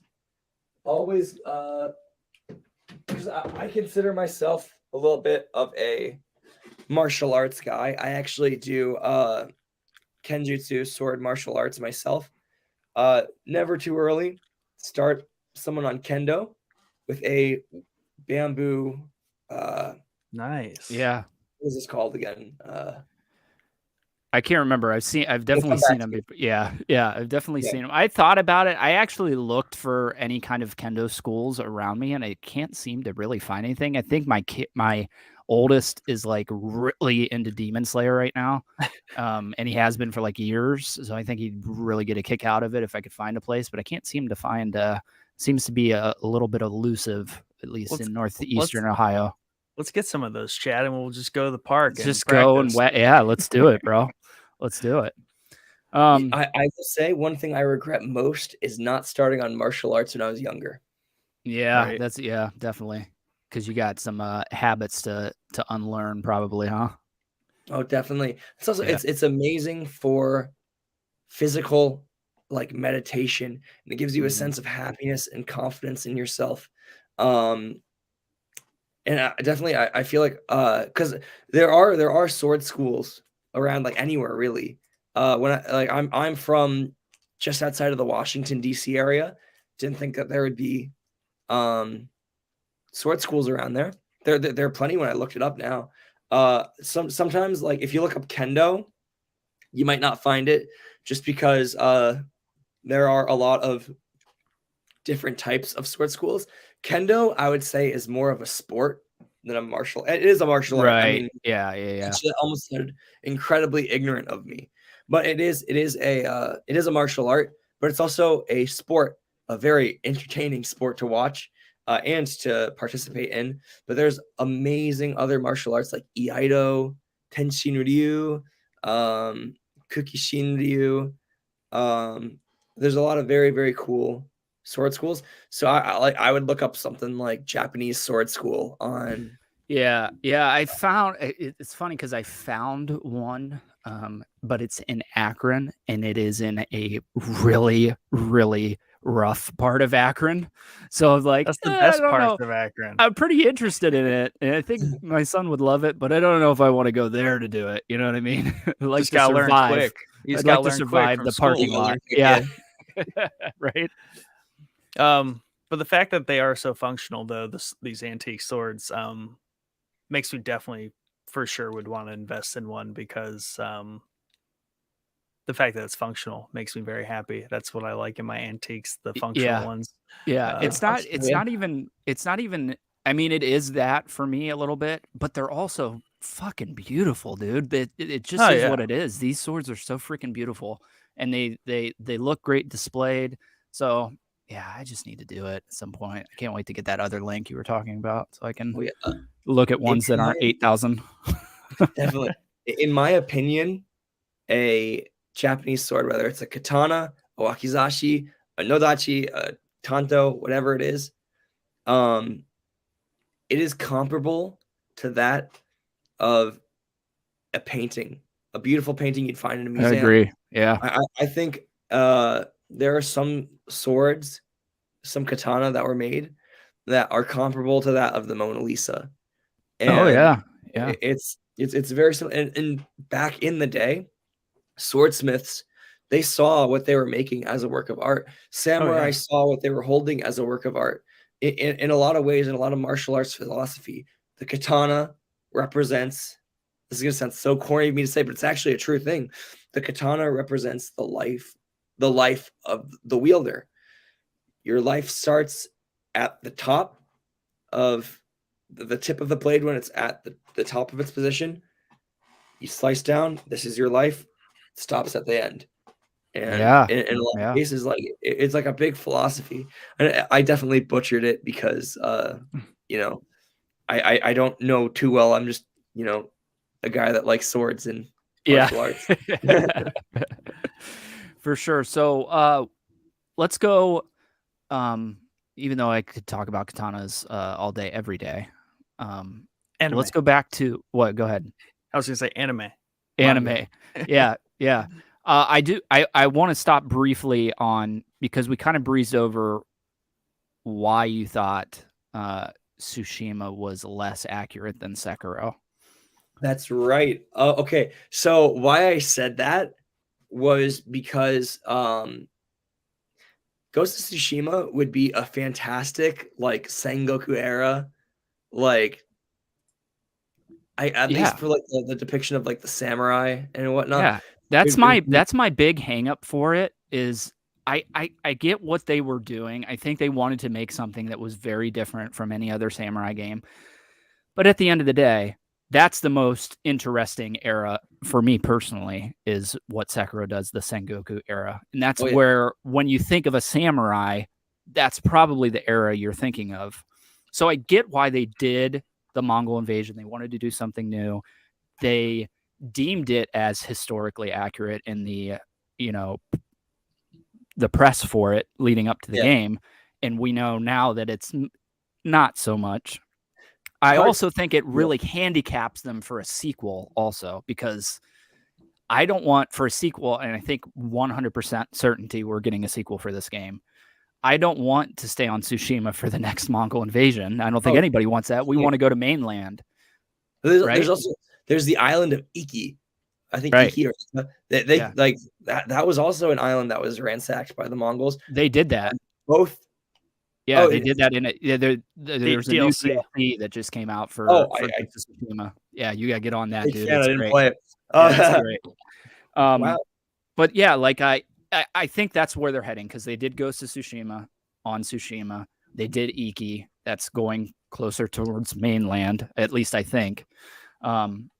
always, because I consider myself a little bit of a martial arts guy. I actually do kenjutsu, sword martial arts myself. Never too early. Start someone on kendo with a bamboo. Nice. Yeah. What is this called again? I can't remember. I've definitely seen them before. Yeah, I've definitely seen them. I thought about it. I actually looked for any kind of kendo schools around me, and I can't seem to really find anything. I think my oldest is like really into Demon Slayer right now, and he has been for like years. So I think he'd really get a kick out of it if I could find a place. But I can't seem to find. Seems to be a little bit elusive, at least in northeastern Ohio. Let's get some of those, Chad, and we'll just go to the park. Just go and wet. Yeah, let's do it, bro. Let's do it. I will say one thing I regret most is not starting on martial arts when I was younger. Yeah, right? That's definitely, because you got some habits to unlearn, probably, huh? Oh, definitely. It's also it's amazing for physical like meditation, and it gives you a sense of happiness and confidence in yourself. And I feel like because there are sword schools around like anywhere really. I'm from just outside of the Washington D.C. area. Didn't think that there would be sword schools around there. There are plenty when I looked it up now. Sometimes like if you look up kendo, you might not find it just because there are a lot of different types of sword schools. Kendo, I would say, is more of a sport than a martial. It is a martial art. Right. I mean, yeah. It's almost incredibly ignorant of me, but it is a martial art, but it's also a sport, a very entertaining sport to watch and to participate in. But there's amazing other martial arts like Iaido, Tenshin Ryu, Kukishin Ryu. There's a lot of very, very cool sword schools. So I would look up something like Japanese sword school on. Yeah. I found it's funny because I found one, but it's in Akron, and it is in a really, really rough part of Akron. So I was like, that's the best part of Akron. I'm pretty interested in it, and I think my son would love it, but I don't know if I want to go there to do it. You know what I mean? Like just gotta learn quick. I'd like to survive the parking lot. Yeah. Right. But the fact that they are so functional, though, these antique swords, makes me definitely for sure would want to invest in one, because the fact that it's functional makes me very happy. That's what I like in my antiques, the functional ones. Yeah, it's not even. I mean, it is that for me a little bit, but they're also fucking beautiful, dude. It just is what it is. These swords are so freaking beautiful, and they look great displayed. So yeah, I just need to do it at some point. I can't wait to get that other link you were talking about, so I can look at ones that aren't 8,000. Definitely, in my opinion, a Japanese sword, whether it's a katana, a wakizashi, a nodachi, a tanto, whatever it is comparable to that of a painting, a beautiful painting you'd find in a museum. I agree. Yeah. I think there are some swords, some katana that were made that are comparable to that of the Mona Lisa. And it's very simple. And back in the day, swordsmiths, they saw what they were making as a work of art. Samurai saw what they were holding as a work of art. In a lot of ways, in a lot of martial arts philosophy, the katana represents, this is going to sound so corny of me to say, but it's actually a true thing. The katana represents the life of the wielder. Your life starts at the top of the tip of the blade when it's at the top of its position. you slice down, this is your life, stops at the end. And Yeah. in a lot of cases, like it's like a big philosophy. And I definitely butchered it because you know, I don't know too well. I'm just, you know, a guy that likes swords and martial arts. For sure. So let's go. Even though I could talk about katanas all day, every day. Anime. Let's go back to what? Go ahead. I was going to say anime. Anime. Yeah. I want to stop briefly on, because we kind of breezed over why you thought Tsushima was less accurate than Sekiro. That's right. Okay. So why I said that was because Ghost of Tsushima would be a fantastic like Sengoku era, like at least for like the depiction of like the samurai and whatnot. Yeah, that's my big hang up for it is I get what they were doing. I think they wanted to make something that was very different from any other samurai game. But at the end of the day, that's the most interesting era for me personally, is what Sekiro does, the Sengoku era. And that's where, when you think of a samurai, that's probably the era you're thinking of. So I get why they did the Mongol invasion. They wanted to do something new. They deemed it as historically accurate in the, you know, the press for it leading up to the game. And we know now that it's not so much. I also think it really handicaps them for a sequel also, because I don't want for a sequel, and I think 100% certainty we're getting a sequel for this game. I don't want to stay on Tsushima for the next Mongol invasion. I don't think anybody wants that. We want to go to mainland. There's the island of Iki. I think Iki, or like that was also an island that was ransacked by the Mongols. They did that. Both. Yeah, they did that in it. There's a new DLC that just came out for Tsushima. Yeah, you gotta get on that, dude. I didn't play it. That's great. Wow. But yeah, like I think that's where they're heading, because they did Ghost of Tsushima on Tsushima. They did Iki. That's going closer towards mainland, at least I think.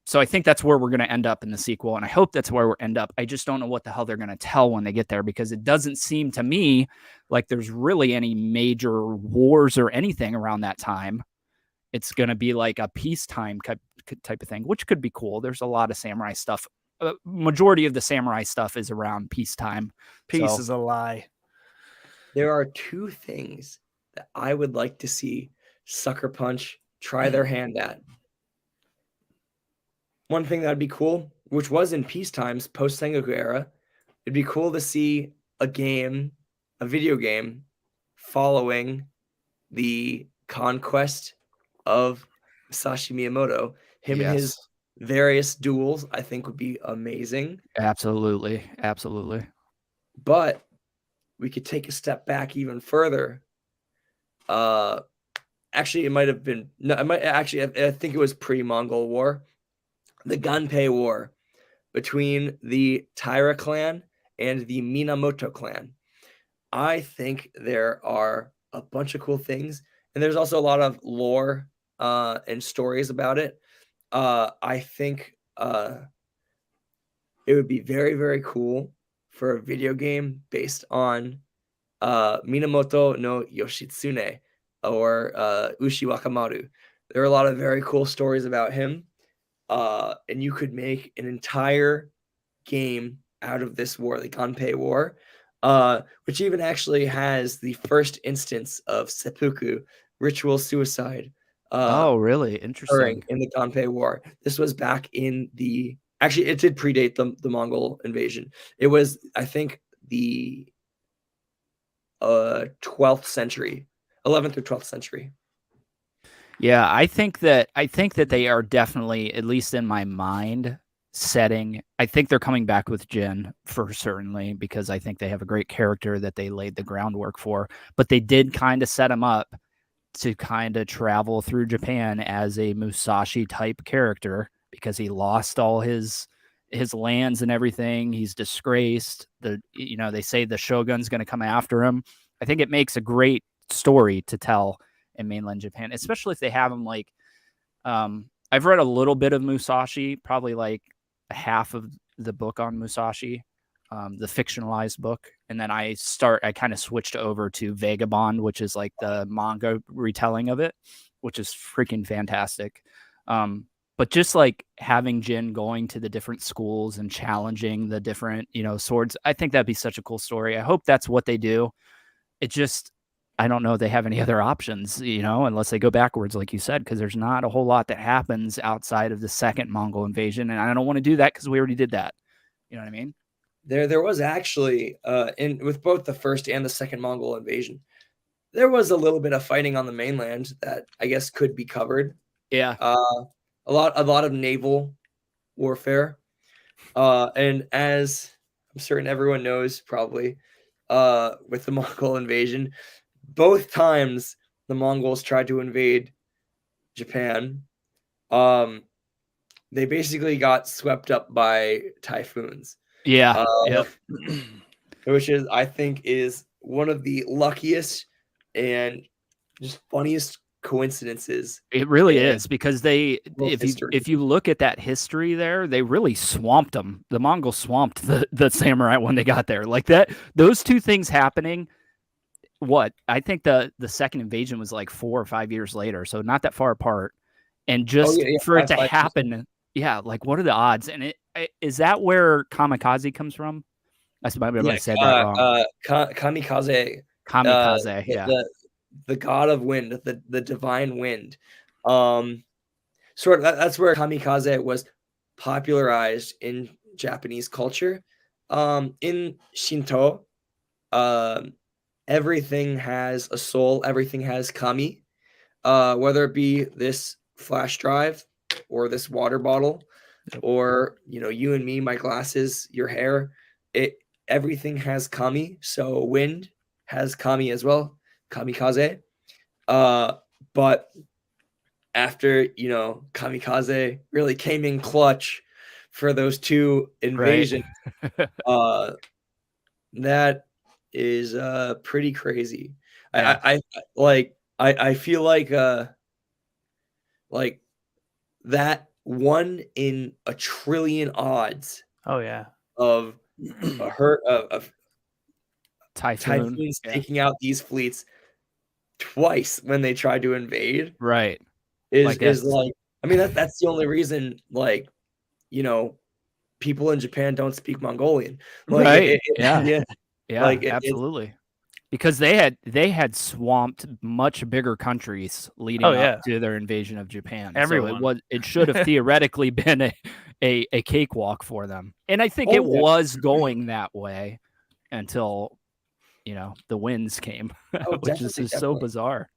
So I think that's where we're going to end up in the sequel, and I hope that's where we'll end up. I just don't know what the hell they're going to tell when they get there, because it doesn't seem to me like there's really any major wars or anything around that time. It's going to be like a peacetime type of thing, which could be cool. There's a lot of samurai stuff. Majority of the samurai stuff is around peacetime. Peace is a lie. There are two things that I would like to see Sucker Punch try their hand at. One thing that'd be cool, which was in peace times, post Sengoku era, it'd be cool to see a video game following the conquest of Masashi Miyamoto. Him and his various duels, I think, would be amazing. Absolutely. But we could take a step back even further. Actually, it might have been I think it was pre-Mongol War. The Gunpei War between the Taira clan and the Minamoto clan. I think there are a bunch of cool things, and there's also a lot of lore and stories about it. I think it would be very, very cool for a video game based on Minamoto no Yoshitsune or Ushi Wakamaru. There are a lot of very cool stories about him. And you could make an entire game out of this war, the Gunpei War, which even actually has the first instance of seppuku, ritual suicide. Oh, really? Interesting. In the Gunpei War. This was back in the... Actually, it did predate the Mongol invasion. It was, I think, the 12th century, 11th or 12th century. Yeah, I think that they are definitely, at least in my mind, setting. I think they're coming back with Jin for certainly, because I think they have a great character that they laid the groundwork for. But they did kind of set him up to kind of travel through Japan as a Musashi type character, because he lost all his lands and everything. He's disgraced. They say the shogun's going to come after him. I think it makes a great story to tell in mainland Japan, especially if they have him like, I've read a little bit of Musashi, probably like half of the book on Musashi, the fictionalized book, and then I kind of switched over to Vagabond, which is like the manga retelling of it, which is freaking fantastic. But just like having Jin going to the different schools and challenging the different, swords, I think that'd be such a cool story. I hope that's what they do. It just, I don't know if they have any other options, unless they go backwards, like you said, because there's not a whole lot that happens outside of the second Mongol invasion. And I don't want to do that because we already did that. You know what I mean? There was actually, with both the first and the second Mongol invasion, there was a little bit of fighting on the mainland that I guess could be covered. Yeah. A lot of naval warfare. And as I'm certain everyone knows, probably, with the Mongol invasion, both times the Mongols tried to invade Japan, they basically got swept up by typhoons. Yeah. Which I think is one of the luckiest and just funniest coincidences. It really is, because if you look at that history there, they really swamped them. The Mongols swamped the samurai when they got there. Like that, those two things happening. I think the second invasion was like 4 or 5 years later, so not that far apart. And just for it to happen, like what are the odds? And is that where kamikaze comes from? I said that wrong. Kamikaze. Kamikaze, the god of wind, the divine wind. That's where kamikaze was popularized in Japanese culture. In Shinto, everything has a soul, everything has kami, whether it be this flash drive or this water bottle, or you and me, my glasses, your hair, everything has kami. So wind has kami as well, kamikaze. But after kamikaze really came in clutch for those two invasions, right. That is pretty crazy. Yeah. I feel like that 1 in a trillion odds. Oh yeah. Of of typhoons taking out these fleets twice when they tried to invade. Right. Is like, I mean, that's the only reason, people in Japan don't speak Mongolian. Right. Yeah, absolutely. Because they had swamped much bigger countries leading up to their invasion of Japan. Everyone. So it should have theoretically been a cakewalk for them. And I think it was going that way until, the winds came, which is just so bizarre,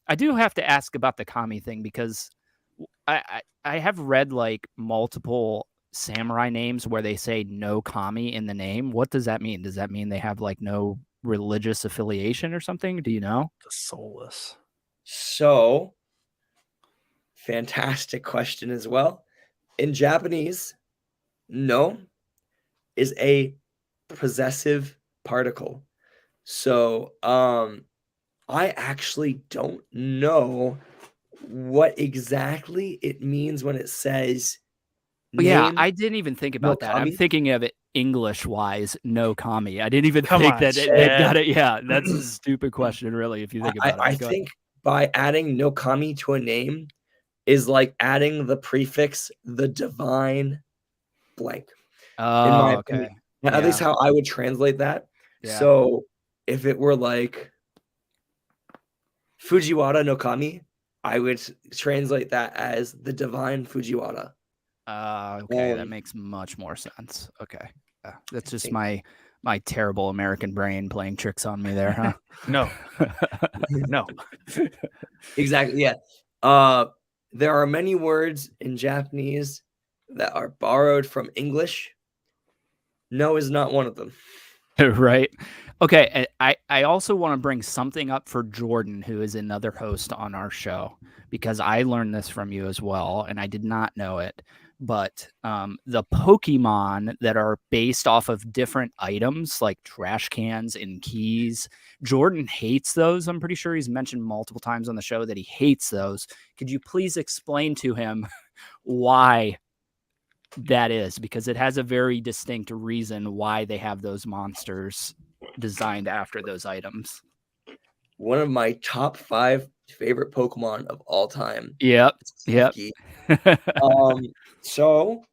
I do have to ask about the kami thing, because I have read like multiple samurai names where they say no kami in the name. What does that mean? Does that mean they have like no religious affiliation or something? Do you know? The soulless. So, fantastic question as well. In Japanese, no is a possessive particle. So, I actually don't know what exactly it means when it says yeah, I didn't even think about that. Kami? I'm thinking of it English-wise, no kami. I didn't even think that they got it. Yeah, that's a stupid question, really, if you think about it. I think by adding no kami to a name is like adding the prefix the divine blank. Oh, in my okay. opinion. At least how I would translate that. Yeah. So if it were like Fujiwara no kami, I would translate that as the divine Fujiwara. Okay, that makes much more sense. Okay, that's just my terrible American brain playing tricks on me there, huh? No. Exactly. Yeah. There are many words in Japanese that are borrowed from English. No is not one of them. Right. Okay. I also want to bring something up for Jordan, who is another host on our show, because I learned this from you as well, and I did not know it. But the Pokemon that are based off of different items, like trash cans and keys, Jordan hates those. I'm pretty sure he's mentioned multiple times on the show that he hates those. Could you please explain to him why that is, because it has a very distinct reason why they have those monsters designed after those items. One of my top 5 favorite Pokemon of all time. Yep. It's Yep. Klefki. So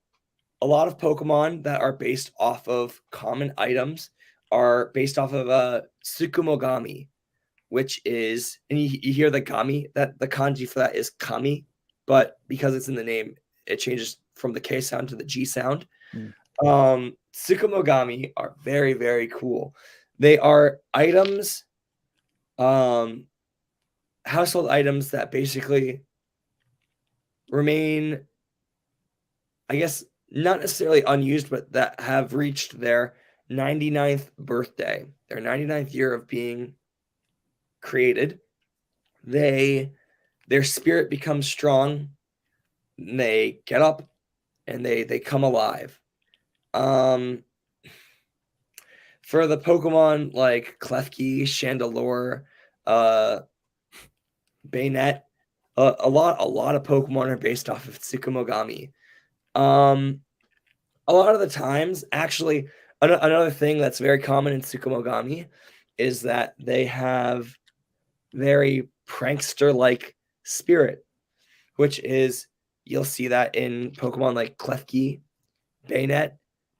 a lot of Pokemon that are based off of common items are based off of Tsukumogami, which is, and you hear the Gami, that the kanji for that is Kami, but because it's in the name, it changes from the K sound to the G sound. Tsukumogami are very, very cool. They are items, household items that basically remain, I guess, not necessarily unused, but that have reached their 99th birthday, their 99th year of being created. Their spirit becomes strong, and they get up and they come alive. For the Pokemon like Klefki, Chandelure, Bayonet, a lot of Pokemon are based off of Tsukumogami. A lot of the times, actually, another thing that's very common in Tsukumogami is that they have very prankster-like spirit, which is, you'll see that in Pokemon like Klefki, Bayonet,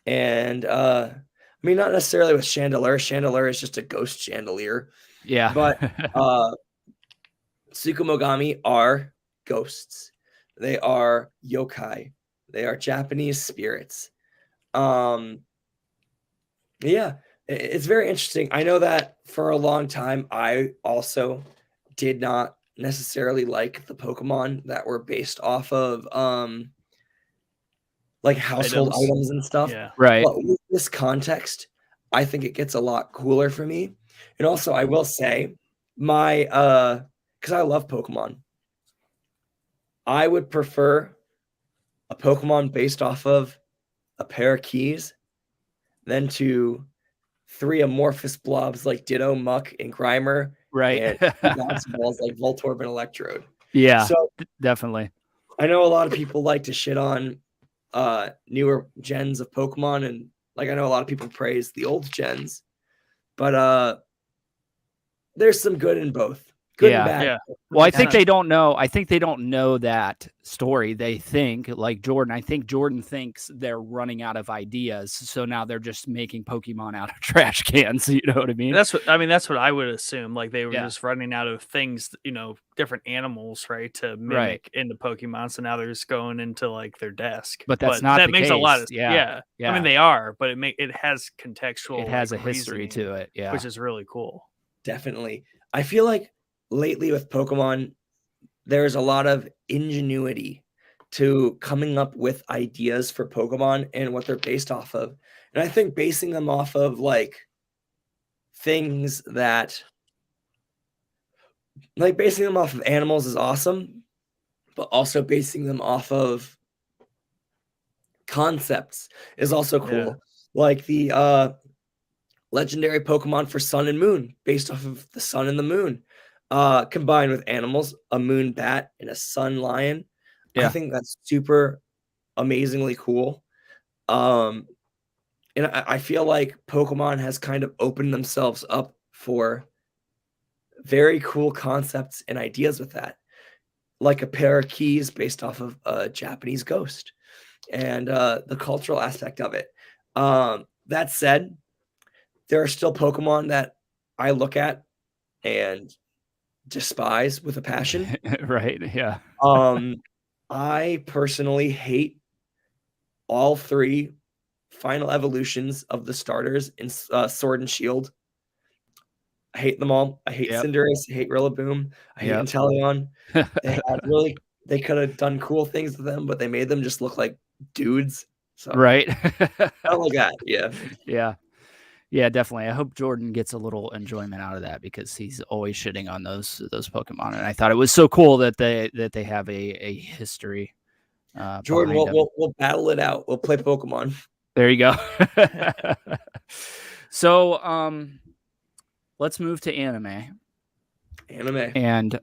and I mean, not necessarily with Chandelure. Chandelure is just a ghost chandelier. Yeah. But Tsukumogami are ghosts. They are yokai. They are Japanese spirits. Yeah, it's very interesting. I know that for a long time, I also did not necessarily like the Pokemon that were based off of like household items and stuff. Yeah. Right. But with this context, I think it gets a lot cooler for me. And also, I will say, my because I love Pokemon, I would prefer a Pokemon based off of a pair of keys than to 3 amorphous blobs like Ditto, Muck, and Grimer, Right. and bouncy balls like Voltorb and Electrode. Yeah. So definitely. I know a lot of people like to shit on newer gens of Pokemon, and like I know a lot of people praise the old gens, but there's some good in both. Good and bad. Yeah. Well, I think they don't know. I think they don't know that story. They think, like Jordan, I think Jordan thinks they're running out of ideas. So now they're just making Pokemon out of trash cans. You know what I mean? That's what I would assume. Like they were Yeah. just running out of things, different animals, right, to mimic into Pokemon. So now they're just going into like their desk. But that's not that the makes a lot of case. Yeah. I mean, they are, but it has contextual. It has like, a history reasoning, to it. Yeah. which is really cool. Definitely. I feel like lately with Pokemon, there's a lot of ingenuity to coming up with ideas for Pokemon and what they're based off of. And I think basing them off of like things that, like basing them off of animals is awesome, but also basing them off of concepts is also cool. Yeah. Like the legendary Pokemon for Sun and Moon, based off of the sun and the moon, combined with animals, a moon bat and a sun lion. Yeah. I think that's super amazingly cool. And I feel like Pokemon has kind of opened themselves up for very cool concepts and ideas with that, like a pair of keys based off of a Japanese ghost and the cultural aspect of it. That said, there are still Pokemon that I look at and despise with a passion. Right. Yeah. I personally hate all 3 final evolutions of the starters in Sword and Shield. I hate them all. I hate Cinderace. I hate Rillaboom. I hate Inteleon. They could have done cool things with them, but they made them just look like dudes. So Right. I don't like that. Yeah. Yeah. Yeah, definitely. I hope Jordan gets a little enjoyment out of that because he's always shitting on those Pokemon, and I thought it was so cool that they have a history. Jordan, we'll battle it out. We'll play Pokemon. There you go. So, let's move to anime. Anime. And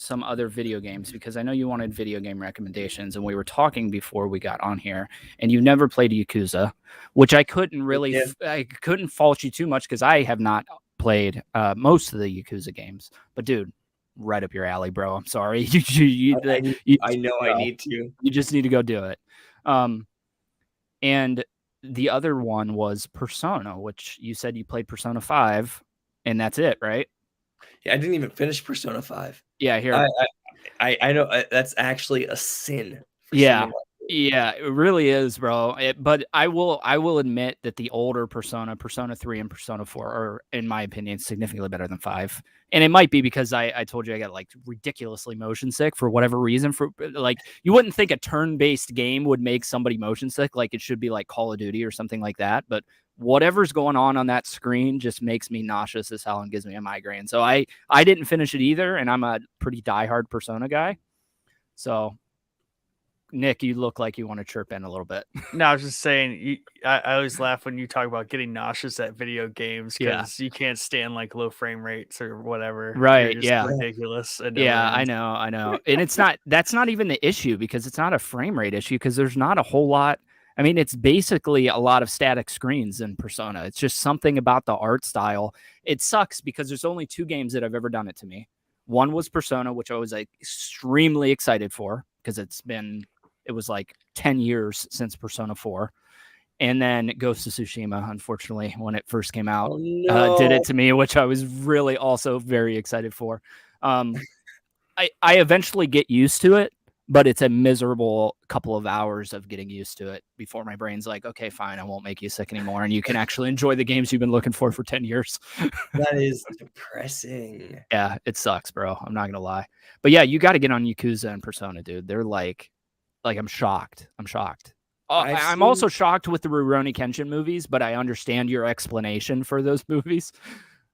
some other video games, because I know you wanted video game recommendations, and we were talking before we got on here, and you never played Yakuza, which I couldn't really, I couldn't fault you too much because I have not played most of the Yakuza games. But dude, right up your alley, bro. I'm sorry. I need to. You just need to go do it. And the other one was Persona, which you said you played Persona 5, and that's it, right? Yeah, I didn't even finish Persona 5. Yeah, I hear. I know that's actually a sin. Yeah, yeah, it really is, bro. But I will admit that the older Persona 3 and Persona 4 are, in my opinion, significantly better than 5. And it might be because I told you I got like ridiculously motion sick for whatever reason. For like, you wouldn't think a turn-based game would make somebody motion sick. Like it should be like Call of Duty or something like that. But whatever's going on that screen just makes me nauseous as hell and gives me a migraine. So I didn't finish it either, and I'm a pretty diehard Persona guy. So Nick, you look like you want to chirp in a little bit. No, I was just saying, I always laugh when you talk about getting nauseous at video games because you can't stand like low frame rates or whatever. Right. Just ridiculous. Yeah, I know. And that's not even the issue, because it's not a frame rate issue, because there's not a whole lot. I mean, it's basically a lot of static screens in Persona. It's just something about the art style. It sucks because there's only 2 games that have ever done it to me. One was Persona, which I was like extremely excited for because it was like 10 years since Persona 4. And then Ghost of Tsushima, unfortunately, when it first came out, did it to me, which I was really also very excited for. I eventually get used to it, but it's a miserable couple of hours of getting used to it before my brain's like, okay, fine, I won't make you sick anymore. And you can actually enjoy the games you've been looking for 10 years. That is depressing. Yeah, it sucks, bro. I'm not going to lie. But yeah, you got to get on Yakuza and Persona, dude. They're like I'm shocked. I'm also shocked with the Rurouni Kenshin movies, but I understand your explanation for those movies.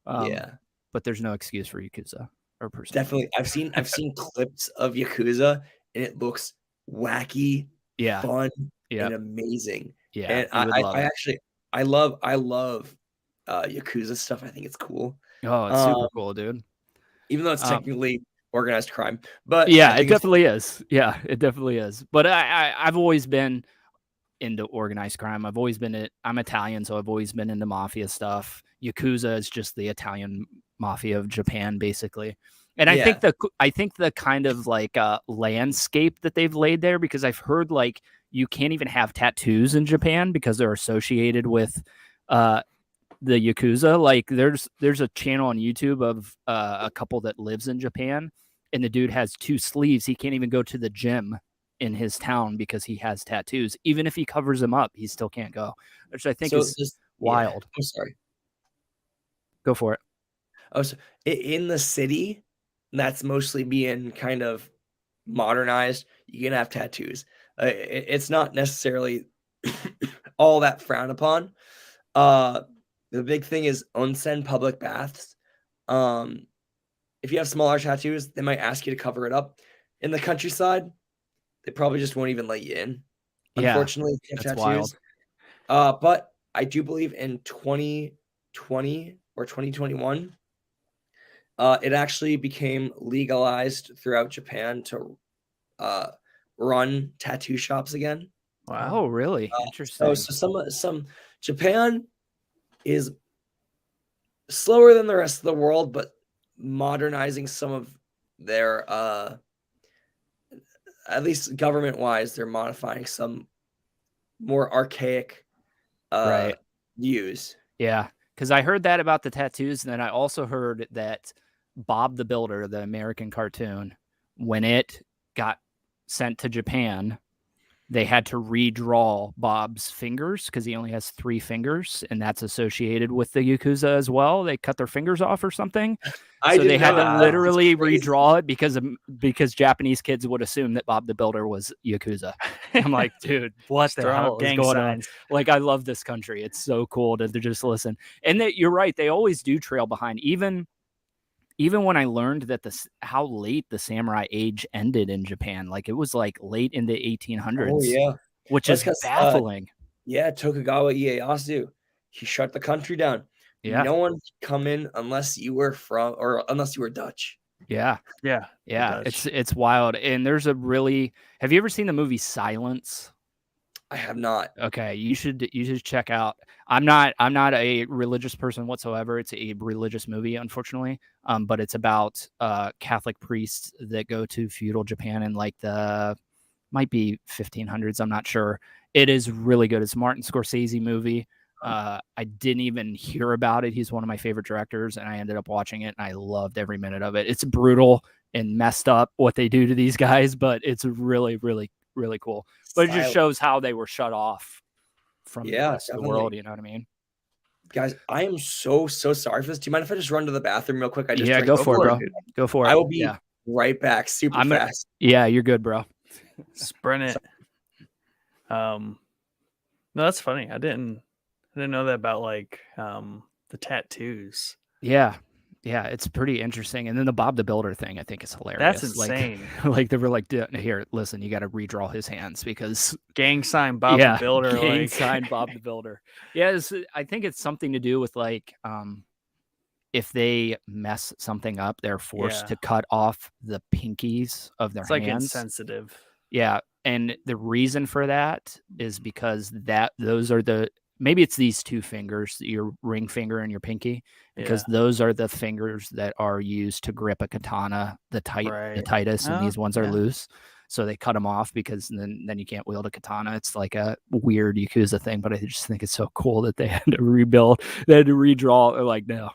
But there's no excuse for Yakuza or Persona. Definitely. I've seen clips of Yakuza, and it looks wacky, fun, and amazing. Yeah, and I love Yakuza stuff. I think it's cool. Oh, it's super cool, dude. Even though it's technically organized crime, but yeah, it definitely is. Yeah, it definitely is. But I've always been into organized crime. I'm Italian, so I've always been into mafia stuff. Yakuza is just the Italian mafia of Japan, basically. And I think the kind of like landscape that they've laid there, because I've heard like you can't even have tattoos in Japan because they're associated with the Yakuza. Like there's a channel on YouTube of a couple that lives in Japan, and the dude has 2 sleeves. He can't even go to the gym in his town because he has tattoos. Even if he covers them up, he still can't go, which I think is wild. I'm sorry. Go for it. Oh, so in the city, that's mostly being kind of modernized. You can have tattoos. It's not necessarily all that frowned upon. The big thing is onsen public baths. If you have smaller tattoos, they might ask you to cover it up. In the countryside, they probably just won't even let you in. Unfortunately, if you have tattoos. Wild. But I do believe in 2020 or 2021, it actually became legalized throughout Japan to run tattoo shops again. Wow, oh, really? Interesting. So some Japan is slower than the rest of the world, but modernizing some of their at least government wise, they're modifying some more archaic views. Yeah, because I heard that about the tattoos, and then I also heard that Bob the Builder, the American cartoon, when it got sent to Japan, they had to redraw Bob's fingers because he only has 3 fingers, and that's associated with the Yakuza as well. They cut their fingers off or something. So they had to literally redraw it because Japanese kids would assume that Bob the Builder was Yakuza. I'm like, dude, what the hell is going on? Like, I love this country. It's so cool to just listen. And you're right. They always do trail behind. Even when I learned that how late the samurai age ended in Japan, like it was like late in the 1800s. Oh yeah, which is baffling. Tokugawa Ieyasu, he shut the country down. Yeah, no one could come in unless you were unless you were Dutch. Yeah. Yeah. Yeah. It does. It's wild. And there's a really, have you ever seen the movie Silence? I have not. Okay, you should check out. I'm not a religious person whatsoever. It's a religious movie, unfortunately. But it's about Catholic priests that go to feudal Japan in like the might be 1500s. I'm not sure. It is really good. It's a Martin Scorsese movie. I didn't even hear about it. He's one of my favorite directors, and I ended up watching it, and I loved every minute of it. It's brutal and messed up what they do to these guys, but it's really, really, really cool. But it just shows how they were shut off from the rest of the world. You know what I mean? Guys, I am so sorry for this. Do you mind if I just run to the bathroom real quick? Yeah, go for it, bro. Go for it. I will be right back super fast. Yeah, you're good, bro. Sprint it. No, that's funny. I didn't know that about like the tattoos. Yeah. Yeah, it's pretty interesting. And then the Bob the Builder thing, I think, is hilarious. That's insane. Like they were like, here, listen, you got to redraw his hands because gang sign Bob the Builder. Gang sign Bob the Builder. Yeah, I think it's something to do with like if they mess something up, they're forced to cut off the pinkies of their hands. Like insensitive. Yeah, and the reason for that is because those are maybe it's these two fingers, your ring finger and your pinky, because those are the fingers that are used to grip a katana, the tightest, and these ones are loose. So they cut them off because then you can't wield a katana. It's like a weird Yakuza thing, but I just think it's so cool that they had to rebuild, they had to redraw. They're like, no,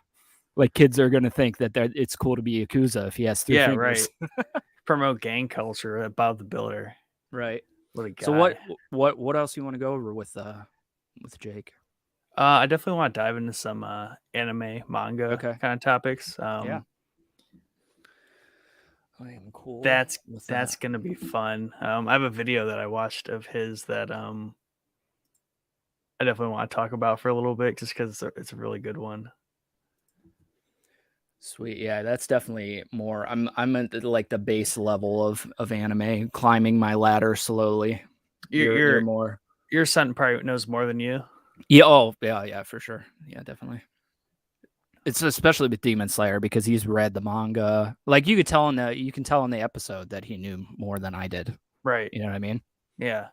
like kids are going to think that it's cool to be Yakuza if he has three fingers. Right. Promote gang culture at Bob the Builder. Right. What a guy. So what else you want to go over with Jake? I definitely want to dive into some anime, manga kind of topics. Yeah. I am cool. That's gonna be fun. I have a video that I watched of his that I definitely want to talk about for a little bit just because it's a really good one. Sweet. Yeah, that's definitely more. I'm at like the base level of anime, climbing my ladder slowly. You're more. Your son probably knows more than you. Yeah. Oh, yeah, for sure. Yeah, definitely. It's especially with Demon Slayer because he's read the manga. Like you can tell in the episode that he knew more than I did. Right. You know what I mean? Yeah.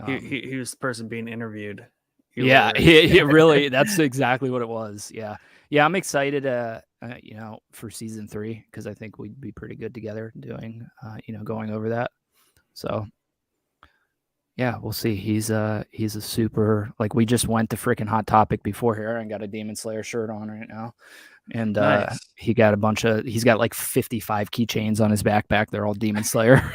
He was the person being interviewed. He really. That's exactly what it was. Yeah. Yeah. I'm excited. For season 3 because I think we'd be pretty good together doing. Going over that. So. Yeah, we'll see. He's a super, like, we just went to freaking Hot Topic before here and got a Demon Slayer shirt on right now. And nice. He's got like 55 keychains on his backpack. They're all Demon Slayer.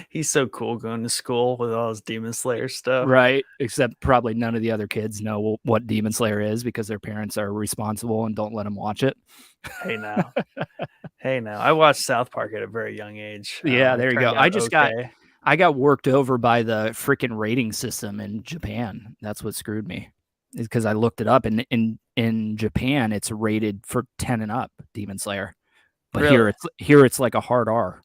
He's so cool going to school with all his Demon Slayer stuff. Right. Except probably none of the other kids know what Demon Slayer is because their parents are responsible and don't let them watch it. Hey now. I watched South Park at a very young age. Yeah, there you go. I got worked over by the freaking rating system in Japan. That's what screwed me. Is because I looked it up, and in Japan it's rated for 10 and up, Demon Slayer. But really? here it's like a hard R.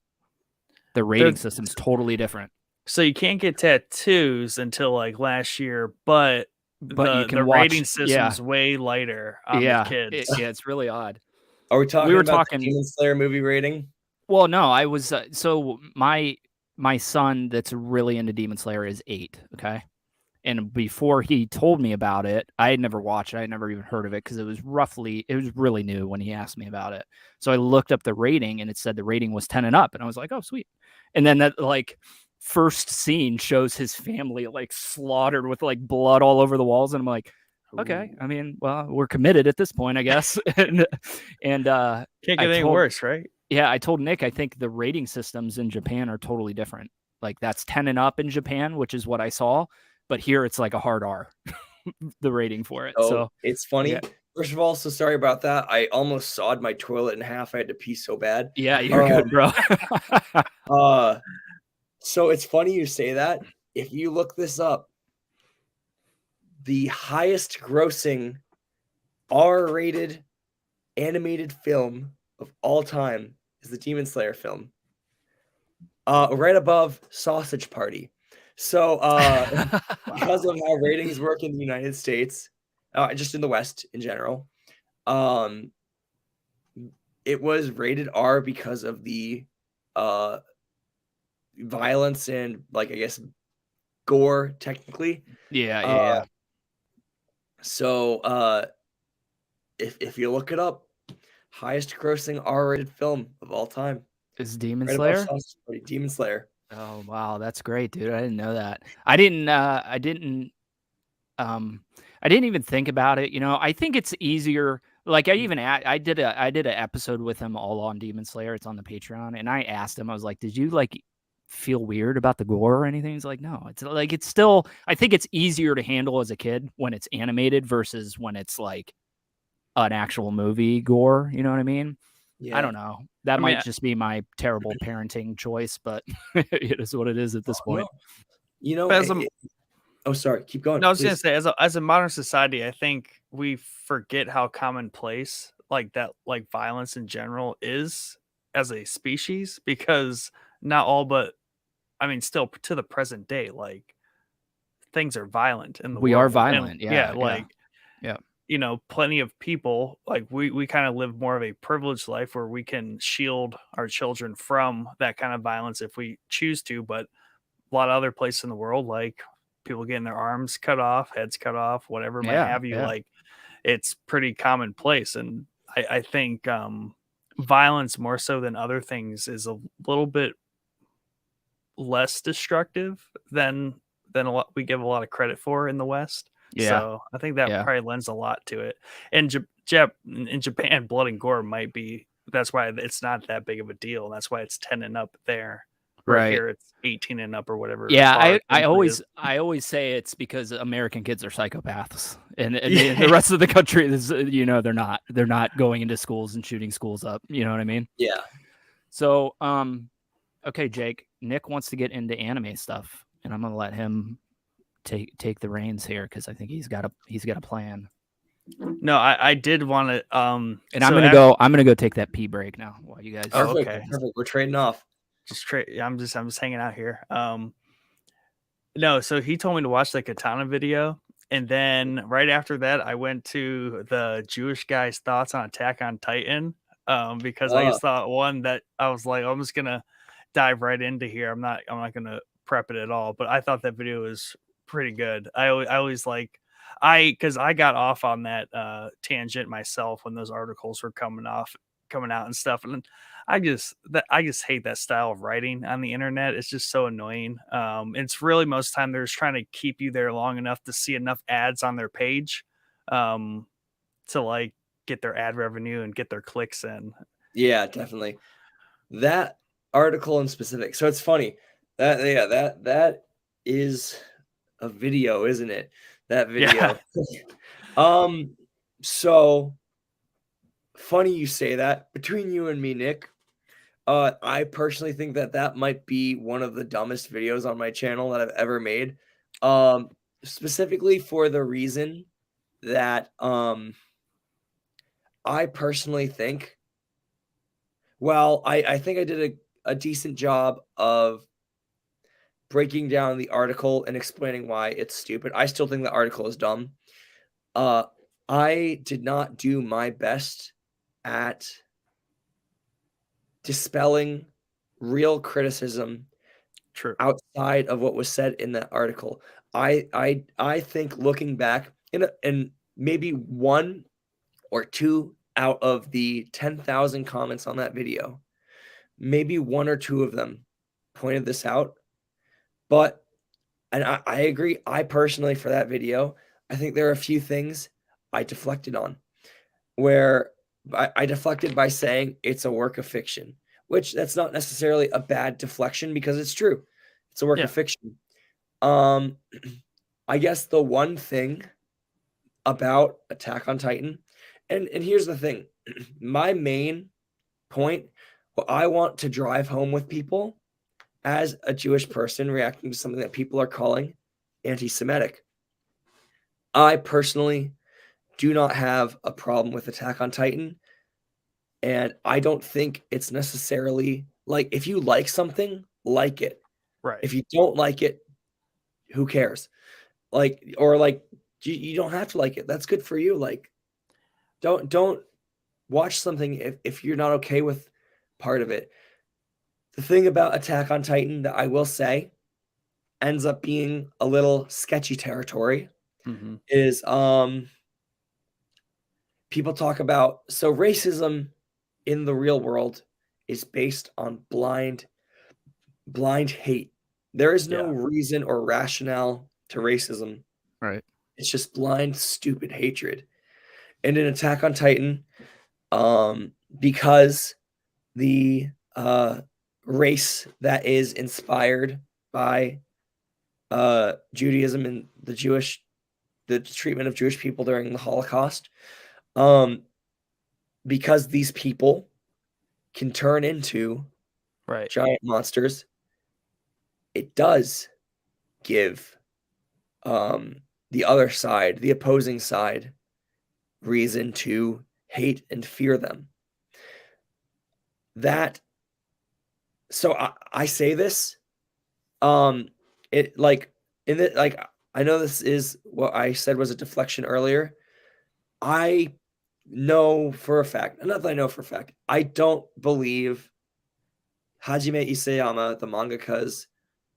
The rating system's totally different. So you can't get tattoos until like last year, but you can the watch, rating system's way lighter on the kids. It's really odd. Are we talking about the Demon Slayer movie rating? Well, no, I was so my son that's really into Demon Slayer is 8, okay? And before he told me about it, I had never watched it. I had never even heard of it because it was really new when he asked me about it. So I looked up the rating and it said the rating was 10 and up. And I was like, oh, sweet. And then that like first scene shows his family like slaughtered with like blood all over the walls. And I'm like, okay, I mean, well, we're committed at this point, I guess. and can't get any worse, right? Yeah, I told Nick, I think the rating systems in Japan are totally different. Like that's 10 and up in Japan, which is what I saw. But here it's like a hard R, the rating for it. So it's funny. Yeah. First of all, so sorry about that. I almost sawed my toilet in half. I had to pee so bad. Yeah, you're good, bro. So it's funny you say that. If you look this up, the highest grossing R-rated animated film of all time is the Demon Slayer film. Right above Sausage Party. So because of how ratings work in the United States, just in the West in general, it was rated R because of the violence and, like, I guess, gore, technically. Yeah. So if you look it up, highest grossing R-rated film of all time. Is Demon Right above Slayer? Sausage Party, Demon Slayer. Oh wow, that's great, dude. I didn't know that. I didn't even think about it. I think it's easier. Like I did an episode with him all on Demon Slayer. It's on the Patreon, and I asked him. I was like, "Did you like feel weird about the gore or anything?" He's like, "No." It's like it's still. I think it's easier to handle as a kid when it's animated versus when it's like an actual movie gore. You know what I mean? Yeah. I don't know. That might just be my terrible parenting choice, but it is what it is at this point. No. Oh, sorry. Keep going. No, I was going to say, as a modern society, I think we forget how commonplace like that, like violence in general is as a species, because not all, but I mean, still to the present day, like things are violent in the We world. are violent. And, yeah. Plenty of people, like we kind of live more of a privileged life where we can shield our children from that kind of violence if we choose to. But a lot of other places in the world, like people getting their arms cut off, heads cut off, whatever might have you, like it's pretty commonplace. And I think violence more so than other things is a little bit less destructive than we give a lot of credit for in the West. So I think that probably lends a lot to it. And in Japan, blood and gore might be, that's why it's not that big of a deal. That's why it's 10 and up there. Right here, it's 18 and up or whatever. Yeah, I always say it's because American kids are psychopaths, and the rest of the country is, they're not going into schools and shooting schools up. You know what I mean? Yeah. So, okay, Jake, Nick wants to get into anime stuff, and I'm gonna let him take the reins here because I think he's got a plan. No, I did want to. And I'm gonna go take that pee break now while you guys. Oh, okay, perfect. We're trading off. I'm just hanging out here. No, so he told me to watch the Katana video, and then right after that, I went to the Jewish guy's thoughts on Attack on Titan, because I just thought one that I was like, I'm just gonna dive right into here. I'm not gonna prep it at all, but I thought that video was pretty good. I always like, because I got off on that tangent myself when those articles were coming out and stuff, and I just hate that style of writing on the internet. It's just so annoying. It's really most of the time they're just trying to keep you there long enough to see enough ads on their page, to like get their ad revenue and get their clicks in. Yeah, definitely. That article in specific. So it's funny that is a video, isn't it? That video. Yeah. So funny you say that. Between you and me, Nick, I personally think that might be one of the dumbest videos on my channel that I've ever made. Specifically for the reason that I personally think, I think I did a decent job of breaking down the article and explaining why it's stupid. I still think the article is dumb. I did not do my best at dispelling real criticism outside of what was said in that article. I think looking back, and maybe one or two out of the 10,000 comments on that video, maybe one or two of them pointed this out. But, and I agree, I personally, for that video, I think there are a few things I deflected on, where I deflected by saying it's a work of fiction, which that's not necessarily a bad deflection because it's true. It's a work of fiction. I guess the one thing about Attack on Titan, and here's the thing, my main point, what I want to drive home with people as a Jewish person reacting to something that people are calling anti-Semitic. I personally do not have a problem with Attack on Titan. And I don't think it's necessarily like, if you like something, like it. Right. If you don't like it, who cares? You don't have to like it. That's good for you. Like, don't watch something if you're not okay with part of it. The thing about Attack on Titan that I will say ends up being a little sketchy territory is people talk about, so racism in the real world is based on blind hate. There is no reason or rationale to racism. Right. It's just blind, stupid hatred. And in Attack on Titan, because the race that is inspired by Judaism and the treatment of Jewish people during the Holocaust, because these people can turn into giant monsters, it does give the other side, the opposing side, reason to hate and fear them. So I say this, it like in it, like, I know this is what I said was a deflection earlier. I know for a fact, not that I know for a fact, I don't believe Hajime Isayama, the mangaka's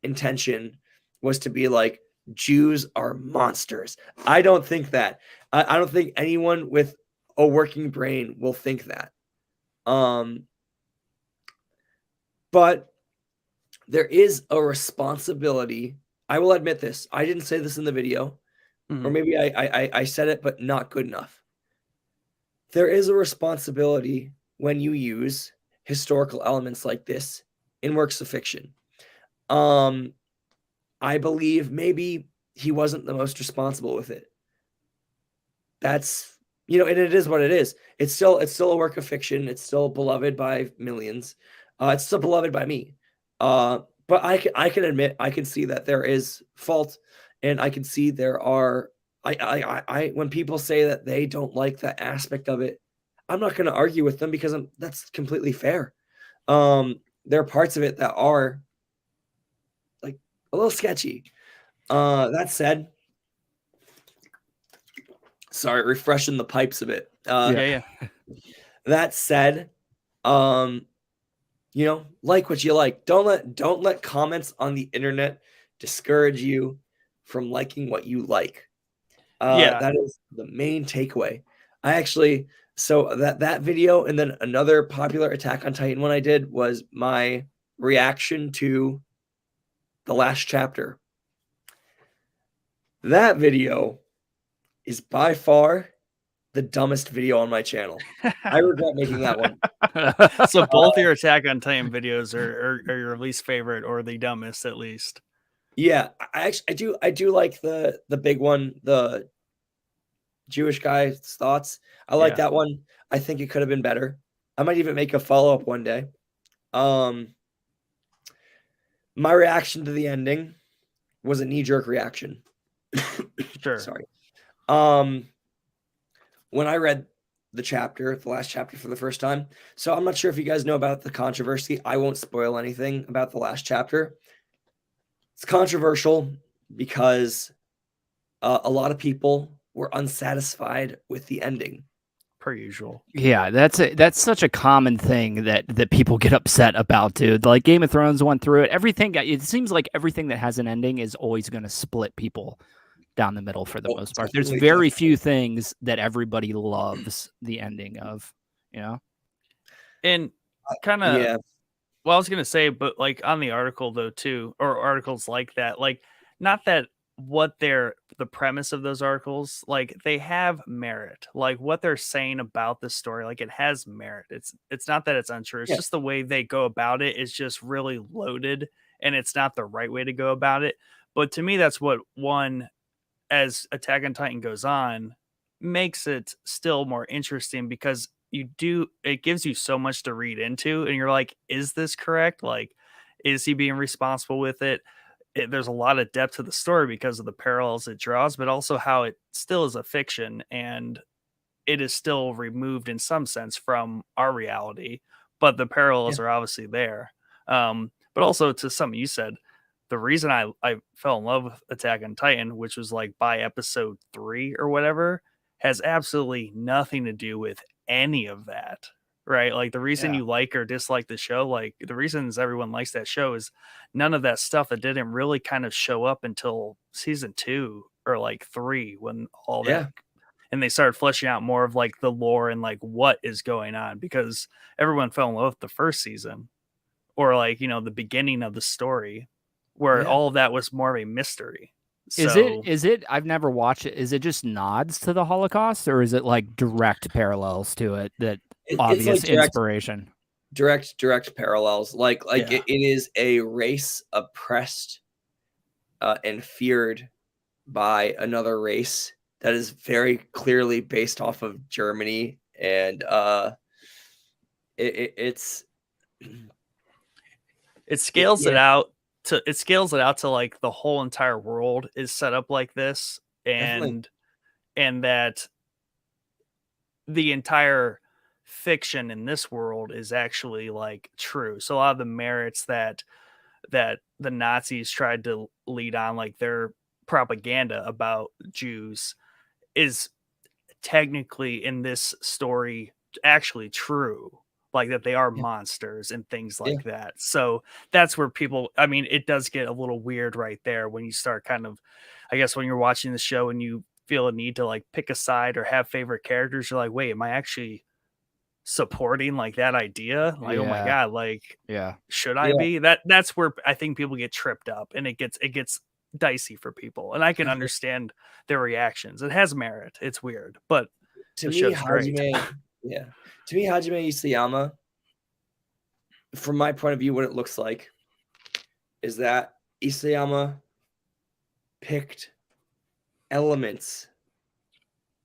intention was to be like, Jews are monsters. I don't think that. I don't think anyone with a working brain will think that. But there is a responsibility. I will admit this. I didn't say this in the video, or maybe I said it, but not good enough. There is a responsibility when you use historical elements like this in works of fiction. I believe maybe he wasn't the most responsible with it. That's, and it is what it is. It's still a work of fiction. It's still beloved by millions. It's still beloved by me. But I can admit, I can see that there is fault, and I can see there are. When people say that they don't like that aspect of it, I'm not going to argue with them because that's completely fair. There are parts of it that are like a little sketchy. That said, sorry, refreshing the pipes a bit. That said, like what you like. Don't let comments on the internet discourage you from liking what you like. That is the main takeaway. So that video, and then another popular Attack on Titan one I did was my reaction to the last chapter. That video is by far the dumbest video on my channel. I regret making that one. So both your Attack on Titan videos are your least favorite, or the dumbest at least. Yeah, I do like the big one, the Jewish guy's thoughts. I like that one. I think it could have been better. I might even make a follow-up one day. My reaction to the ending was a knee-jerk reaction. Sure. Sorry. When I read the last chapter for the first time, so I'm not sure if you guys know about the controversy. I won't spoil anything about the last chapter. It's controversial because a lot of people were unsatisfied with the ending. Per usual. Yeah, that's such a common thing that people get upset about, dude. Like Game of Thrones went through it. Everything, it seems like everything that has an ending is always going to split people down the middle for the most part. There's very few things that everybody loves the ending of, And kind of, well, I was going to say, but like on the article though, too, or articles like that, like not that the premise of those articles, like they have merit, like what they're saying about the story, like it has merit. It's not that it's untrue. It's just the way they go about it is just really loaded, and it's not the right way to go about it. But to me, that's what as Attack on Titan goes on, makes it still more interesting, because it gives you so much to read into, and you're like, is this correct? Like, is he being responsible with it? There's a lot of depth to the story because of the parallels it draws, but also how it still is a fiction, and it is still removed in some sense from our reality, but the parallels are obviously there. But also, to something you said, the reason I fell in love with Attack on Titan, which was like by episode 3 or whatever, has absolutely nothing to do with any of that, right? Like the reason you like or dislike the show, like the reasons everyone likes that show is none of that stuff that didn't really kind of show up until season 2 or like 3 when all that, and they started fleshing out more of like the lore and like what is going on, because everyone fell in love with the first season or like, the beginning of the story where all of that was more of a mystery. Is it I've never watched it. Is it just nods to the Holocaust, or is it like direct parallels to it that obvious like inspiration? Direct parallels. Like it is a race oppressed and feared by another race that is very clearly based off of Germany, and it scales it out to like the whole entire world is set up like this, and that the entire fiction in this world is actually like true. So a lot of the merits that the Nazis tried to lead on, like their propaganda about Jews, is technically in this story actually true, like that they are monsters and things like that. So that's where people, I mean, it does get a little weird right there when you start kind of, I guess when you're watching the show and you feel a need to like pick a side or have favorite characters, you're like, wait, am I actually supporting like that idea? Like, oh my God, like, should I be? That's where I think people get tripped up, and it gets dicey for people, and I can understand their reactions. It has merit. It's weird, but to me, Hajime Isayama, from my point of view, what it looks like is that Isayama picked elements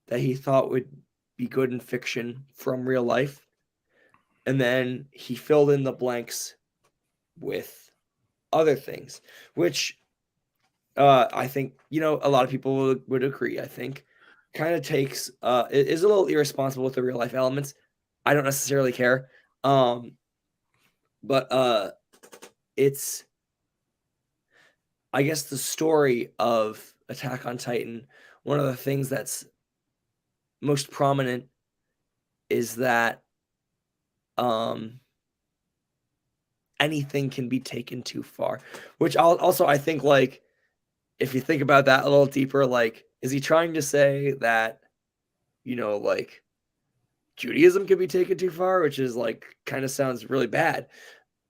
that he thought would be good in fiction from real life, and then he filled in the blanks with other things, which I think, a lot of people would agree, I think kind of takes it is a little irresponsible with the real life elements. I don't necessarily care. But it's, I guess, the story of Attack on Titan. One of the things that's most prominent is that anything can be taken too far, which I think, like, if you think about that a little deeper, like, is he trying to say that, like, Judaism can be taken too far, which is like kind of sounds really bad.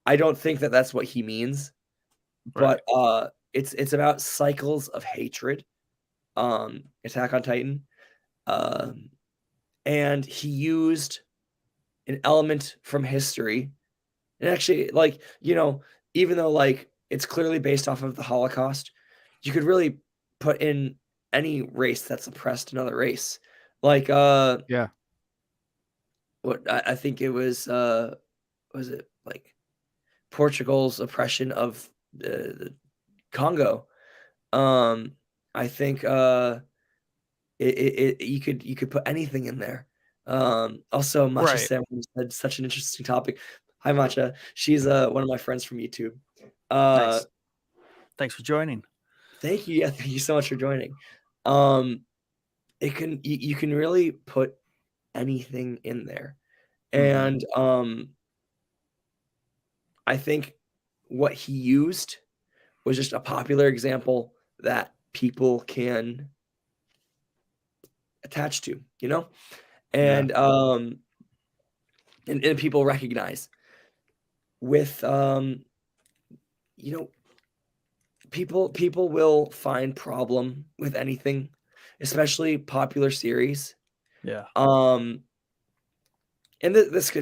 I don't think that that's what he means, but it's about cycles of hatred. Attack on Titan, and he used an element from history, and actually, like, even though like it's clearly based off of the Holocaust, you could really put in any race that's oppressed another race, like what I think it was it like Portugal's oppression of the Congo. I think you could put anything in there. Also, Matcha Samuel said such an interesting topic. Hi, Matcha. She's one of my friends from YouTube. Nice. Thanks for joining. Thank you. Yeah, thank you so much for joining. You can really put anything in there, and I think what he used was just a popular example that people can attach to, and and people recognize with people will find problem with anything, especially popular series. And this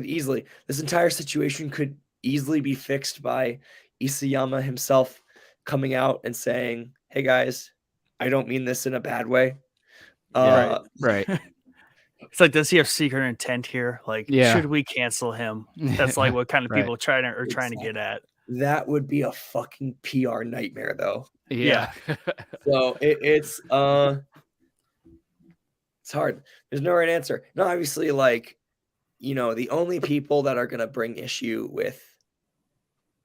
entire situation could easily be fixed by Isayama himself coming out and saying, "Hey guys, I don't mean this in a bad way." Right. It's like, does he have secret intent here? Like, should we cancel him? That's like what kind of people trying to get at. That would be a fucking PR nightmare, though. Yeah. So it's hard. There's no right answer. No, obviously, like, the only people that are going to bring issue with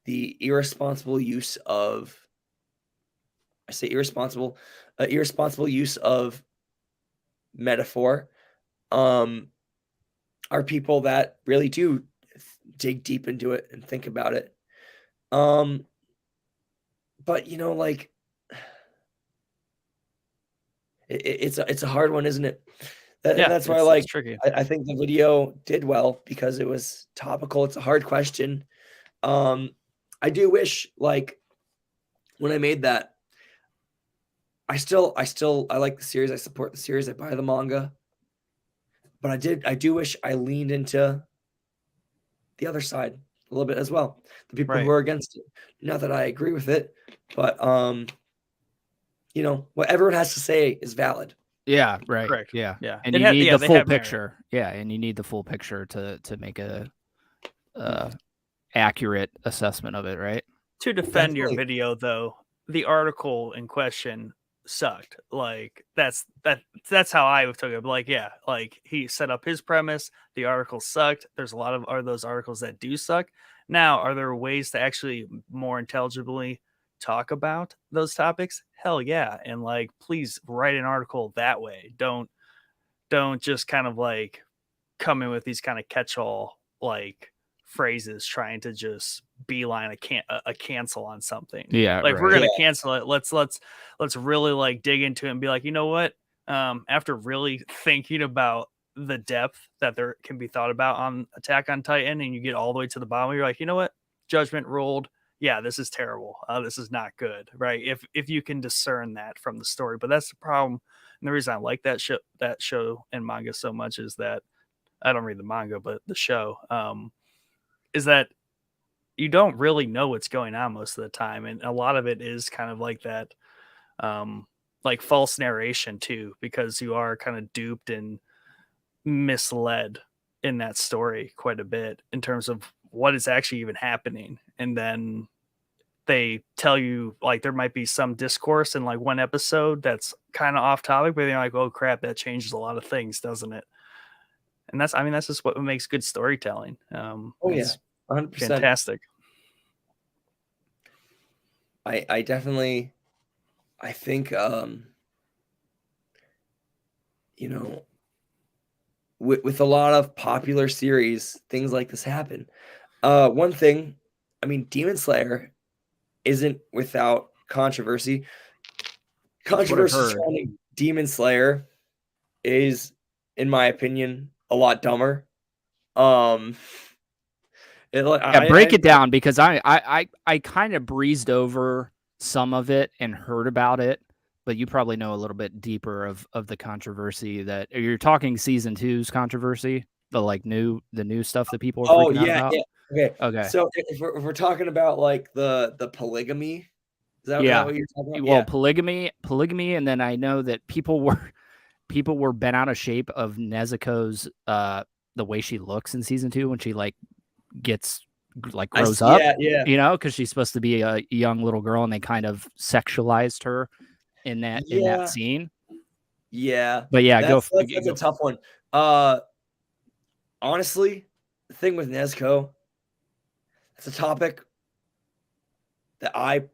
the irresponsible use of, irresponsible use of metaphor, are people that really do dig deep into it and think about it. But like it's a hard one, isn't it? And that's why it's tricky. I think the video did well because it was topical. It's a hard question. I do wish, like, when I made that, I like the series. I support the series. I buy the manga. But I do wish I leaned into the other side a little bit as well. The people who are against it. Not that I agree with it, but what everyone has to say is valid. Yeah, right. Correct. Yeah. Yeah. And It you had- need yeah, the they full have merit. picture. Yeah, and you need the full picture to make a accurate assessment of it, right? To defend your Definitely. video, though, the article in question sucked. Like that's how I took it. But like, yeah, like he set up his premise. The article sucked. There's a lot of those articles that do suck. Now, are there ways to actually more intelligibly talk about those topics? Hell yeah. And like, please write an article that way. Don't just kind of like come in with these kind of catch-all like phrases trying to just beeline a cancel on something. Yeah, Like if we're right. gonna cancel it, let's really like dig into it and be like, you know what? After really thinking about the depth that there can be thought about on Attack on Titan, and you get all the way to the bottom, you're like, you know what? Judgment rolled. Yeah, this is terrible. This is not good, right? If you can discern that from the story, but that's the problem. And the reason I like that show and manga so much is that I don't read the manga, but the show is that you don't really know what's going on most of the time, and a lot of it is kind of like that, like false narration too, because you are kind of duped and misled in that story quite a bit in terms of what is actually even happening, and then they tell you like there might be some discourse in like one episode that's kind of off topic, but they're like, oh crap, that changes a lot of things, doesn't it? And that's just what makes good storytelling. Oh yeah, It's 100%. fantastic. I definitely, I think, with a lot of popular series, things like this happen. One thing, I mean, Demon Slayer isn't without controversy. Controversy surrounding Demon Slayer is, in my opinion, a lot dumber. Break it down, because I kind of breezed over some of it and heard about it, but you probably know a little bit deeper of the controversy that you're talking. Season 2's controversy, the new stuff that people are freaking out about. Yeah. Okay. So if we're talking about like the polygamy, is that what you're talking about? Well, polygamy, and then I know that people were bent out of shape of Nezuko's the way she looks in season 2 when she like gets like grows up, because she's supposed to be a young little girl, and they kind of sexualized her in that scene. Yeah, but yeah, that's a tough one. Honestly, the thing with Nezuko, it's a topic that I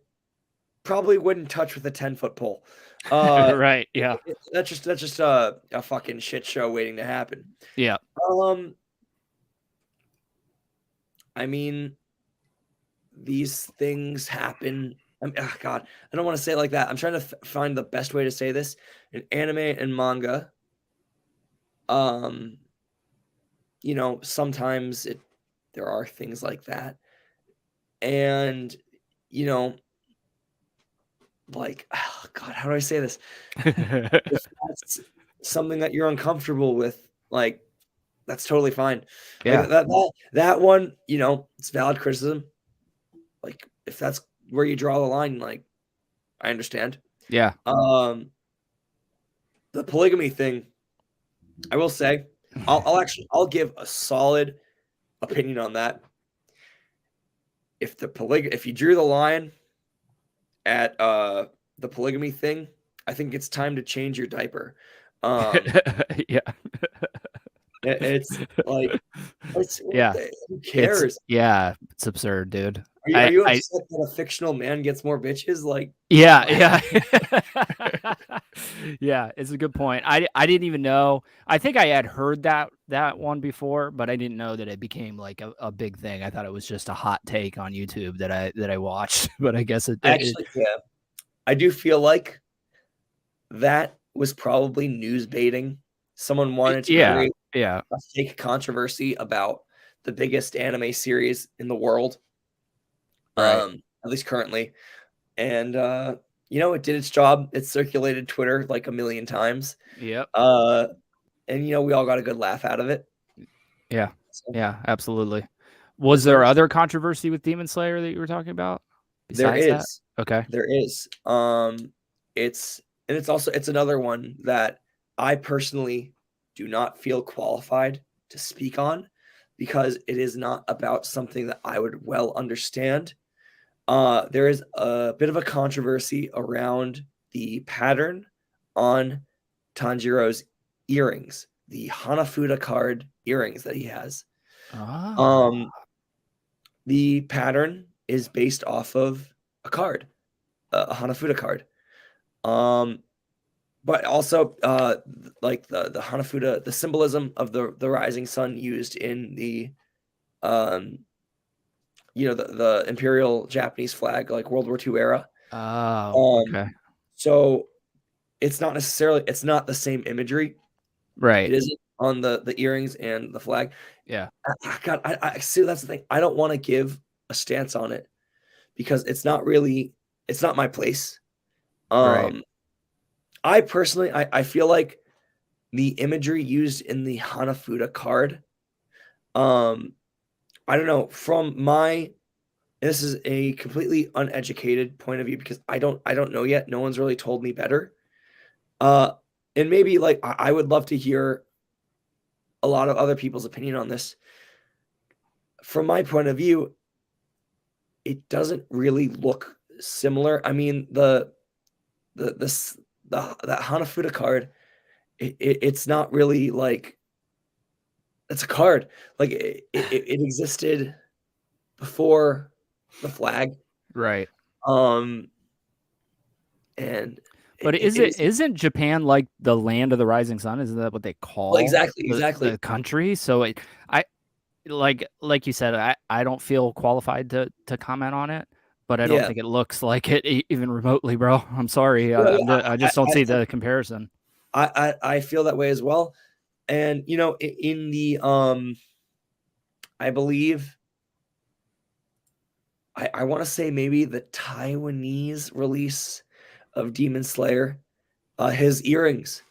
probably wouldn't touch with a 10-foot pole. Right? Yeah, that's just a fucking shit show waiting to happen. Yeah. I mean, these things happen. God, I don't want to say it like that. I'm trying to find the best way to say this. In anime and manga, sometimes there are things like that. And, like, oh God, how do I say this? If that's something that you're uncomfortable with, like, that's totally fine. Yeah. Like that one, it's valid criticism. Like, if that's where you draw the line, like, I understand. Yeah. The polygamy thing, I will say, I'll give a solid opinion on that. If you drew the line at the polygamy thing, I think it's time to change your diaper. Yeah. It's like, who cares? It's absurd, dude. Are you upset that a fictional man gets more bitches? Like, yeah. Yeah, it's a good point. I didn't even know. I think I had heard that one before, but I didn't know that it became like a big thing. I thought it was just a hot take on YouTube that I watched, but I guess it actually, yeah, I do feel like that was probably news baiting. Someone wanted to create a fake controversy about the biggest anime series in the world, right. at least currently. And it did its job. It circulated Twitter like a million times. Yep. And we all got a good laugh out of it. Yeah. Yeah, absolutely. Was there other controversy with Demon Slayer that you were talking about? There is. That? Okay. There is. It's another one that I personally do not feel qualified to speak on because it is not about something that I would well understand. There is a bit of a controversy around the pattern on Tanjiro's earrings, the Hanafuda card earrings that he has. The pattern is based off of a card, a Hanafuda card. But also like the Hanafuda, the symbolism of the rising sun used in the the Imperial Japanese flag, like World War II era. Okay. So it's not the same imagery. Right. It isn't on the earrings and the flag. Yeah. God, I see. That's the thing. I don't want to give a stance on it because it's not my place. Right. I personally, I feel like the imagery used in the Hanafuda card, I don't know, this is a completely uneducated point of view because I don't know yet. No one's really told me better. And maybe like I would love to hear a lot of other people's opinion on this. From my point of view, it doesn't really look similar. I mean, the Hanafuda card, it's not really like it's a card. Like it existed before the flag, right? And but isn't Japan like the land of the rising sun? Isn't that what they call exactly the country? So like you said, I don't feel qualified to comment on it. But I don't think it looks like it even remotely, bro. I'm sorry. I just don't see the comparison. I feel that way as well. And, in the, I believe, I want to say maybe the Taiwanese release of Demon Slayer, his earrings,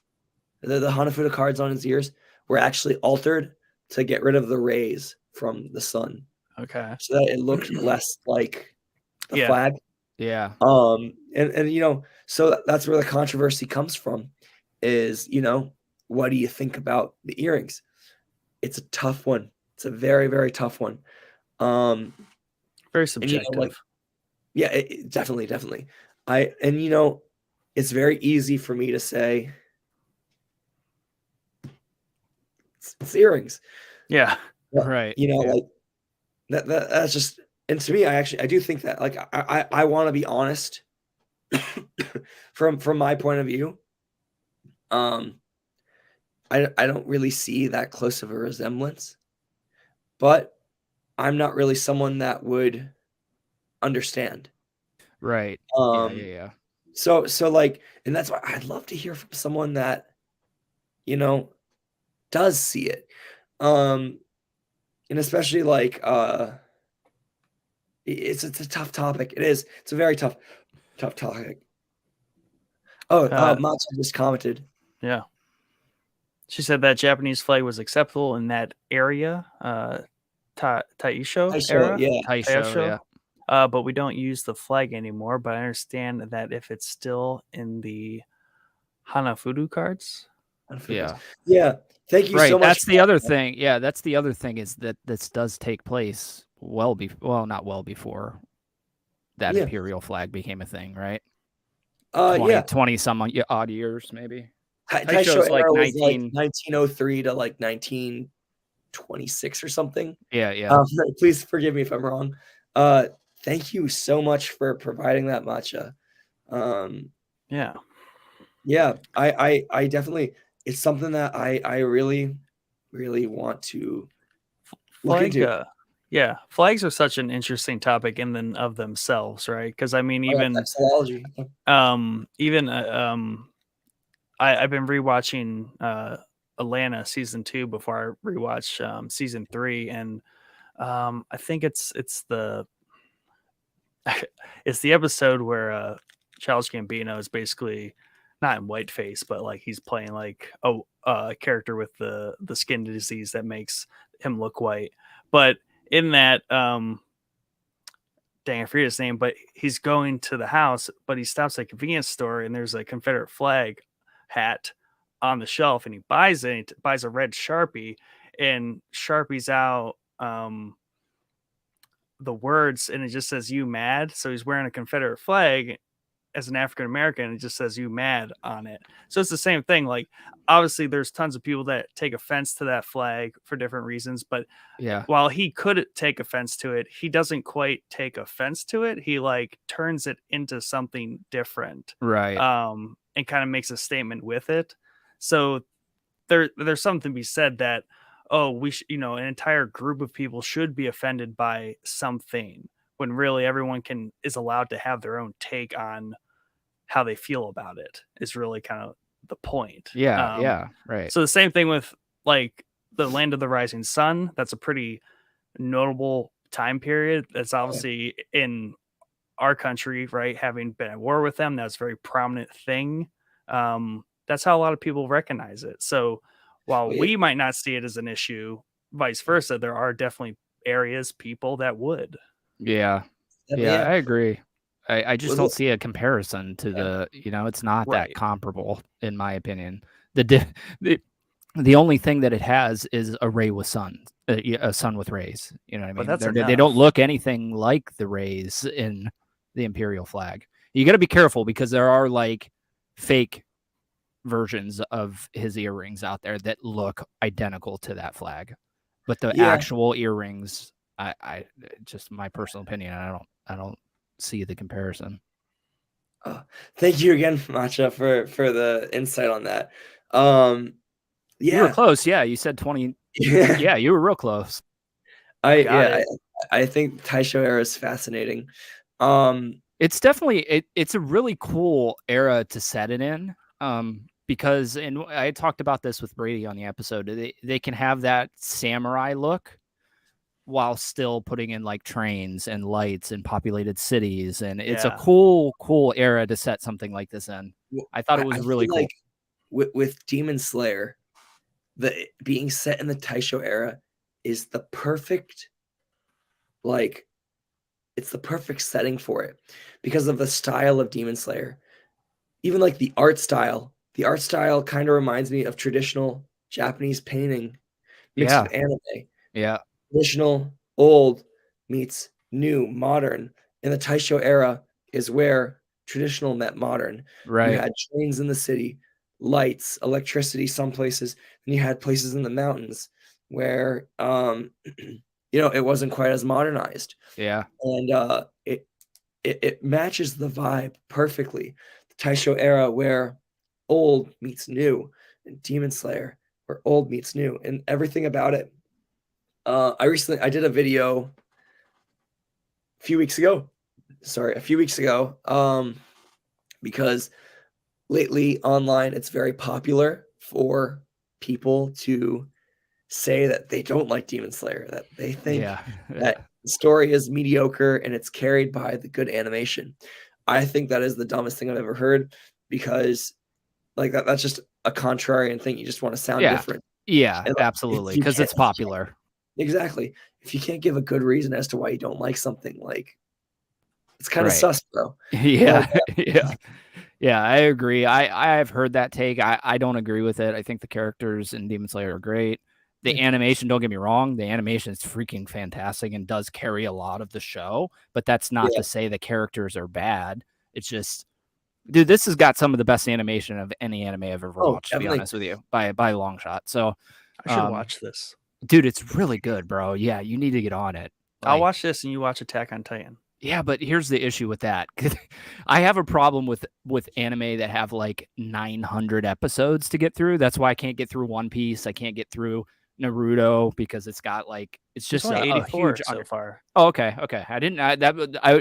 the Hanafuda cards on his ears were actually altered to get rid of the rays from the sun. Okay. So that it looked less like the flag. Yeah. And so that's where the controversy comes from is, what do you think about the earrings? It's a tough one. It's a very, very tough one. Very subjective. Definitely. It's very easy for me to say it's earrings. Yeah. But, right. Like that's just, and to me, I do think that, like, I want to be honest from my point of view. I don't really see that close of a resemblance, but I'm not really someone that would understand. Right. Yeah. So like, and that's why I'd love to hear from someone that, does see it. And especially like, it's a tough topic. It is. It's a very tough topic. Oh, Matsu just commented. Yeah. She said that Japanese flag was acceptable in that area, Taisho era. Yeah. Taisho, yeah. But we don't use the flag anymore. But I understand that if it's still in the Hanafuda cards. Yeah. Yeah. Thank you so much. That's the other thing. Yeah, that's the other thing is that this does take place not well before that imperial flag became a thing, right? 20 some odd years, maybe. Taisho was like 1903 to like 1926 or something. Yeah. Please forgive me if I'm wrong. thank you so much for providing that, Matcha. Yeah. Yeah, I definitely, it's something that I really, really want to look into. Yeah, flags are such an interesting topic in and of themselves, right? Because I mean, Vexillology. I've been rewatching Atlanta season 2 before I rewatch season 3, and I think it's the it's the episode where Childish Gambino is basically not in whiteface, but like he's playing like a character with the skin disease that makes him look white. But in that, dang, I forget his name, but he's going to the house, but he stops at a convenience store and there's a Confederate flag hat on the shelf, and he buys it. He buys a red Sharpie and Sharpies out the words, and it just says "you mad." So he's wearing a Confederate flag as an African American, and it just says "you mad" on it. So it's the same thing. Like, obviously there's tons of people that take offense to that flag for different reasons, but Yeah. while he could take offense to it, he doesn't quite take offense to it. He like turns it into something different, Right. and kind of makes a statement with it. So there's something to be said that, oh, we an entire group of people should be offended by something, when really everyone is allowed to have their own take on how they feel about it, is really kind of the point. Yeah. Right. So the same thing with like the Land of the Rising Sun. That's a pretty notable time period. That's obviously in our country, right? Having been at war with them, that's a very prominent thing. That's how a lot of people recognize it. So while we might not see it as an issue, vice versa, there are definitely people that would. Yeah, I agree. I just don't see a comparison to the, it's not that comparable, in my opinion. The only thing that it has is a ray with sun, a sun with rays. You know what I mean? They don't look anything like the rays in the imperial flag. You got to be careful because there are like fake versions of his earrings out there that look identical to that flag, but the actual earrings, I just, my personal opinion, I don't see the comparison. Thank you again, Matcha, for the insight on that. You were close. Yeah, you said 20. Yeah, you were real close. I think Taisho era is fascinating. It's definitely it's a really cool era to set it in. Because, and I talked about this with Brady on the episode, they can have that samurai look while still putting in like trains and lights and populated cities, and it's a cool era to set something like this in. I thought it was really cool. Like with Demon Slayer, the being set in the Taisho era is the perfect, like, it's the perfect setting for it because of the style of Demon Slayer. Even like the art style kind of reminds me of traditional Japanese painting mixed with anime. Yeah. Traditional old meets new, modern. In the Taisho era is where traditional met modern. Right. You had trains in the city, lights, electricity some places, and you had places in the mountains where it wasn't quite as modernized. Yeah. And it matches the vibe perfectly. The Taisho era where old meets new, and Demon Slayer where old meets new, and everything about it. I did a video a few weeks ago, because lately online it's very popular for people to say that they don't like Demon Slayer, that they think that the story is mediocre and it's carried by the good animation. I think that is the dumbest thing I've ever heard, because like that's just a contrarian thing. You just want to sound different. Yeah, absolutely, because it's popular. Exactly. If you can't give a good reason as to why you don't like something, like, it's kind of sus, bro. Yeah. I agree. I've heard that take. I don't agree with it. I think the characters in Demon Slayer are great. The animation, don't get me wrong, the animation is freaking fantastic and does carry a lot of the show, but that's not to say the characters are bad. It's just, dude, this has got some of the best animation of any anime I've ever watched, to be honest with you, by a long shot. So I should watch this. Dude, it's really good, bro. Yeah, you need to get on it. I'll watch this and you watch Attack on Titan. Yeah, but here's the issue with that. I have a problem with anime that have like 900 episodes to get through. That's why I can't get through One Piece. I can't get through Naruto because it's got like it's There's just only a 84 huge so far. Oh, okay. I didn't.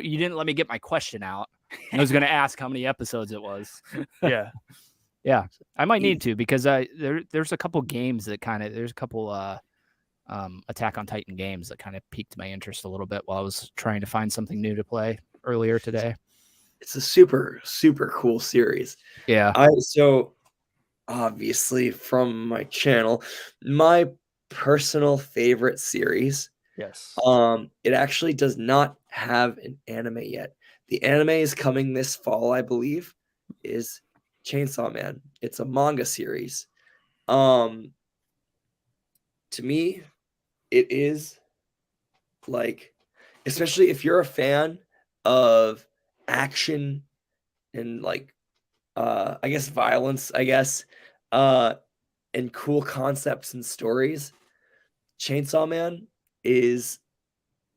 You didn't let me get my question out. I was going to ask how many episodes it was. Yeah. Yeah, I might need to because there's a couple games that there's a couple Attack on Titan games that kind of piqued my interest a little bit while I was trying to find something new to play earlier today. It's a super, super cool series. Yeah. So obviously from my channel, my personal favorite series. Yes. It actually does not have an anime yet. The anime is coming this fall, I believe, is Chainsaw Man. It's a manga series. To me, it is like, especially if you're a fan of action and like I guess violence, and cool concepts and stories, Chainsaw Man is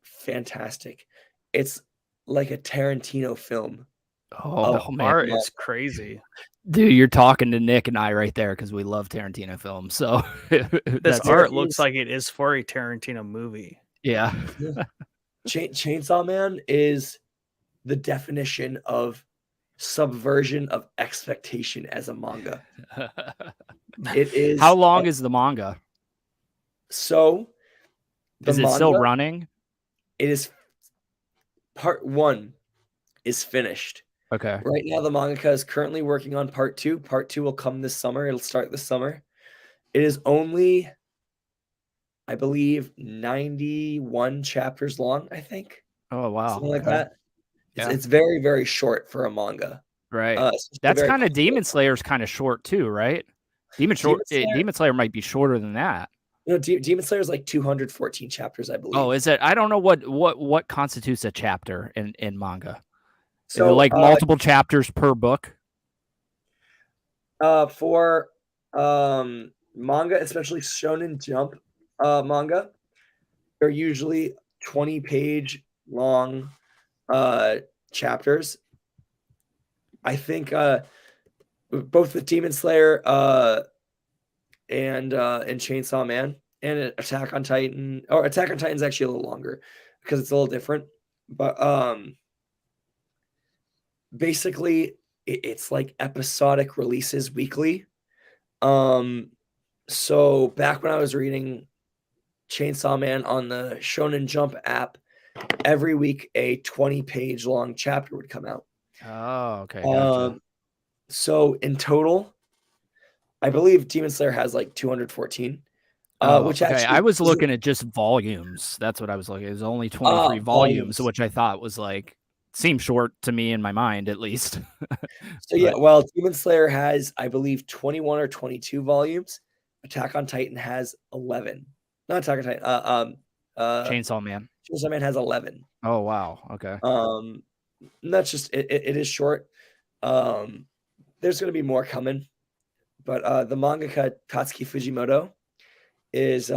fantastic. It's like a Tarantino film. Oh man, art is crazy. dude, you're talking to Nick and I right there because we love Tarantino films. So This art looks like it is for a Tarantino movie. Yeah. Chainsaw Man is the definition of subversion of expectation as a manga. It is. How long is the manga? So is it still running? It is. Part 1 is finished. Okay. Right now, the mangaka is currently working on part 2. Part 2 will come this summer. It'll start this summer. It is only, I believe, 91 chapters long, I think. Oh, wow. Something like that. Yeah. It's very, very short for a manga. Right. That's kind of Demon Slayer's kind of short too, right? Demon Slayer might be shorter than that. No, Demon Slayer is like 214 chapters, I believe. Oh, is it? I don't know what constitutes a chapter in manga. So is it like multiple chapters per book? For manga, especially Shonen Jump manga, they're usually 20-page long chapters. I think both with Demon Slayer and Chainsaw Man and Attack on Titan, or Attack on Titan is actually a little longer because it's a little different. But basically, it's like episodic releases weekly. So back when I was reading Chainsaw Man on the Shonen Jump app, every week a 20-page long chapter would come out. Oh, okay. Gotcha. So in total, I believe Demon Slayer has like 214. Which okay. actually I was looking at just volumes. That's what I was looking at. It was only 23 volumes, which I thought was like seemed short to me in my mind, at least. So yeah, well, Demon Slayer has, I believe, 21 or 22 volumes. Attack on Titan has 11. Not Attack on Titan. Chainsaw Man. Chainsaw Man has 11. Oh wow. Okay. That's just it is short. There's going to be more coming, but the mangaka Katsuki Fujimoto is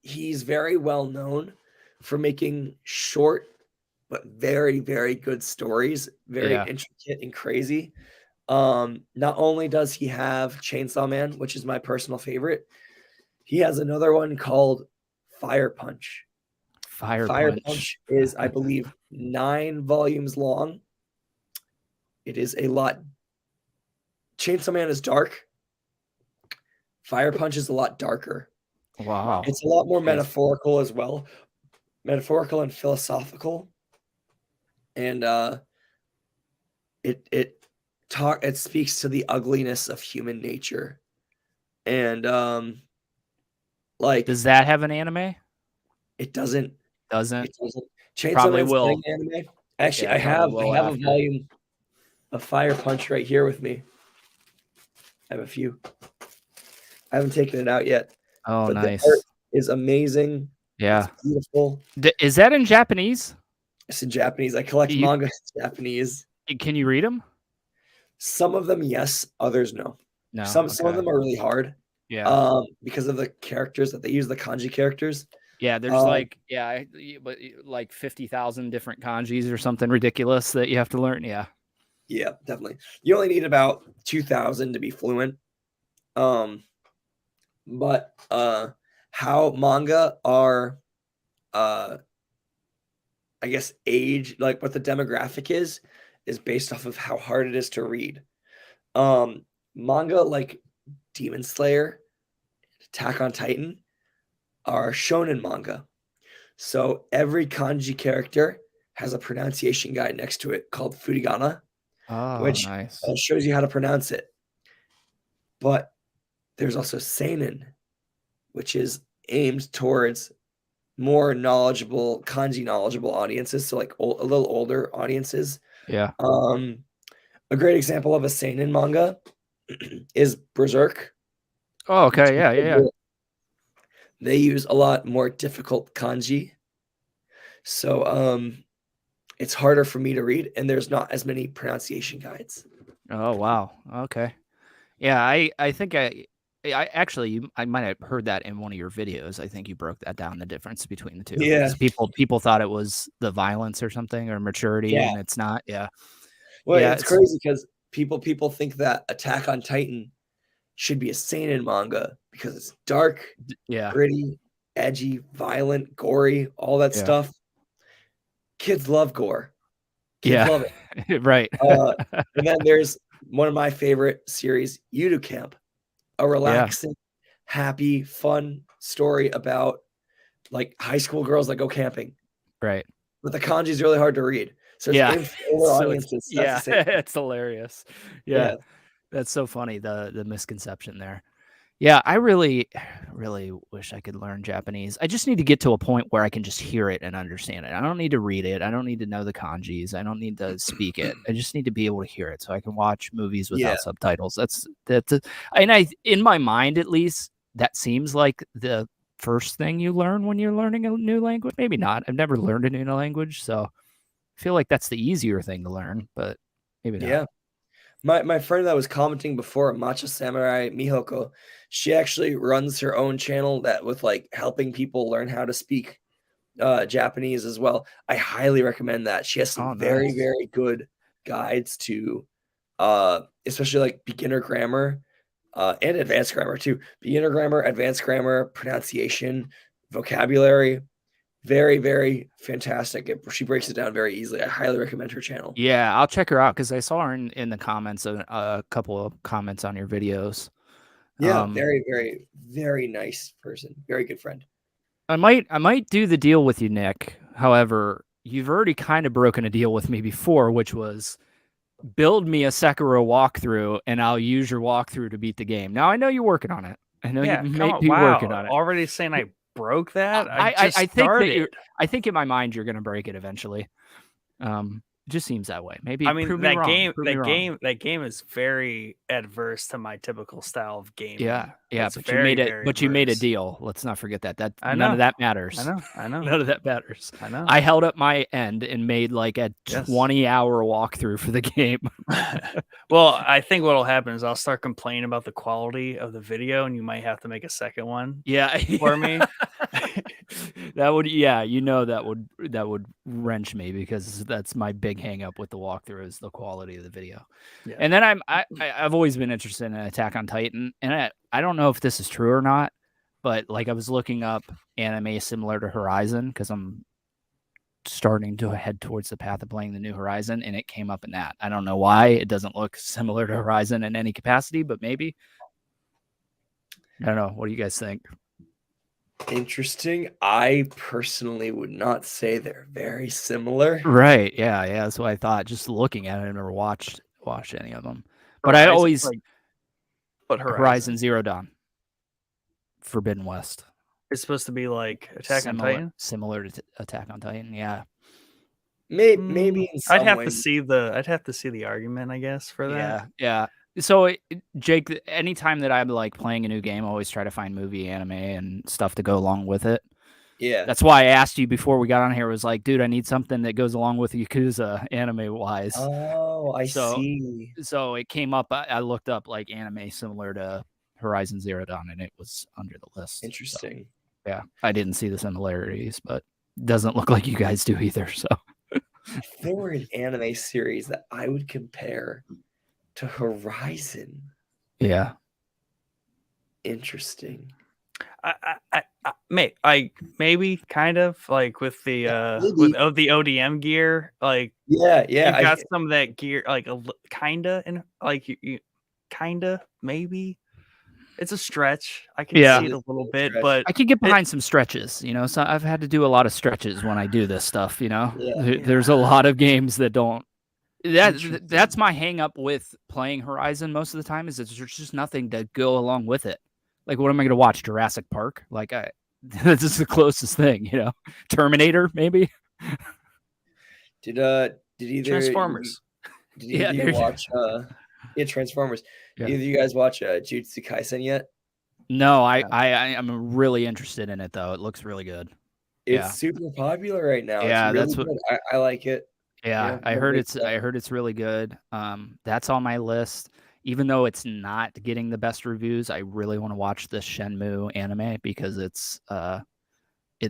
he's very well known for making short but very, very good stories, very intricate and crazy. Not only does he have Chainsaw Man, which is my personal favorite, he has another one called Fire Punch. Fire Punch is, I believe, 9 volumes long. It is a lot. Chainsaw Man is dark. Fire Punch is a lot darker. Wow. It's a lot more metaphorical as well. Metaphorical and philosophical. And it speaks to the ugliness of human nature. And like, does that have an anime? It doesn't. Doesn't. It doesn't. Chainsaw Probably Man's will. Anime. Actually, I have a volume of Fire Punch right here with me. I have a few. I haven't taken it out yet. Oh, but nice. The art is amazing. Yeah. It's beautiful. Is that in Japanese? It's in Japanese. I collect manga in Japanese. Can you read them? Some of them, yes. Others, no. No. Some of them are really hard. Yeah. Because of the characters that they use, the kanji characters. Yeah, there's but like 50,000 different kanjis or something ridiculous that you have to learn. Yeah. Yeah, definitely. You only need about 2,000 to be fluent. But how manga are, I guess, age, like what the demographic is based off of how hard it is to read. Manga like Demon Slayer, Attack on Titan are shonen manga. So every kanji character has a pronunciation guide next to it called furigana, which nice. shows you how to pronounce it. But there's also seinen, which is aimed towards more knowledgeable, kanji knowledgeable audiences. So like a little older audiences. Yeah. A great example of a seinen manga is Berserk. Oh, okay. Yeah. They use a lot more difficult kanji. So it's harder for me to read, and there's not as many pronunciation guides. Oh, wow. Okay. Yeah, I think I might have heard that in one of your videos. I think you broke that down, the difference between the two. Yeah. 'Cause people thought it was the violence or something or maturity, and it's not. Yeah. Well, Yeah, it's crazy because people think that Attack on Titan should be a seinen manga because it's dark, gritty, edgy, violent, gory, all that stuff. Kids love gore. Kids love it. Right. And then there's one of my favorite series, Yudu Camp, a relaxing, happy, fun story about like high school girls that go camping. Right. But the kanji is really hard to read. So it's audiences. It's hilarious. Yeah. That's so funny, the misconception there. Yeah, I really, really wish I could learn Japanese. I just need to get to a point where I can just hear it and understand it. I don't need to read it. I don't need to know the kanjis. I don't need to speak it. I just need to be able to hear it so I can watch movies without subtitles. And in my mind, at least, that seems like the first thing you learn when you're learning a new language. Maybe not. I've never learned a new language, so I feel like that's the easier thing to learn, but maybe not. Yeah. My friend that was commenting before, Matcha Samurai Mihoko, she actually runs her own channel that with like helping people learn how to speak Japanese as well. I highly recommend that. She has some very, very good guides to especially like beginner grammar and advanced grammar too. Beginner grammar, advanced grammar, pronunciation, vocabulary. Very, very fantastic. She breaks it down very easily. I highly recommend her channel. Yeah, I'll check her out because I saw her in the comments, a couple of comments on your videos. Yeah, very, very, very nice person. Very good friend. I might do the deal with you, Nick. However, you've already kind of broken a deal with me before, which was build me a Sekiro walkthrough, and I'll use your walkthrough to beat the game. Now I know you're working on it. I know you may be working on it. Already saying I broke that. I think in my mind you're going to break it eventually. It just seems that way. Maybe I mean that game is very adverse to my typical style of game. Yeah, but you made a deal. Let's not forget that. None of that matters. I know. None of that matters. I know. I held up my end and made like a 20-hour walkthrough for the game. Well, I think what'll happen is I'll start complaining about the quality of the video, and you might have to make a second one. Yeah, for me. That would wrench me because that's my big hang up with the walkthrough is the quality of the video. Yeah. And then I've always been interested in Attack on Titan, and I don't know if this is true or not, but like I was looking up anime similar to Horizon because I'm starting to head towards the path of playing the new Horizon, and it came up in that. I don't know why it doesn't look similar to Horizon in any capacity, but maybe. I don't know. What do you guys think? Interesting. I personally would not say they're very similar. Right. Yeah. That's what I thought. Just looking at it, I've never watched any of them. But I always Horizon Zero Dawn, Forbidden West. It's supposed to be like Attack on Titan, similar to Attack on Titan. Yeah. Maybe in some I'd have way. to see the argument, I guess, for that. Yeah. So, Jake, anytime that I'm like playing a new game, I always try to find movie, anime, and stuff to go along with it. Yeah. That's why I asked you before we got on here. Was like, dude, I need something that goes along with Yakuza anime wise. Oh, I see. So it came up. I looked up like anime similar to Horizon Zero Dawn, and it was under the list. Interesting. Yeah, I didn't see the similarities, but doesn't look like you guys do either. So If there were an anime series that I would compare to Horizon, yeah, interesting. Maybe kind of like with the the ODM gear, like yeah, you got some of that gear, like kinda, and like you kinda maybe. It's a stretch. I can see it a little bit, but I can get behind some stretches. You know, so I've had to do a lot of stretches when I do this stuff. You know, there's a lot of games that don't. That's my hang up with playing Horizon most of the time is there's just nothing to go along with it. Like, what am I going to watch? Jurassic Park? Like, this is the closest thing, you know. Terminator, maybe. Did either Transformers? Did either you watch Transformers? Yeah. Either you guys watch Jujutsu Kaisen yet? No, I'm really interested in it though. It looks really good. It's super popular right now. Yeah, it's really good. I like it. Yeah, I heard it's really good. That's on my list. Even though it's not getting the best reviews, I really want to watch the Shenmue anime because it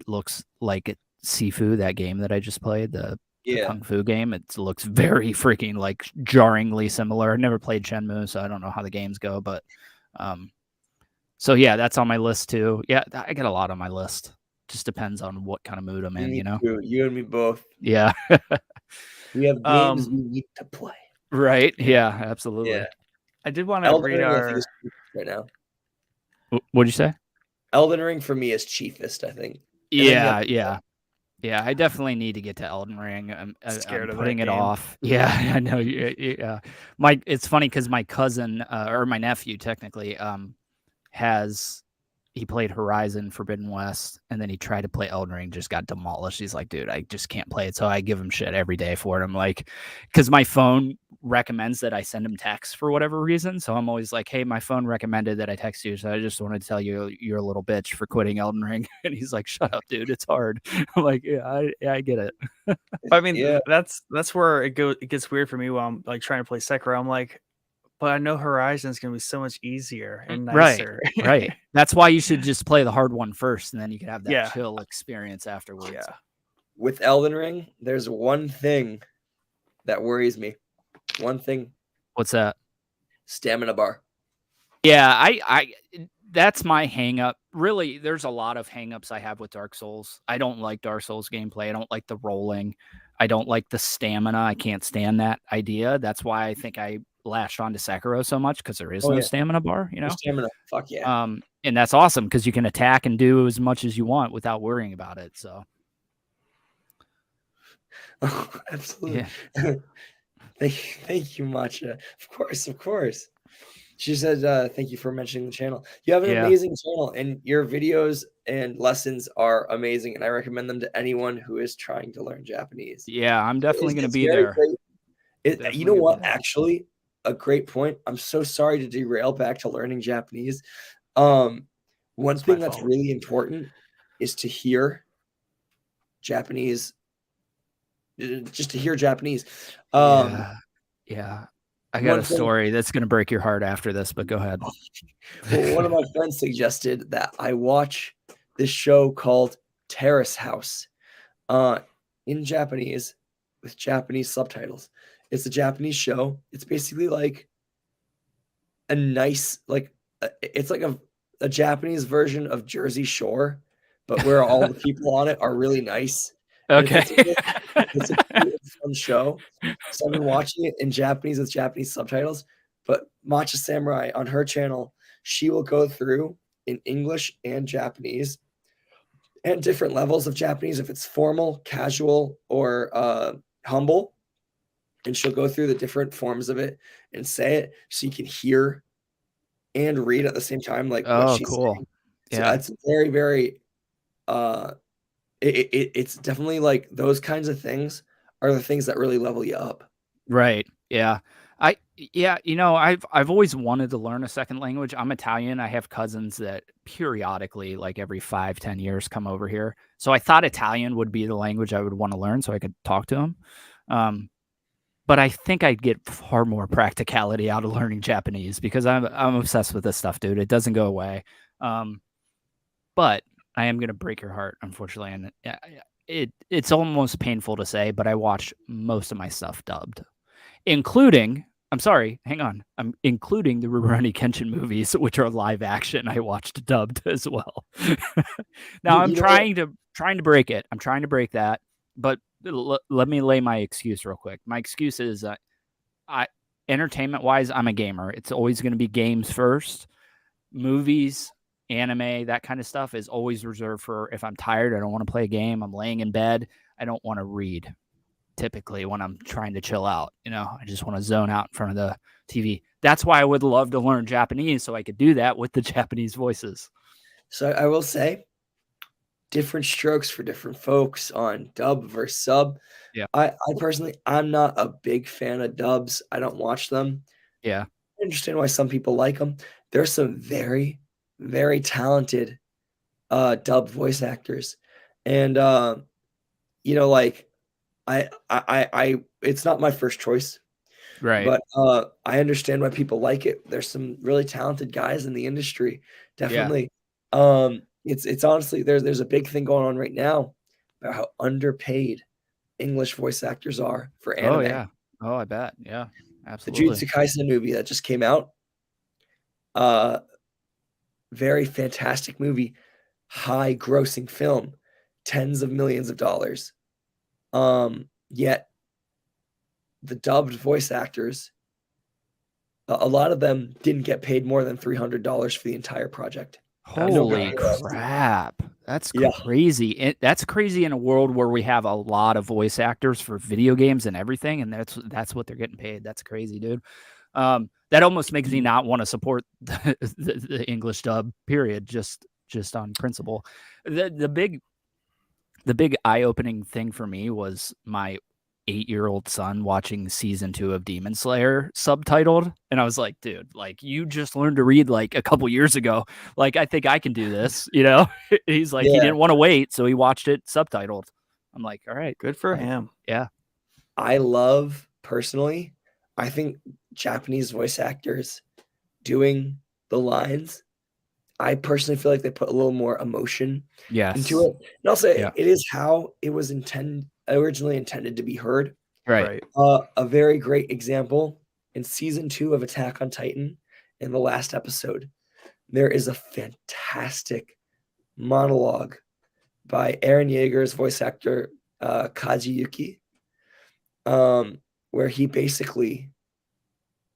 looks like Sifu, that game that I just played, the Kung Fu game. It looks very freaking like jarringly similar. I never played Shenmue, so I don't know how the games go, but so yeah, that's on my list too. Yeah, I got a lot on my list. Just depends on what kind of mood I'm in, you know. You and me both. Yeah. We have games we need to play. Right. Yeah, absolutely. Yeah. I did want to read our right now. What'd you say? Elden Ring for me is chiefest, I think. Yeah. I definitely need to get to Elden Ring. I'm scared of putting it off. Yeah, I know. Yeah. It's funny because my cousin or my nephew technically he played Horizon Forbidden West, and then he tried to play Elden Ring, just got demolished. He's like, dude, I just can't play it. So I give him shit every day for it. I'm like, because my phone recommends that I send him texts for whatever reason. So I'm always like, hey, my phone recommended that I text you. So I just wanted to tell you you're a little bitch for quitting Elden Ring. And he's like, shut up, dude. It's hard. I'm like, yeah, I get it. I mean, that's where it gets weird for me while I'm like trying to play Sekiro. I'm like, but I know Horizon is going to be so much easier and nicer. Right. That's why you should just play the hard one first, and then you can have that chill experience afterwards. Yeah. With Elden Ring, there's one thing that worries me. One thing. What's that? Stamina bar. Yeah, I that's my hang up. Really, there's a lot of hang ups I have with Dark Souls. I don't like Dark Souls gameplay. I don't like the rolling. I don't like the stamina. I can't stand that idea. That's why I think I latched onto Sekiro so much, because there is no stamina bar, you know? Stamina, fuck yeah. And that's awesome because you can attack and do as much as you want without worrying about it. So absolutely. Yeah. Thank you, Matcha. Of course. She said, thank you for mentioning the channel. You have an amazing channel, and your videos and lessons are amazing, and I recommend them to anyone who is trying to learn Japanese. Yeah, I'm definitely going to be there. You know what? Actually, a great point. I'm so sorry to derail back to learning Japanese. One thing that's really important is to hear Japanese. Just to hear Japanese. Yeah. I got a story that's going to break your heart after this, but go ahead. Well, one of my friends suggested that I watch this show called Terrace House in Japanese with Japanese subtitles. It's a Japanese show. It's basically like a nice, it's like a Japanese version of Jersey Shore, but where all the people on it are really nice. Okay. It's a really fun show. So I've been watching it in Japanese with Japanese subtitles. But Matcha Samurai on her channel, she will go through in English and Japanese and different levels of Japanese, if it's formal, casual, or humble. And she'll go through the different forms of it and say it so you can hear and read at the same time. Like, what she's saying. So it's very, very it's definitely like those kinds of things are the things that really level you up. Right. Yeah. I've always wanted to learn a second language. I'm Italian. I have cousins that periodically, like every 5-10 years, come over here. So I thought Italian would be the language I would want to learn so I could talk to them. But I think I'd get far more practicality out of learning Japanese because I'm obsessed with this stuff, dude. It doesn't go away. But I am gonna break your heart, unfortunately, and it's almost painful to say, but I watch most of my stuff dubbed, including. I'm sorry, hang on. I'm including the Rurouni Kenshin movies, which are live action. I watched dubbed as well. Now I'm trying to break it. I'm trying to break that, but let me lay my excuse real quick. My excuse is I entertainment wise, I'm a gamer. It's always going to be games first. Movies, anime, that kind of stuff is always reserved for if I'm tired, I don't want to play a game, I'm laying in bed, I don't want to read. Typically, when I'm trying to chill out, I just want to zone out in front of the TV. That's why I would love to learn Japanese so I could do that with the Japanese voices. So I will say, different strokes for different folks on dub versus sub. Yeah. I personally, I'm not a big fan of dubs. I don't watch them. Yeah. I understand why some people like them. There's some very, very talented dub voice actors. And like I it's not my first choice. Right. But I understand why people like it. There's some really talented guys in the industry. Definitely. Yeah. It's honestly there's a big thing going on right now about how underpaid English voice actors are for anime. Oh yeah. Oh, I bet. Yeah. Absolutely. The Jujutsu Kaisen movie that just came out. Very fantastic movie, high grossing film, tens of millions of dollars. Yet the dubbed voice actors, a lot of them didn't get paid more than $300 for the entire project. Holy crap. That's crazy. That's crazy in a world where we have a lot of voice actors for video games and everything, and that's what they're getting paid. That's crazy, dude. That almost makes me not want to support the English dub, period, just on principle. The big eye-opening thing for me was my 8-year-old son watching season 2 of Demon Slayer subtitled, and I was like, dude, like, you just learned to read like a couple years ago, like, I think I can do this. He's like, he didn't want to wait, so he watched it subtitled. I'm like, all right, good for him. Yeah. I love, personally, I think Japanese voice actors doing the lines, I personally feel like they put a little more emotion into it. And also, it is how it was originally intended to be heard. Right. A very great example in season 2 of Attack on Titan, in the last episode, there is a fantastic monologue by Eren Yeager's voice actor, Kaji Yuki, where he basically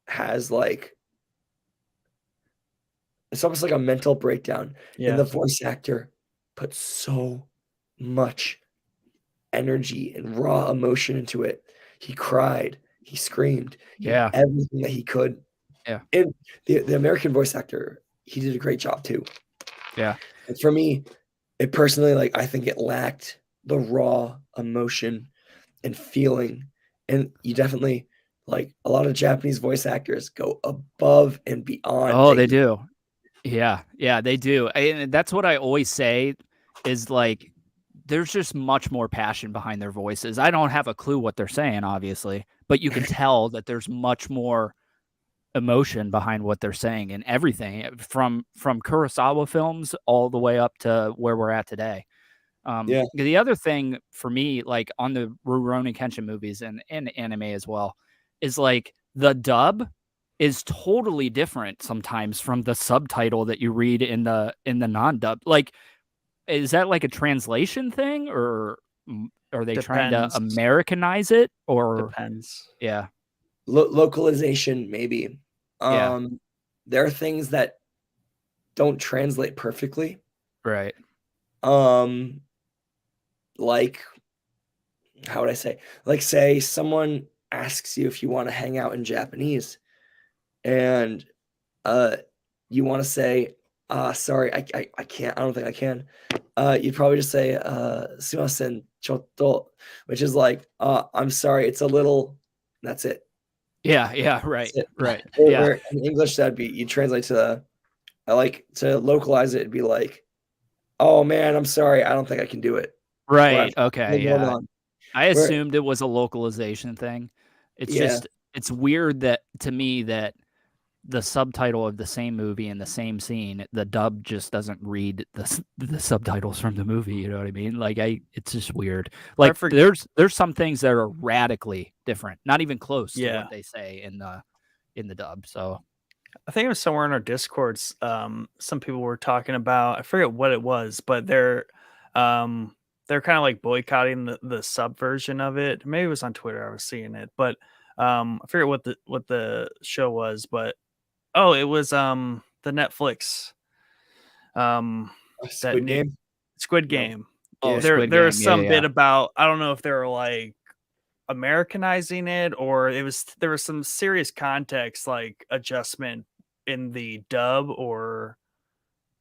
has it's almost like a mental breakdown. Yeah. And the voice actor put so much energy and raw emotion into it. He cried, he screamed, he did everything that he could. Yeah. And the American voice actor, he did a great job too. Yeah. And for me, it personally, I think it lacked the raw emotion and feeling. And you definitely, a lot of Japanese voice actors go above and beyond. Oh, they do. Yeah, they do. And that's what I always say is there's just much more passion behind their voices. I don't have a clue what they're saying, obviously, but you can tell that there's much more emotion behind what they're saying and everything from Kurosawa films all the way up to where we're at today. The other thing for me, on the Rurouni Kenshin movies and anime as well, is the dub is totally different sometimes from the subtitle that you read in the non-dub. Is that a translation thing, or are they trying to Americanize it? Or depends. Yeah. Localization, maybe. There are things that don't translate perfectly. Right. How would I say? Say someone asks you if you want to hang out in Japanese, and you want to say, sorry, I can't. I don't think I can. You'd probably just say, sumimasen chotto, which is I'm sorry, it's a little. That's it. Yeah, right, right. Where in English, that'd be, you translate to to localize it, it'd be oh man, I'm sorry, I don't think I can do it. Right. Okay. Yeah. I assumed it was a localization thing. It's just, it's weird that to me that the subtitle of the same movie in the same scene, the dub just doesn't read the subtitles from the movie. You know what I mean? Like it's just weird. Like there's some things that are radically different, not even close to what they say in the dub. So I think it was somewhere in our Discords. Some people were talking about, I forget what it was, but they're kind of like boycotting the sub version of it. Maybe it was on Twitter. I was seeing it, but I forget what the show was, but it was the Netflix Squid Game. Oh, there was some bit about, I don't know if they were like Americanizing it, or there was some serious context like adjustment in the dub or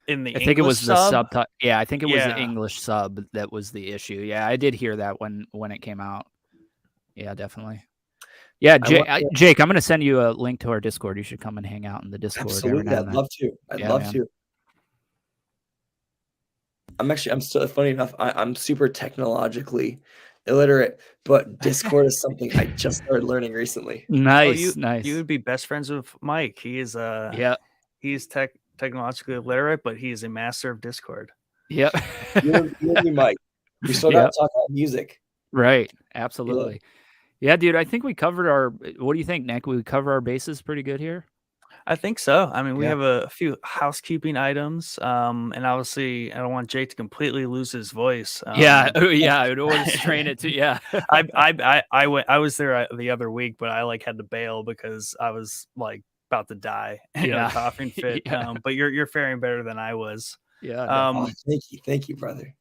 in the I think it was sub. the subtitle. Yeah, I think it was the English sub that was the issue. Yeah, I did hear that when it came out. Yeah, definitely. Yeah, Jake, I'm going to send you a link to our Discord. You should come and hang out in the Discord. Absolutely, I'd love to. I'd love to. I'm still, funny enough, I'm super technologically illiterate, but Discord is something I just started learning recently. Nice. You would be best friends with Mike. He is he's technologically illiterate, but he is a master of Discord. Yep. you and me, Mike. We still got to talk about music. Right. Absolutely. Yeah, dude, I think we covered what do you think, Nick? We cover our bases pretty good here? I think so. I mean, we have a few housekeeping items, and obviously, I don't want Jake to completely lose his voice. I don't want to strain it too. Yeah, I was there the other week, but I like had to bail because I was like about to die in a coughing fit. But you're faring better than I was. Yeah. Thank you, brother.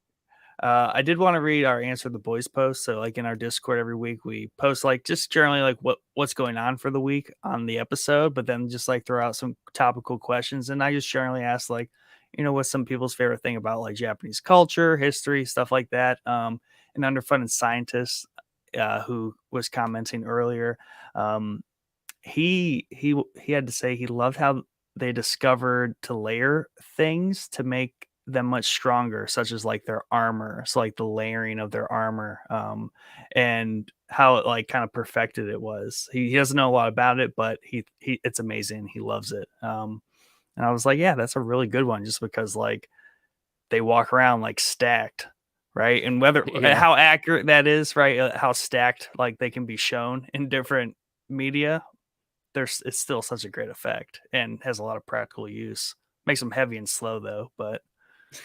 I did want to read our Answer the Boys post. So like in our Discord every week, we post like just generally like what's going on for the week on the episode, but then just like throw out some topical questions. And I just generally ask like, what's some people's favorite thing about like Japanese culture, history, stuff like that. And Underfunded Scientist, who was commenting earlier, he had to say he loved how they discovered to layer things to make them much stronger, such as like their armor, so like the layering of their armor, and how it like kind of perfected it was. He doesn't know a lot about it, but he it's amazing. He loves it. And I was like, yeah, that's a really good one, just because like they walk around like stacked, right? And how accurate that is, right? How stacked like they can be shown in different media. It's still such a great effect and has a lot of practical use. Makes them heavy and slow though, but it's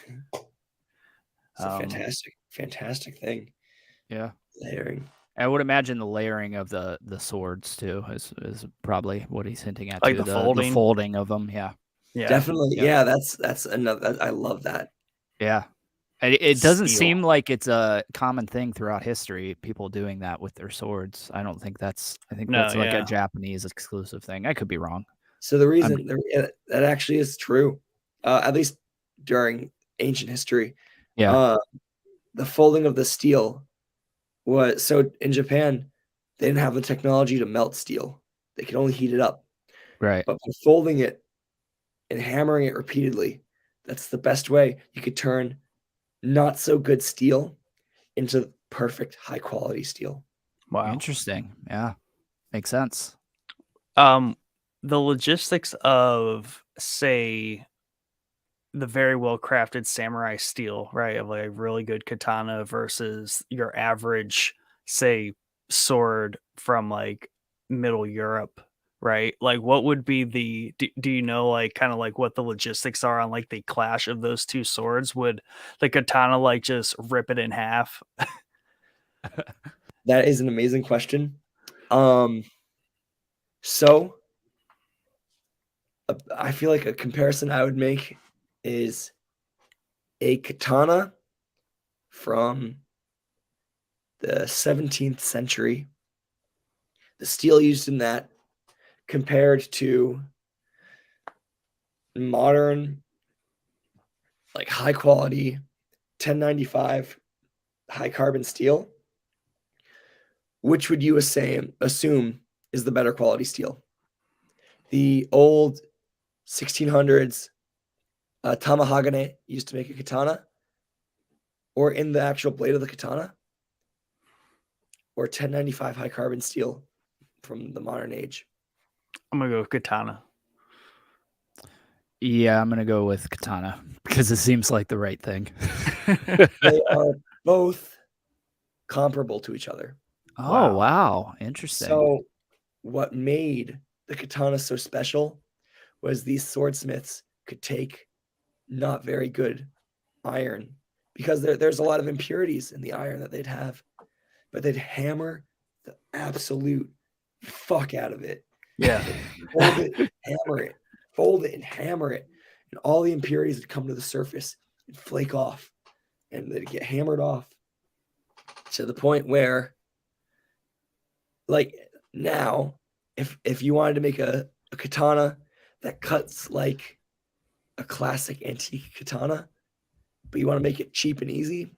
a fantastic thing. Yeah, layering. I would imagine the layering of the swords too is probably what he's hinting at. Like too. the folding of them. Yeah, definitely. Yeah, that's another. I love that. Yeah, it doesn't seem like it's a common thing throughout history. People doing that with their swords. I think that's like a Japanese exclusive thing. I could be wrong. So the reason that actually is true, at least during ancient history, the folding of the steel was so in Japan they didn't have the technology to melt steel. They could only heat it up. Right. But by folding it and hammering it repeatedly, that's the best way you could turn not so good steel into perfect high quality steel. Wow. Interesting. Yeah. Makes sense. The logistics of, say, the very well crafted samurai steel, right? Of like a really good katana versus your average, say, sword from like Middle Europe, right? Like what would be do you know like kind of like what the logistics are on like the clash of those two swords? Would the katana like just rip it in half? That is an amazing question. So I feel like a comparison I would make is a katana from the 17th century, the steel used in that compared to modern, like high quality 1095 high carbon steel. Which would you assume is the better quality steel? The old 1600s tamahagane used to make a katana, or in the actual blade of the katana, or 1095 high carbon steel from the modern age? I'm gonna go with katana. Yeah, I'm gonna go with katana because it seems like the right thing. They are both comparable to each other. Oh, wow. Interesting. So what made the katana so special was these swordsmiths could take not very good iron, because there's a lot of impurities in the iron that they'd have, but they'd hammer the absolute fuck out of it. Yeah. Fold it, hammer it, fold it and hammer it, and all the impurities would come to the surface and flake off, and they'd get hammered off to the point where, like, now, if you wanted to make a katana that cuts like a classic antique katana, but you want to make it cheap and easy,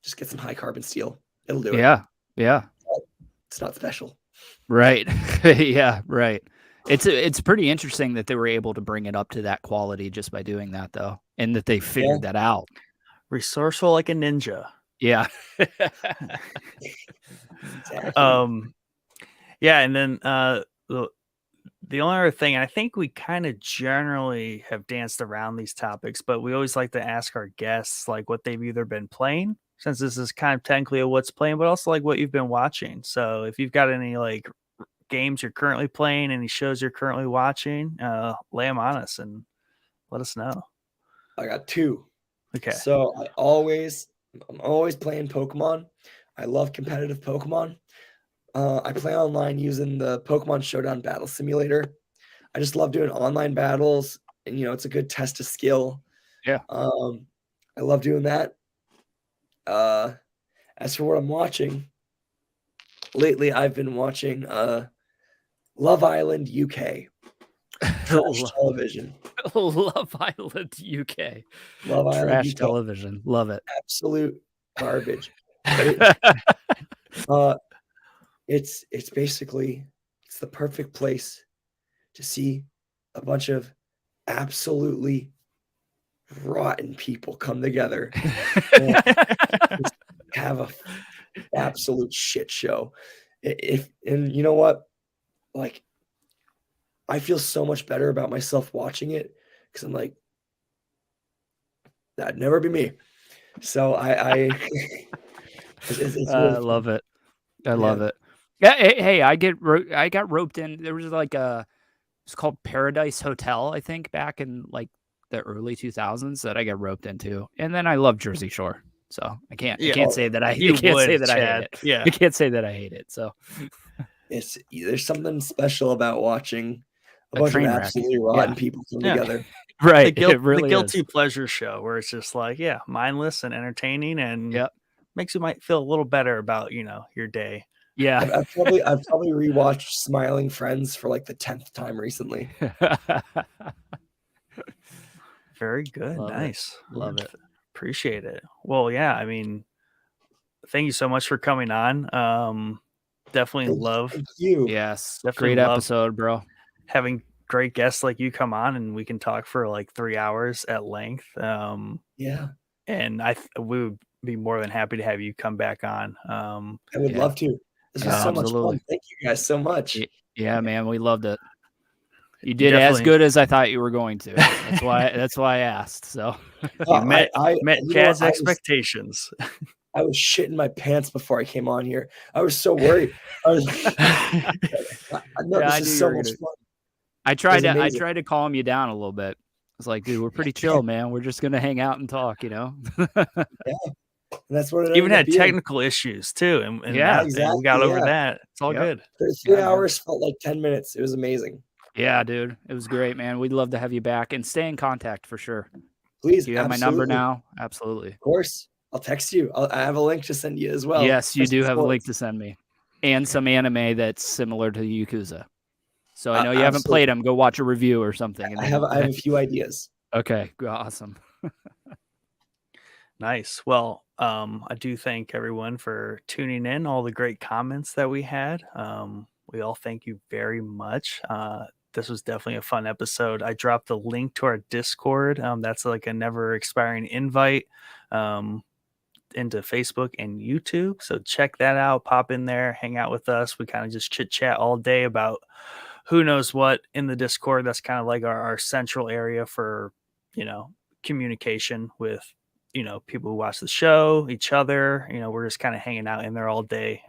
just get some high carbon steel. It'll do it. Yeah. Yeah. It's not special. Right. Yeah. Right. It's pretty interesting that they were able to bring it up to that quality just by doing that, though, and that they figured that out. Resourceful like a ninja. Yeah. Exactly. Yeah, and then the only other thing, and I think we kind of generally have danced around these topics, but we always like to ask our guests like what they've either been playing, since this is kind of technically a what's playing, but also like what you've been watching. So if you've got any like games you're currently playing, any shows you're currently watching, lay them on us and let us know. I got two. Okay. So I'm always playing Pokemon. I love competitive Pokemon. I play online using the Pokemon Showdown Battle Simulator. I just love doing online battles, and it's a good test of skill. Yeah. I love doing that. As for what I'm watching, lately I've been watching Love Island UK. Trash television. Love Island UK. Love Island Trash UK. television. Love it. Absolute garbage. It's basically the perfect place to see a bunch of absolutely rotten people come together and just have a absolute shit show. And you know what? Like, I feel so much better about myself watching it, because I'm like, that'd never be me. So I it's really love fun. it. I love it. Yeah. Hey, I got roped in. There was like it's called Paradise Hotel, I think, back in like the early 2000s that I got roped into. And then I love Jersey Shore. So I can't say that I hate it. Yeah. I can't say that I hate it. So there's something special about watching a bunch of train wreck. absolutely rotten people come together. Right. The It guilty is. pleasure show where it's just like, yeah, mindless and entertaining, and Yep. makes you might feel a little better about, your day. Yeah. I've probably rewatched Smiling Friends for like the 10th time recently. Very good. Love it. Nice. Love it. Appreciate it. Well, yeah, I mean, thank you so much for coming on. Definitely love Thank you. Yes. Definitely Great love episode, bro. having great guests like you come on, and we can talk for like 3 hours at length. Yeah, And we would be more than happy to have you come back on. I would Yeah. love to. This was so much Absolutely. fun. Thank you guys so much. Yeah, man, we loved it. You did as definitely- good as I thought you were going to. That's why I asked. So You met you know Chad's what? expectations. I was shitting my pants before I came on here. I was so worried. I was, no, Yeah, I this knew is you so were much gonna- fun. I tried amazing. to calm you down a little bit. I was like, dude, we're pretty chill, man. We're just gonna hang out and talk, And that's what it Even ended up had being. technical issues too, and Yeah, and we got over yeah. that. It's all Yep. good. The 3 Yeah, man. hours felt like 10 minutes. It was amazing. Yeah, dude. It was great, man. We'd love to have you back and stay in contact for sure. Please, Do you have my number absolutely. now? Absolutely. Of course. I'll text you. I have a link to send you as well. Yes, you do have a link Sports. to send me. And some anime that's similar to Yakuza. So I know you haven't Absolutely. played them. Go watch a review or something. And I have a few ideas. Okay, awesome. Nice. Well, I do thank everyone for tuning in, all the great comments that we had. We all thank you very much. This was definitely a fun episode. I dropped the link to our Discord. That's like a never expiring invite into Facebook and YouTube. So check that out. Pop in there, hang out with us. We kind of just chit chat all day about who knows what in the Discord. That's kind of like our central area for, communication with, people who watch the show, each other. We're just kind of hanging out in there all day.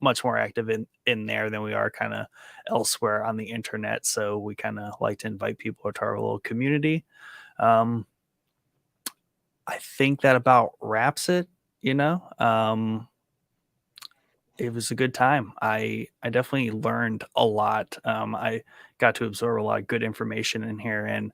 Much more active in there than we are kind of elsewhere on the internet. So we kind of like to invite people to our little community. I think that about wraps it, it was a good time. I definitely learned a lot. I got to absorb a lot of good information in here, and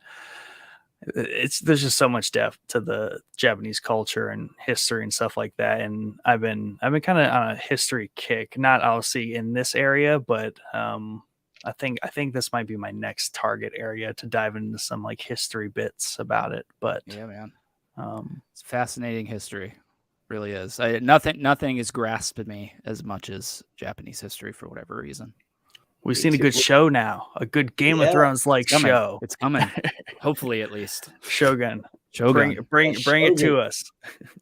there's just so much depth to the Japanese culture and history and stuff like that. And I've been kind of on a history kick, not obviously in this area, but I think this might be my next target area to dive into some like history bits about it. But yeah, man, it's fascinating history. Really is. Nothing has grasped me as much as Japanese history for whatever reason. We've seen a good show now, a good Game of Thrones like show. It's coming, hopefully at least. Shogun. Bring it to us.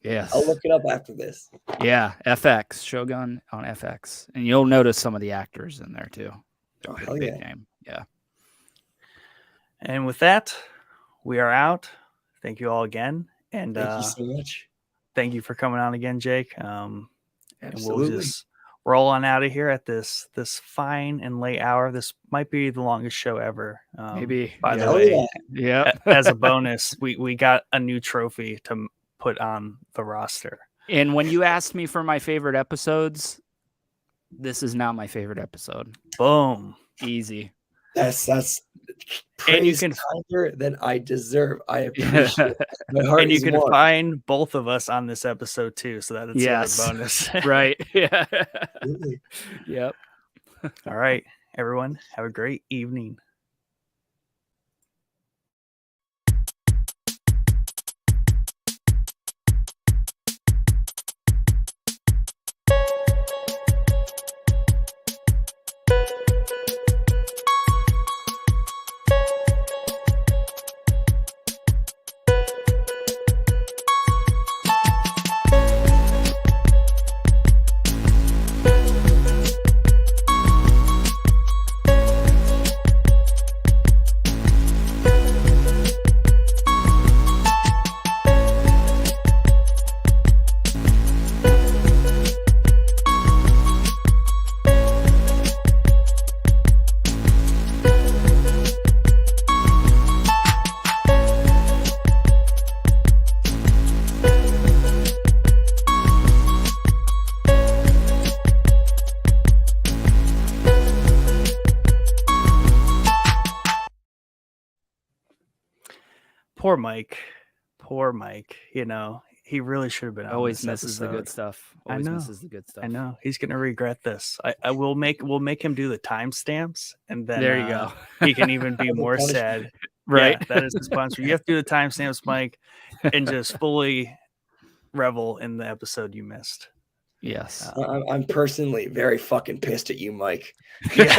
Yes, I'll look it up after this. Yeah, FX Shogun on FX, and you'll notice some of the actors in there too. Oh, hell yeah. Name. Yeah. And with that, we are out. Thank you all again, and thank you so much. Thank you for coming on again, Jake. Absolutely. And we'll just roll on out of here at this fine and late hour. This might be the longest show ever. Maybe. By the way, yeah. As a bonus, we got a new trophy to put on the roster. And when you asked me for my favorite episodes, this is now my favorite episode. Boom. Easy. That's and you praise can kinder than I deserve. I appreciate it. My heart and you is can warm. find both of us on this episode too, so that's yes. a bonus. Right. Yeah. Absolutely. Yep. All right, everyone, have a great evening. Poor Mike, he really should have been on Always this misses the episode. good stuff. Always misses the good stuff. I know he's gonna regret this. We'll make him do the timestamps, and then there you go. He can even be more sad. Right, that is the sponsor. You have to do the timestamps, Mike, and just fully revel in the episode you missed. Yes, I'm personally very fucking pissed at you, Mike. Yeah.